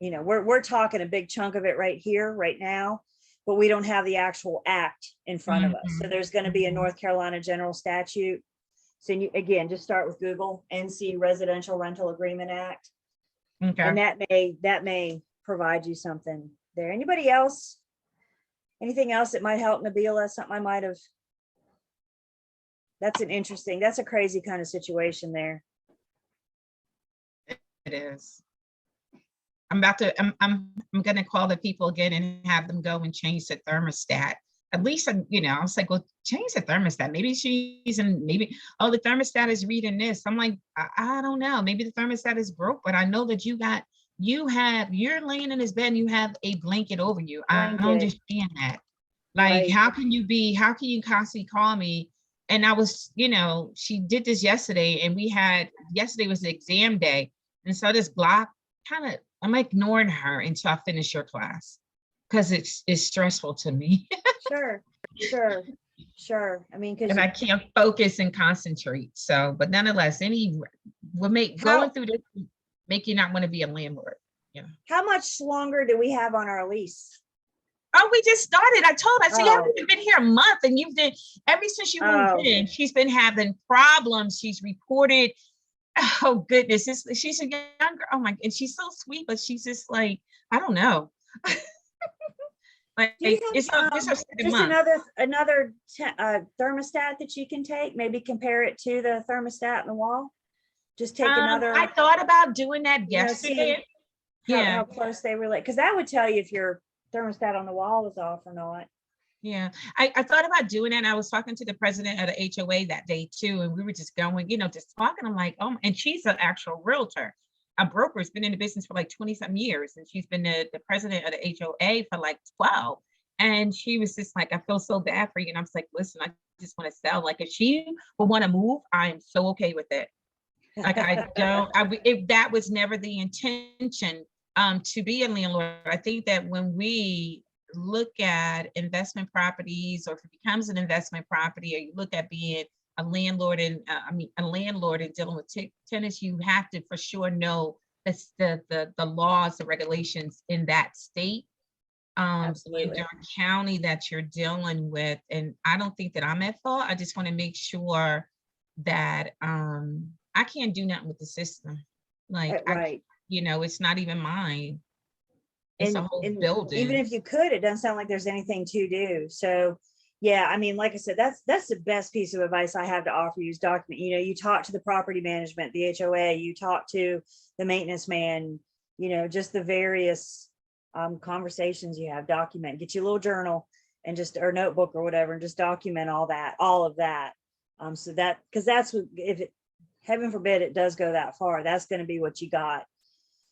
we're talking a big chunk of it right here, right now, but we don't have the actual act in front of us. So there's going to be a North Carolina general statute. So you, again, just start with Google NC Residential Rental Agreement Act. Okay. And that may provide you something there. Anybody else? Anything else that might help, Nabila? Something I might have. That's a crazy kind of situation there. It is. I'm gonna call the people again and have them go and change the thermostat. At least, I was like, well, change the thermostat. Maybe the thermostat is reading this. I'm like, I don't know. Maybe the thermostat is broke, but I know that you're laying in this bed and you have a blanket over you. I don't understand that. Like, Right. how can you constantly call me? And I was, she did this yesterday, and yesterday was the exam day. And so this block I'm ignoring her until I finish your class, because it's stressful to me. Sure. I mean, And I can't focus and concentrate. So, but nonetheless, going through this make you not want to be a landlord. Yeah. How much longer do we have on our lease? Oh, we just started. I said, you haven't even been here a month, and you've been, ever since you moved in, she's been having problems. She's reported. Oh goodness, she's a young girl. Oh my, and she's so sweet, but she's just like, I don't know. Like, it's another thermostat that you can take, maybe compare it to the thermostat in the wall. Just take another. I thought about doing that yesterday. How close they relate, because that would tell you if your thermostat on the wall is off or not. Yeah, I thought about doing that. I was talking to the president of the HOA that day too, and we were just going, just talking. I'm like, oh, and she's an actual realtor. A broker, has been in the business for like 20-some years, and she's been the president of the HOA for like 12. And she was just like, I feel so bad for you. And I was like, listen, I just want to sell. Like, if she would want to move, I'm so okay with it. Like, if that was never the intention to be a landlord. I think that when we look at investment properties, or if it becomes an investment property, or you look at being a landlord and dealing with tenants, you have to for sure know the laws, the regulations in that state, in your county that you're dealing with. And I don't think that I'm at fault. I just want to make sure that I can't do nothing with the system. Like, right. It's not even mine. It's a whole building. Even if you could, it doesn't sound like there's anything to do. So yeah, I mean, like I said, that's the best piece of advice I have to offer you is document. You talk to the property management, the HOA, you talk to the maintenance man, just the various conversations you have, document, get you a little journal and or notebook or whatever, and just document all of that. So that, because that's what, if it, heaven forbid, it does go that far, that's going to be what you got.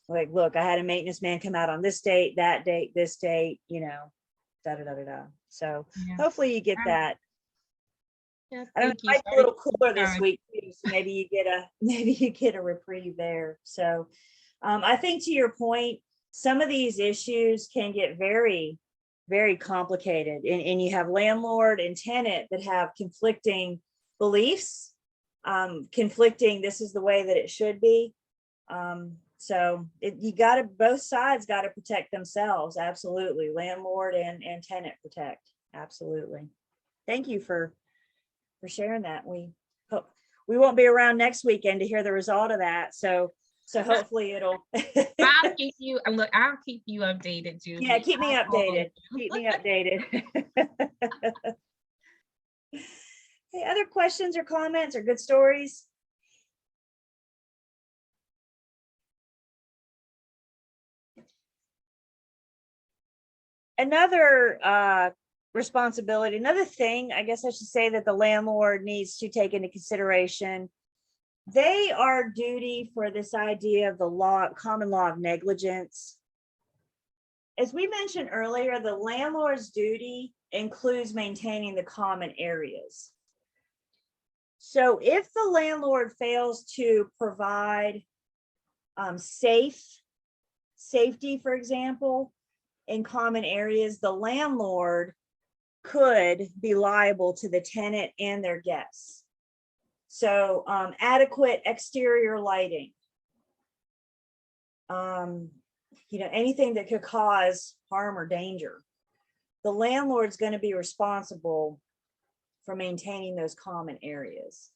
Like, look, I had a maintenance man come out on this date, that date, this date, da da da da da. So hopefully you get that. Yeah, I don't know, it's a little cooler this week too, so maybe you get a reprieve there. So I think, to your point, some of these issues can get very, very complicated, and you have landlord and tenant that have conflicting beliefs, conflicting, this is the way that it should be. So both sides got to protect themselves. Absolutely. Landlord and tenant protect. Absolutely. Thank you for sharing that. we won't be around next weekend to hear the result of that. So hopefully it'll. I'll keep you, look, I'll keep you updated, Julie. Yeah, keep me I'll call updated. you. Keep me updated. Hey, other questions or comments or good stories? Another responsibility, another thing, I guess I should say, that the landlord needs to take into consideration. They are duty for this idea of the law, common law of negligence. As we mentioned earlier, the landlord's duty includes maintaining the common areas. So if the landlord fails to provide safety, for example, in common areas, the landlord could be liable to the tenant and their guests. So adequate exterior lighting, anything that could cause harm or danger. The landlord's going to be responsible for maintaining those common areas.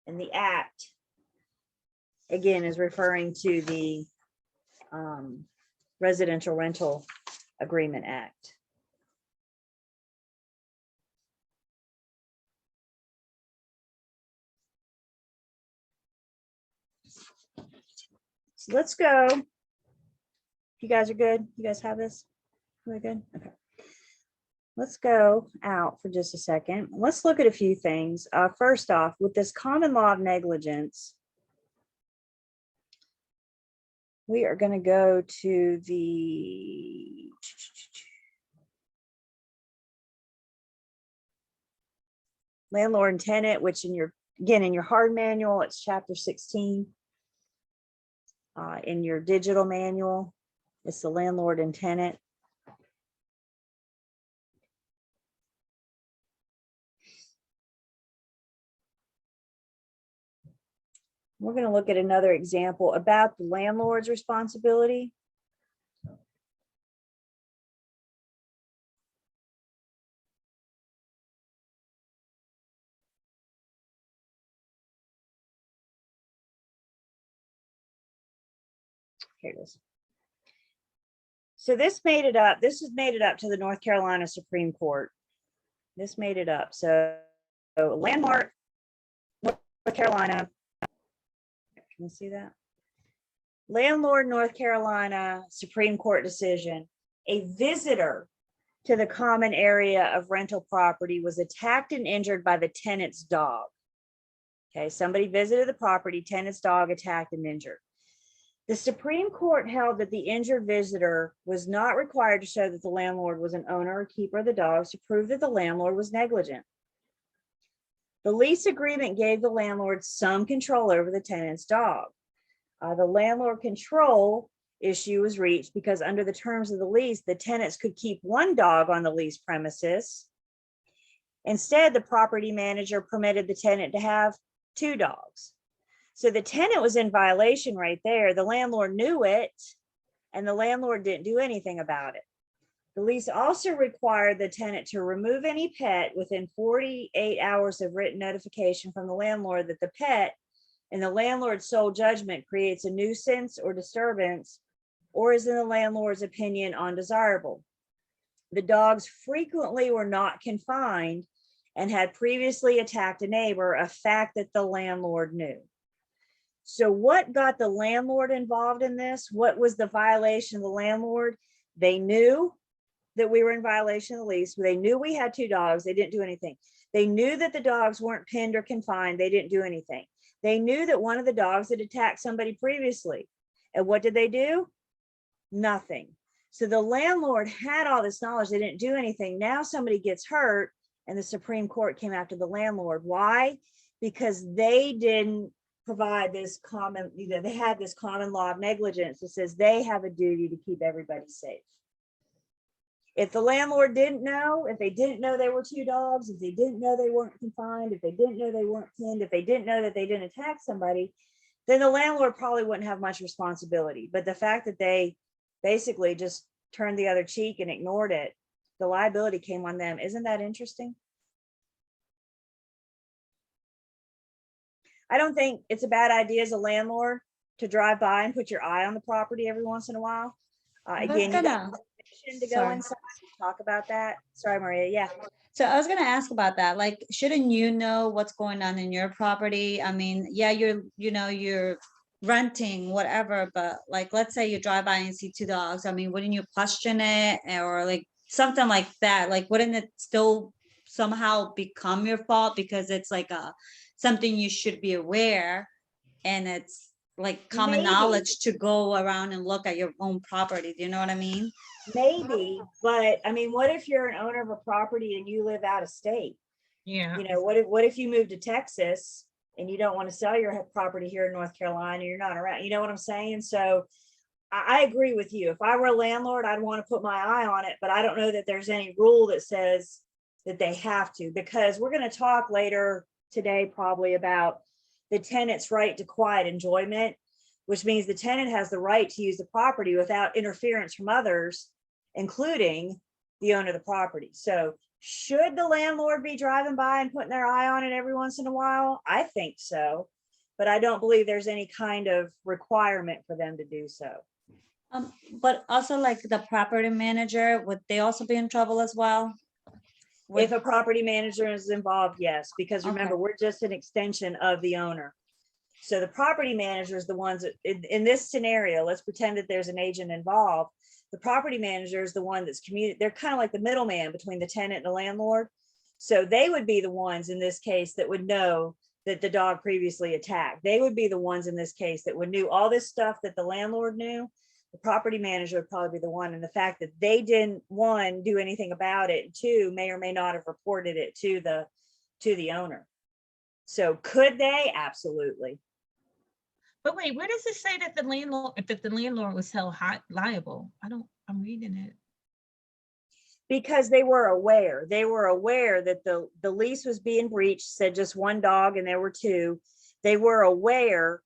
And the act, again, is referring to the Residential Rental Agreement Act. So let's go. You guys are good? You guys have this? We're good? Okay. Let's go out for just a second. Let's look at a few things. First off, with this common law of negligence, we are going to go to the landlord and tenant, which in your hard manual, it's chapter 16. In your digital manual, it's the landlord and tenant. We're going to look at another example about the landlord's responsibility. Here it is. So this made it up. This has made it up to the North Carolina Supreme Court. This made it up. So landmark, North Carolina. Can you see that? Landlord, North Carolina Supreme Court decision. A visitor to the common area of rental property was attacked and injured by the tenant's dog. Okay, somebody visited the property, tenant's dog attacked and injured. The Supreme Court held that the injured visitor was not required to show that the landlord was an owner or keeper of the dogs to prove that the landlord was negligent. The lease agreement gave the landlord some control over the tenant's dog. The landlord control issue was reached because under the terms of the lease, the tenants could keep one dog on the lease premises. Instead, the property manager permitted the tenant to have 2 dogs. So the tenant was in violation right there. The landlord knew it, and the landlord didn't do anything about it. The lease also required the tenant to remove any pet within 48 hours of written notification from the landlord that the pet, in the landlord's sole judgment, creates a nuisance or disturbance, or is in the landlord's opinion undesirable. The dogs frequently were not confined and had previously attacked a neighbor, a fact that the landlord knew. So what got the landlord involved in this? What was the violation of the landlord? They knew that we were in violation of the lease. They knew we had 2 dogs. They didn't do anything. They knew that the dogs weren't pinned or confined. They didn't do anything. They knew that one of the dogs had attacked somebody previously. And what did they do? Nothing. So the landlord had all this knowledge. They didn't do anything. Now somebody gets hurt and the Supreme Court came after the landlord. Why? Because they didn't provide this common, they had this common law of negligence that says they have a duty to keep everybody safe. If the landlord didn't know, if they didn't know there were 2 dogs, if they didn't know they weren't confined, if they didn't know they weren't pinned, if they didn't know that they didn't attack somebody, then the landlord probably wouldn't have much responsibility. But the fact that they basically just turned the other cheek and ignored it, the liability came on them. Isn't that interesting? I don't think it's a bad idea as a landlord to drive by and put your eye on the property every once in a while. Again, you got permission to go Sorry. inside and talk about that. Sorry, Maria. Yeah. So I was gonna ask about that. Like, shouldn't you know what's going on in your property? I mean, yeah, you're renting, whatever, but like, let's say you drive by and see two dogs. I mean, wouldn't you question it or like something like that? Like, wouldn't it still somehow become your fault because it's like something you should be aware, and it's like common Maybe. knowledge to go around and look at your own property. Do you know what I mean? Maybe, but I mean, what if you're an owner of a property and you live out of state? Yeah. You know, what if you move to Texas and you don't want to sell your property here in North Carolina, you're not around, you know what I'm saying? So I agree with you. If I were a landlord, I'd want to put my eye on it, but I don't know that there's any rule that says that they have to, because we're going to talk later today probably about the tenant's right to quiet enjoyment, which means the tenant has the right to use the property without interference from others, including the owner of the property. So should the landlord be driving by and putting their eye on it every once in a while? I think so, but I don't believe there's any kind of requirement for them to do so. But also like the property manager, would they also be in trouble as well? If a property manager is involved, yes, because remember, Okay. we're just an extension of the owner. So the property manager is the ones that, in this scenario, let's pretend that there's an agent involved. The property manager is the one that's they're kind of like the middleman between the tenant and the landlord. So they would be the ones in this case that would know that the dog previously attacked. They would be the ones in this case that would knew all this stuff that the landlord knew. The property manager would probably be the one. And the fact that they didn't, one, do anything about it, and two, may or may not have reported it to the owner. So could they? Absolutely. But wait, where does it say that the landlord was held liable? I'm reading it. Because they were aware that the lease was being breached, said just one dog and there were two. They were aware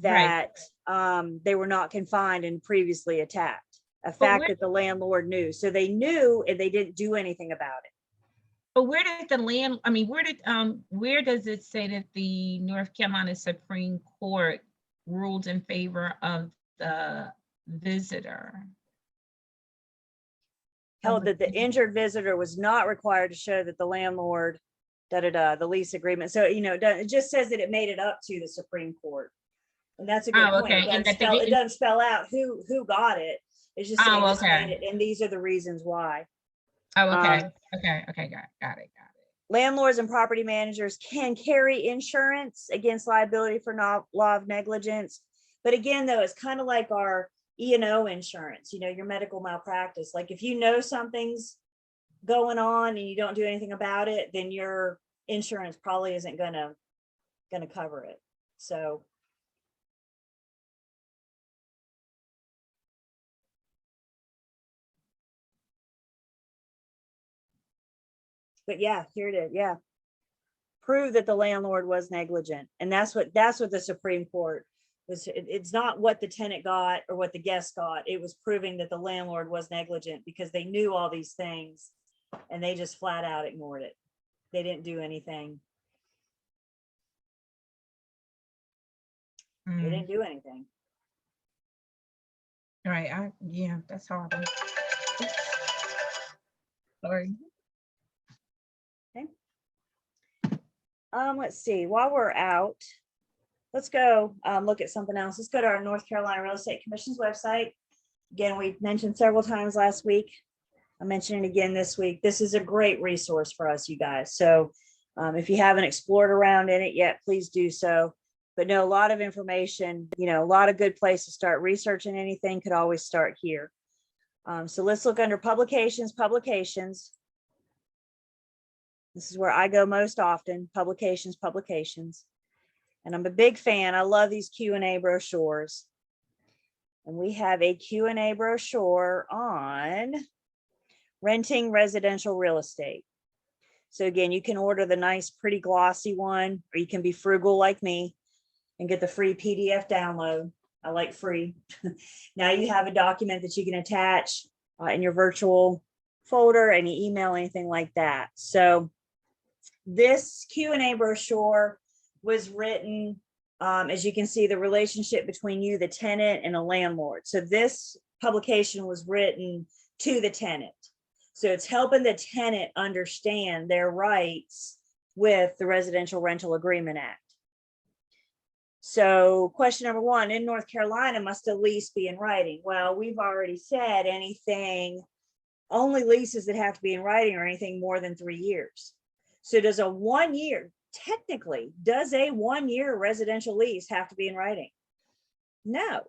that they were not confined and previously attacked, a fact that the landlord knew. So they knew and they didn't do anything about it. But where does it say that the North Carolina Supreme Court ruled in favor of the visitor? Held that the injured visitor was not required to show that the landlord, the lease agreement. So, it just says that it made it up to the Supreme Court. And that's a good point. Okay. It doesn't spell out who got it. It's just saying just made it, and these are the reasons why. Oh, okay. Okay. Got it. Landlords and property managers can carry insurance against liability for law of negligence. But again, though, it's kind of like our E&O insurance, your medical malpractice. Like if you know something's going on and you don't do anything about it, then your insurance probably isn't gonna cover it. So but yeah, here it is. Yeah. Prove that the landlord was negligent. And that's what the Supreme Court was. It's not what the tenant got or what the guest got. It was proving that the landlord was negligent because they knew all these things and they just flat out ignored it. They didn't do anything. They didn't do anything. Right. Yeah, that's horrible. Sorry. Okay. Let's see. While we're out, let's go look at something else. Let's go to our North Carolina Real Estate Commission's website. Again, we mentioned several times last week. I'm mentioning it again this week. This is a great resource for us, you guys. So if you haven't explored around in it yet, please do so. But no, a lot of information, a lot of good place to start researching anything could always start here. So let's look under publications. This is where I go most often, publications. And I'm a big fan. I love these Q&A brochures. And we have a Q&A brochure on renting residential real estate. So again, you can order the nice, pretty glossy one, or you can be frugal like me and get the free PDF download. I like free. Now you have a document that you can attach in your virtual folder, any email, anything like that. So this Q&A brochure was written, as you can see, the relationship between you, the tenant, and a landlord. So this publication was written to the tenant. So it's helping the tenant understand their rights with the Residential Rental Agreement Act. So question number one, in North Carolina, must a lease be in writing? Well, we've already said anything, only leases that have to be in writing are anything more than 3 years. So does a 1 year, technically, does a 1 year residential lease have to be in writing? No.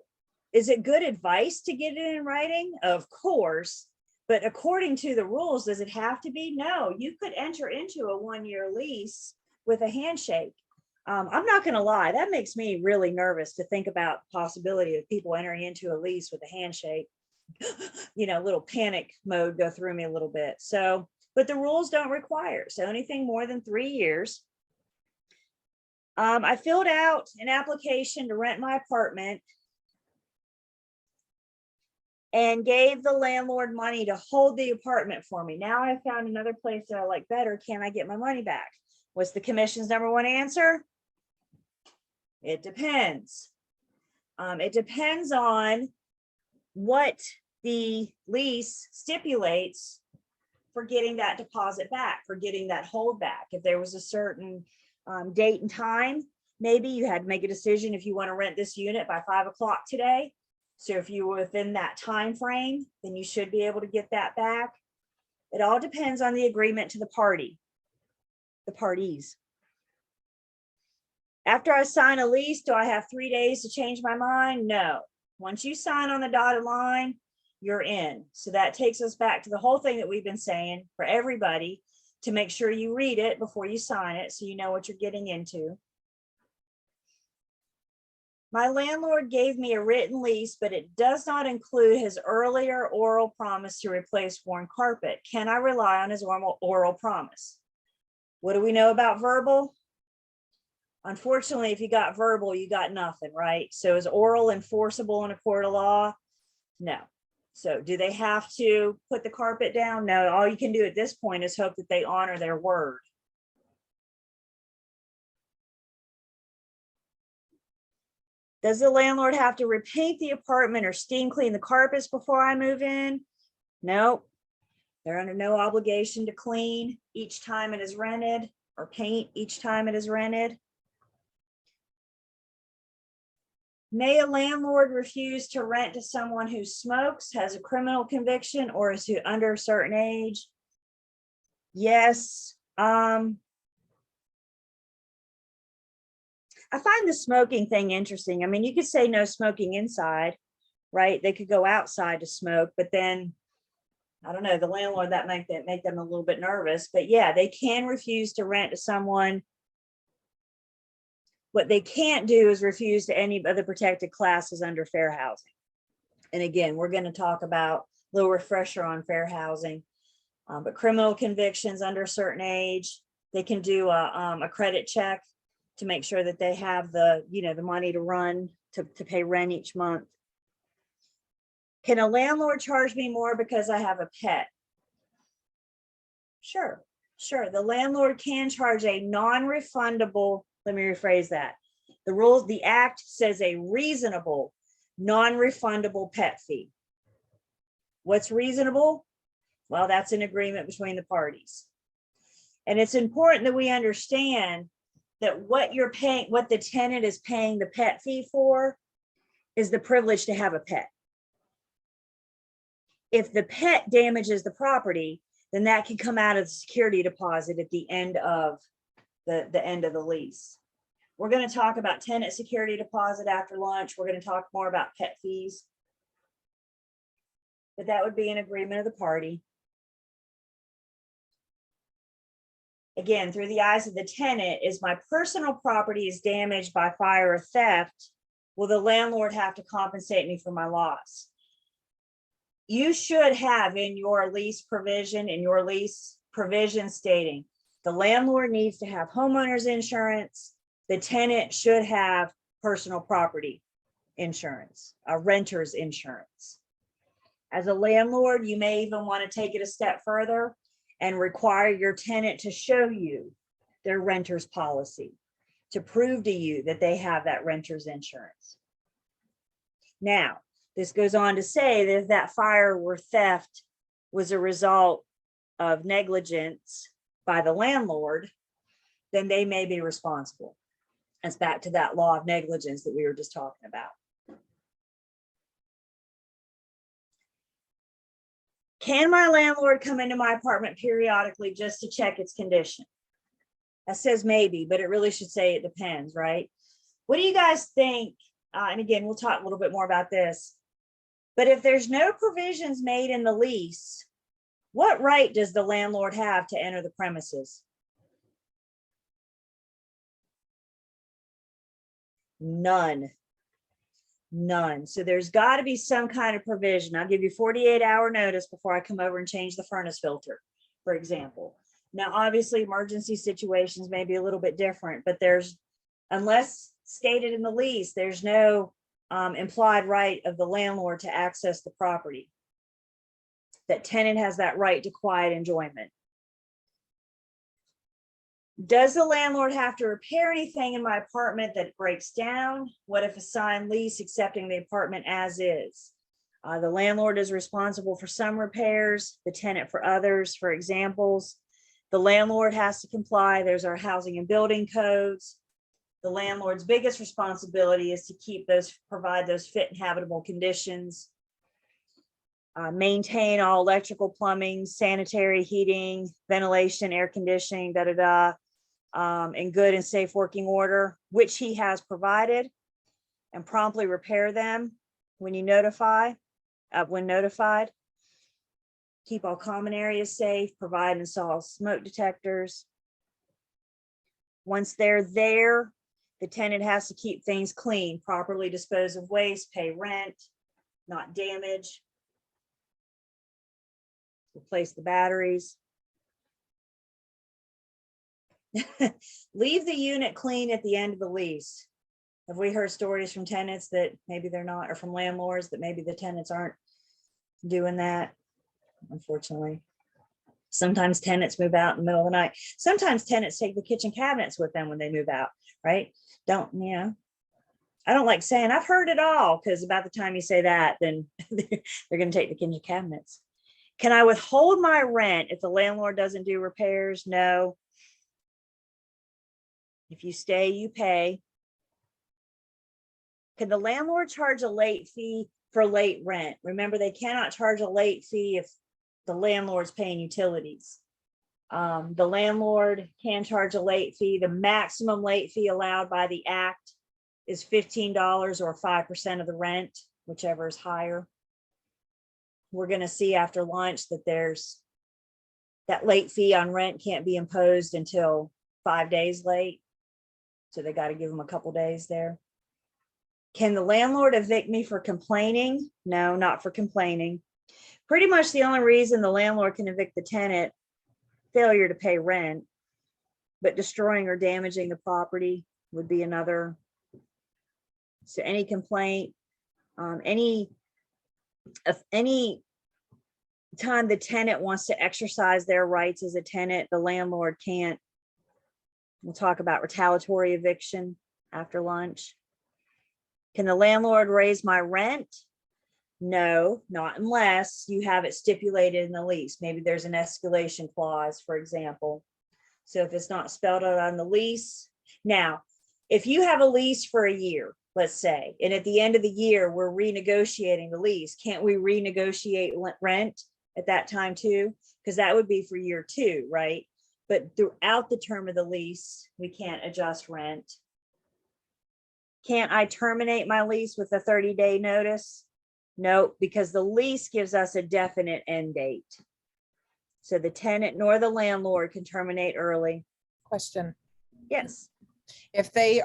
Is it good advice to get it in writing? Of course. But according to the rules, does it have to be? No, you could enter into a 1 year lease with a handshake. I'm not going to lie, that makes me really nervous to think about the possibility of people entering into a lease with a handshake. You know, little panic mode go through me a little bit. So, but the rules don't require. So anything more than 3 years. I filled out an application to rent my apartment and gave the landlord money to hold the apartment for me. Now I found another place that I like better. Can I get my money back? What's the commission's number one answer? It depends. It depends on what the lease stipulates for getting that deposit back, for getting that hold back. If there was a certain date and time, maybe you had to make a decision if you want to rent this unit by 5 o'clock today. So if you were within that time frame, then you should be able to get that back. It all depends on the agreement to the parties. After I sign a lease, do I have 3 days to change my mind? No. Once you sign on the dotted line, you're in. So that takes us back to the whole thing that we've been saying for everybody, to make sure you read it before you sign it so you know what you're getting into. My landlord gave me a written lease, but it does not include his earlier oral promise to replace worn carpet. Can I rely on his oral promise? What do we know about verbal? Unfortunately, if you got verbal, you got nothing, right? So is oral enforceable in a court of law? No. So do they have to put the carpet down? No, all you can do at this point is hope that they honor their word. Does the landlord have to repaint the apartment or steam clean the carpets before I move in? Nope. They're under no obligation to clean each time it is rented or paint each time it is rented. May a landlord refuse to rent to someone who smokes, has a criminal conviction, or is under a certain age? Yes. I find the smoking thing interesting. I mean, you could say no smoking inside, right? They could go outside to smoke, but then, I don't know, the landlord, that make them a little bit nervous. But yeah, they can refuse to rent to someone. What they can't do is refuse to any of the protected classes under fair housing. And again, we're going to talk about a little refresher on fair housing. But criminal convictions under a certain age, they can do a credit check to make sure that they have the money to run to pay rent each month. Can a landlord charge me more because I have a pet? Sure. The landlord can charge a non-refundable, let me rephrase that. The act says a reasonable, non-refundable pet fee. What's reasonable? Well, that's an agreement between the parties. And it's important that we understand that what you're paying, what the tenant is paying the pet fee for, is the privilege to have a pet. If the pet damages the property, then that can come out of the security deposit at the end of the end of the lease. We're going to talk about tenant security deposit after lunch. We're going to talk more about pet fees. But that would be an agreement of the party. Again, through the eyes of the tenant, is my personal property is damaged by fire or theft, will the landlord have to compensate me for my loss? You should have in your lease provision, stating the landlord needs to have homeowner's insurance, the tenant should have personal property insurance, a renter's insurance. As a landlord, you may even want to take it a step further and require your tenant to show you their renter's policy to prove to you that they have that renter's insurance. Now, this goes on to say that if that fire or theft was a result of negligence by the landlord, then they may be responsible. It's back to that law of negligence that we were just talking about. Can my landlord come into my apartment periodically just to check its condition? That says maybe, but it really should say it depends, right? What do you guys think? And again, we'll talk a little bit more about this. But if there's no provisions made in the lease, what right does the landlord have to enter the premises? None. None. So there's got to be some kind of provision. I'll give you 48-hour notice before I come over and change the furnace filter, for example. Now, obviously, emergency situations may be a little bit different, but there's, unless stated in the lease, there's no implied right of the landlord to access the property. That tenant has that right to quiet enjoyment. Does the landlord have to repair anything in my apartment that breaks down? What if a signed lease accepting the apartment as is? The landlord is responsible for some repairs, the tenant for others. For examples, the landlord has to comply. There's our housing and building codes. The landlord's biggest responsibility is to keep those, provide those fit and habitable conditions. Maintain all electrical, plumbing, sanitary, heating, ventilation, air conditioning, in good and safe working order, which he has provided, and promptly repair them when notified. Keep all common areas safe, provide and install smoke detectors. Once they're there, the tenant has to keep things clean, properly dispose of waste, pay rent, not damage, replace the batteries. Leave the unit clean at the end of the lease. Have we heard stories from tenants that maybe they're not, or from landlords that maybe the tenants aren't doing that? Unfortunately, sometimes tenants move out in the middle of the night. Sometimes tenants take the kitchen cabinets with them when they move out, right? I don't like saying I've heard it all, because about the time you say that, then they're going to take the kitchen cabinets. Can I withhold my rent if the landlord doesn't do repairs? No. If you stay, you pay. Can the landlord charge a late fee for late rent? Remember, they cannot charge a late fee if the landlord's paying utilities. The landlord can charge a late fee. The maximum late fee allowed by the act is $15 or 5% of the rent, whichever is higher. We're going to see after lunch that there's that late fee on rent can't be imposed until 5 days late. So they got to give them a couple days there. Can the landlord evict me for complaining? No, not for complaining. Pretty much the only reason the landlord can evict the tenant, failure to pay rent, but destroying or damaging the property would be another. So any complaint, any time the tenant wants to exercise their rights as a tenant, the landlord can't. We'll talk about retaliatory eviction after lunch. Can the landlord raise my rent? No, not unless you have it stipulated in the lease. Maybe there's an escalation clause, for example. So if it's not spelled out on the lease. Now, if you have a lease for a year, let's say, and at the end of the year, we're renegotiating the lease, can't we renegotiate rent at that time too? Because that would be for year 2, right? But throughout the term of the lease, we can't adjust rent. Can't I terminate my lease with a 30-day notice? No, because the lease gives us a definite end date. So the tenant nor the landlord can terminate early. Question. Yes. If they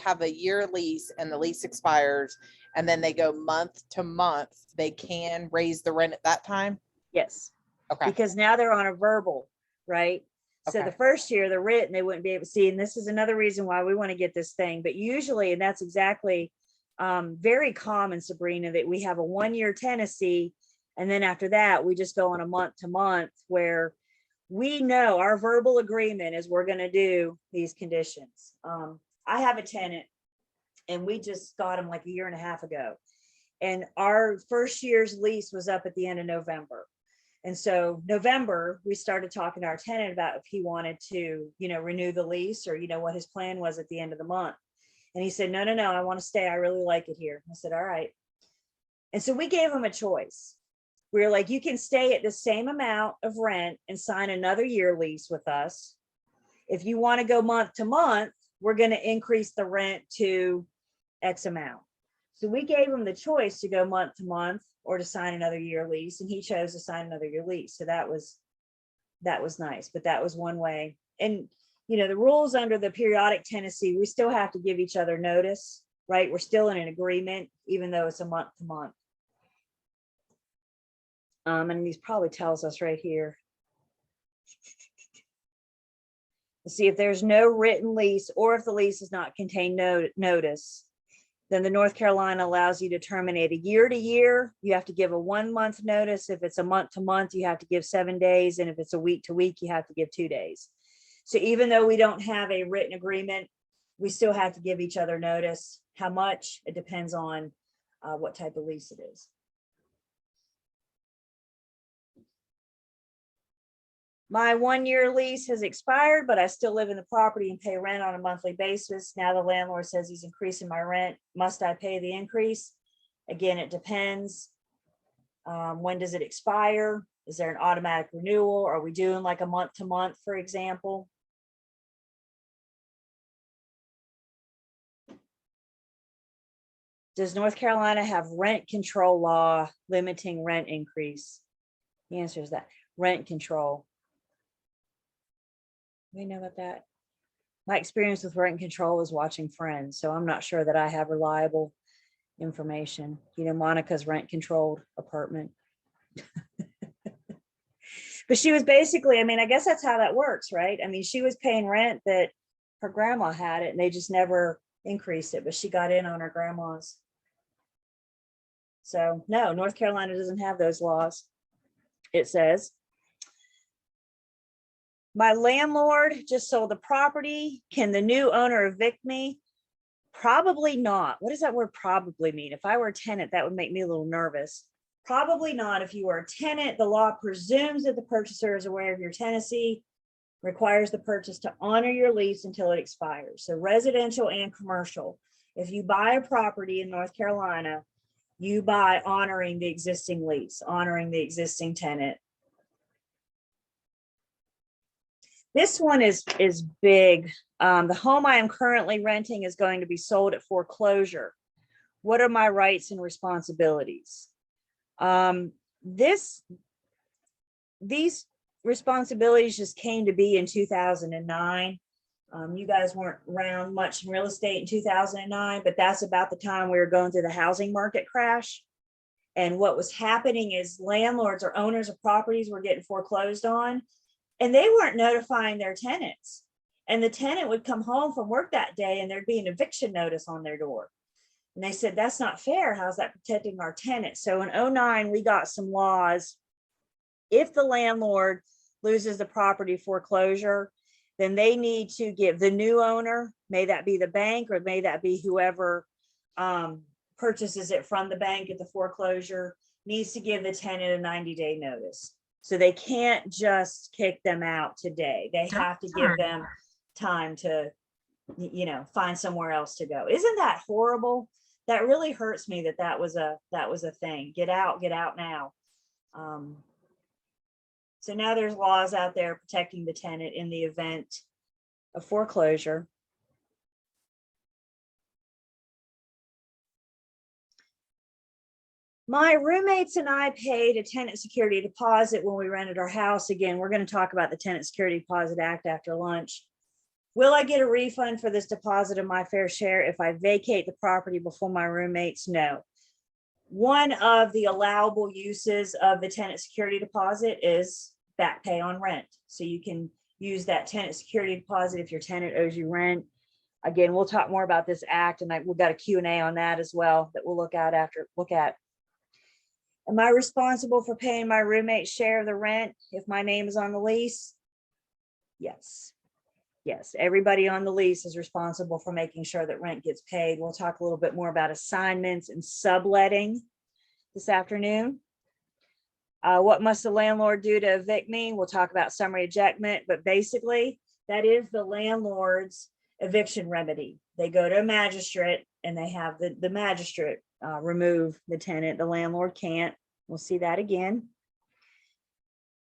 have a year lease and the lease expires and then they go month to month, they can raise the rent at that time? Yes. Okay. Because now they're on a verbal, right? So the Okay. first year they're written, they wouldn't be able to see, and this is another reason why we want to get this thing, but usually, and that's exactly very common, Sabrina, that we have a 1-year tenancy, and then after that, we just go on a month to month where we know our verbal agreement is we're going to do these conditions. I have a tenant and we just got him like a year and a half ago. And our first year's lease was up at the end of November. And so November, we started talking to our tenant about if he wanted to, renew the lease or, what his plan was at the end of the month. And he said, no, I want to stay. I really like it here. I said, all right. And so we gave him a choice. We were like, you can stay at the same amount of rent and sign another year lease with us. If you want to go month to month, we're going to increase the rent to X amount. So we gave him the choice to go month to month or to sign another year lease, and he chose to sign another year lease. So that was nice, but that was one way. And the rules under the periodic tenancy, we still have to give each other notice, right? We're still in an agreement, even though it's a month to month. And these probably tells us right here. Let's see if there's no written lease or if the lease does not contain notice, then the North Carolina allows you to terminate a year to year. You have to give a 1 month notice. If it's a month to month, you have to give 7 days. And if it's a week to week, you have to give 2 days. So even though we don't have a written agreement, we still have to give each other notice. How much? It depends on what type of lease it is. My 1-year lease has expired, but I still live in the property and pay rent on a monthly basis. Now the landlord says he's increasing my rent. Must I pay the increase? Again, it depends. When does it expire? Is there an automatic renewal? Are we doing like a month to month, for example? Does North Carolina have rent control law limiting rent increase? The answer is that rent control. We know about that. My experience with rent control is watching Friends, so I'm not sure that I have reliable information. Monica's rent controlled apartment. But she was basically, I guess that's how that works, right? She was paying rent that her grandma had it and they just never increased it, but she got in on her grandma's. So no, North Carolina doesn't have those laws. It says, my landlord just sold the property. Can the new owner evict me? Probably not. What does that word probably mean? If I were a tenant, that would make me a little nervous. Probably not. If you were a tenant, the law presumes that the purchaser is aware of your tenancy, requires the purchase to honor your lease until it expires. So residential and commercial. If you buy a property in North Carolina, you buy honoring the existing lease, honoring the existing tenant. This one is big. The home I am currently renting is going to be sold at foreclosure. What are my rights and responsibilities? These responsibilities just came to be in 2009. You guys weren't around much in real estate in 2009, but that's about the time we were going through the housing market crash. And what was happening is landlords or owners of properties were getting foreclosed on, and they weren't notifying their tenants. And the tenant would come home from work that day and there'd be an eviction notice on their door. And they said, that's not fair. How's that protecting our tenants? So in 2009, we got some laws. If the landlord loses the property foreclosure, then they need to give the new owner, may that be the bank or may that be whoever purchases it from the bank at the foreclosure, needs to give the tenant a 90-day notice. So they can't just kick them out today. They have to give them time to, find somewhere else to go. Isn't that horrible? That really hurts me that was a thing. Get out now. So now there's laws out there protecting the tenant in the event of foreclosure. My roommates and I paid a tenant security deposit when we rented our house. Again, we're going to talk about the Tenant Security Deposit Act after lunch. Will I get a refund for this deposit of my fair share if I vacate the property before my roommates? No. One of the allowable uses of the tenant security deposit is back pay on rent. So you can use that tenant security deposit if your tenant owes you rent. Again, we'll talk more about this act, and we've got a Q&A on that as well that we'll look at. Am I responsible for paying my roommate's share of the rent if my name is on the lease? Yes. Yes, everybody on the lease is responsible for making sure that rent gets paid. We'll talk a little bit more about assignments and subletting this afternoon. What must the landlord do to evict me? We'll talk about summary ejectment, but basically that is the landlord's eviction remedy. They go to a magistrate and they have the magistrate remove the tenant. The landlord can't. We'll see that again.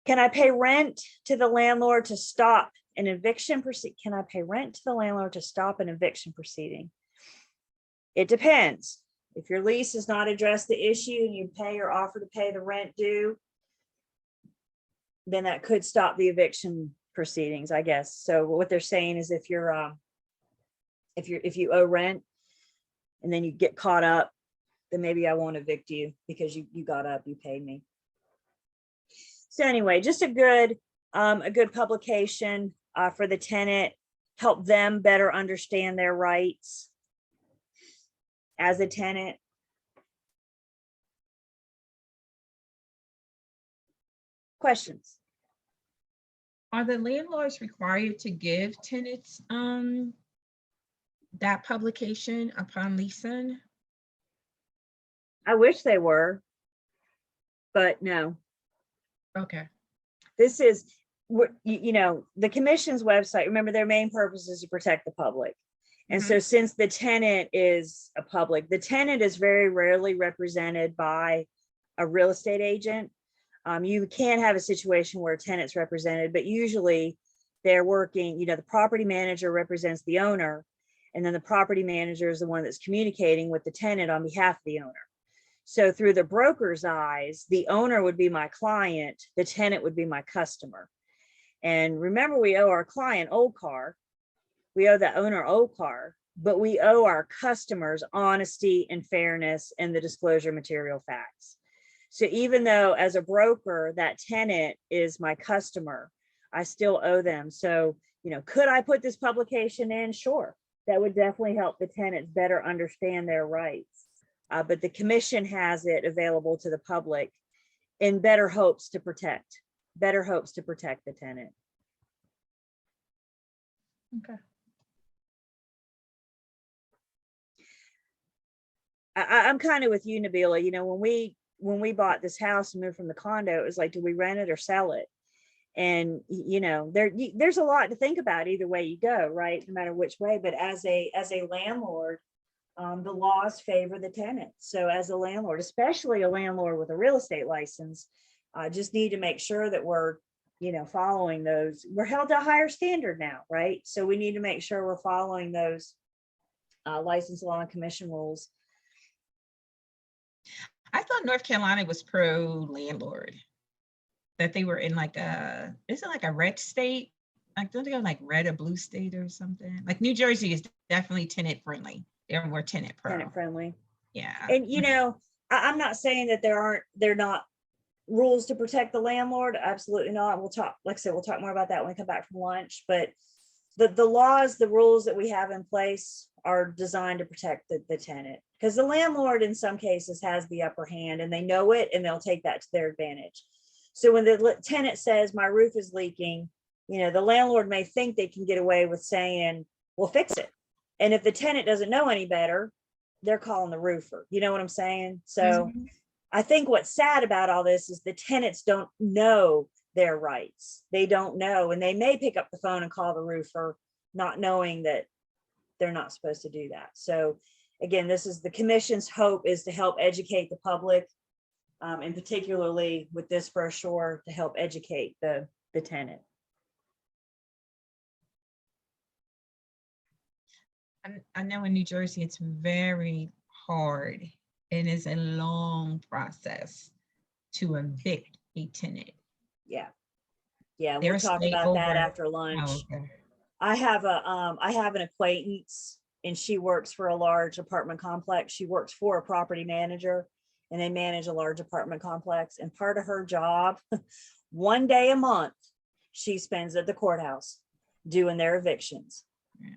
Can I pay rent to the landlord to stop an eviction proceeding? Can I pay rent to the landlord to stop an eviction proceeding? It depends. If your lease does not address the issue and you pay or offer to pay the rent due, then that could stop the eviction proceedings, I guess. So what they're saying is if you owe rent and then you get caught up, then maybe I won't evict you because you got up, you paid me. So anyway, just a good publication for the tenant, help them better understand their rights as a tenant. Questions? Are the landlords required to give tenants that publication upon leasing? I wish they were, but no. Okay. This is, the commission's website, remember their main purpose is to protect the public. And so since the tenant is a public, the tenant is very rarely represented by a real estate agent. You can have a situation where a tenant's represented, but usually they're working, the property manager represents the owner, and then the property manager is the one that's communicating with the tenant on behalf of the owner. So through the broker's eyes, the owner would be my client, the tenant would be my customer. And remember, we owe our client old car, we owe the owner old car, but we owe our customers honesty and fairness and the disclosure of material facts. So even though as a broker, that tenant is my customer, I still owe them. So, could I put this publication in? Sure. That would definitely help the tenants better understand their rights. But the commission has it available to the public in better hopes to protect the tenant. Okay. I'm kind of with you, Nabila. When we bought this house and moved from the condo, it was like, do we rent it or sell it? And there's a lot to think about either way you go, right? No matter which way. But as a landlord, the laws favor the tenant. So as a landlord, especially a landlord with a real estate license, just need to make sure that we're, following those. We're held to a higher standard now, right? So we need to make sure we're following those license law and commission rules. I thought North Carolina was pro landlord, that they were in isn't like a red state? Like, don't they go like red or blue state or something? Like New Jersey is definitely tenant friendly. They're more tenant pro. Tenant friendly. Yeah. And I'm not saying that they're not rules to protect the landlord. Absolutely not. We'll talk, like I said, we'll talk more about that when we come back from lunch. But the laws, the rules that we have in place are designed to protect the tenant, because the landlord in some cases has the upper hand and they know it and they'll take that to their advantage. So when the tenant says my roof is leaking, the landlord may think they can get away with saying, well, fix it. And if the tenant doesn't know any better, they're calling the roofer. You know what I'm saying? So I think what's sad about all this is the tenants don't know their rights. They don't know, and they may pick up the phone and call the roofer, not knowing that they're not supposed to do that. So again, this is the commission's hope, is to help educate the public, and particularly with this brochure to help educate the tenant. I know in New Jersey, it's very hard and it's a long process to evict a tenant. Yeah. We'll There's talk about that layover. after lunch. Oh, okay. I have an acquaintance, and she works for a large apartment complex. She works for a property manager, and they manage a large apartment complex. And part of her job, one day a month, she spends at the courthouse doing their evictions.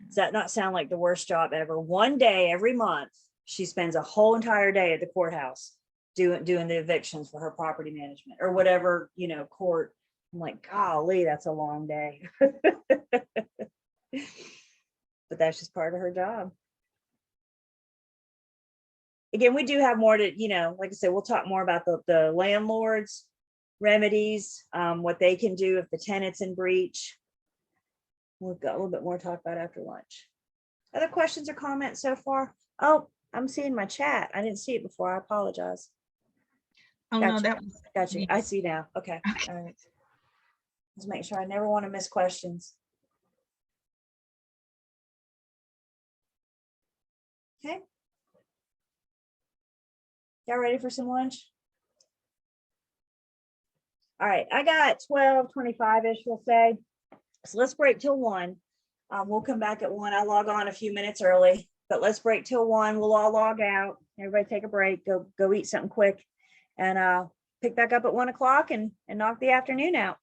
Does that not sound like the worst job ever? One day every month, she spends a whole entire day at the courthouse doing the evictions for her property management or whatever, court. I'm like, golly, that's a long day. But that's just part of her job. Again, we do have more to, like I said, we'll talk more about the landlords remedies, what they can do if the tenant's in breach. We've got a little bit more to talk about after lunch. Other questions or comments so far? Oh, I'm seeing my chat. I didn't see it before. I apologize. Oh, no, Gotcha. that was. Gotcha. yeah. I see now. Okay. Okay. All right. Just make sure I never want to miss questions. Okay. Y'all ready for some lunch? All right, I got 12:25-ish, we'll say. So let's break till 1. We'll come back at 1. I log on a few minutes early, but let's break till 1. We'll all log out. Everybody take a break, go eat something quick, and pick back up at 1 o'clock and knock the afternoon out.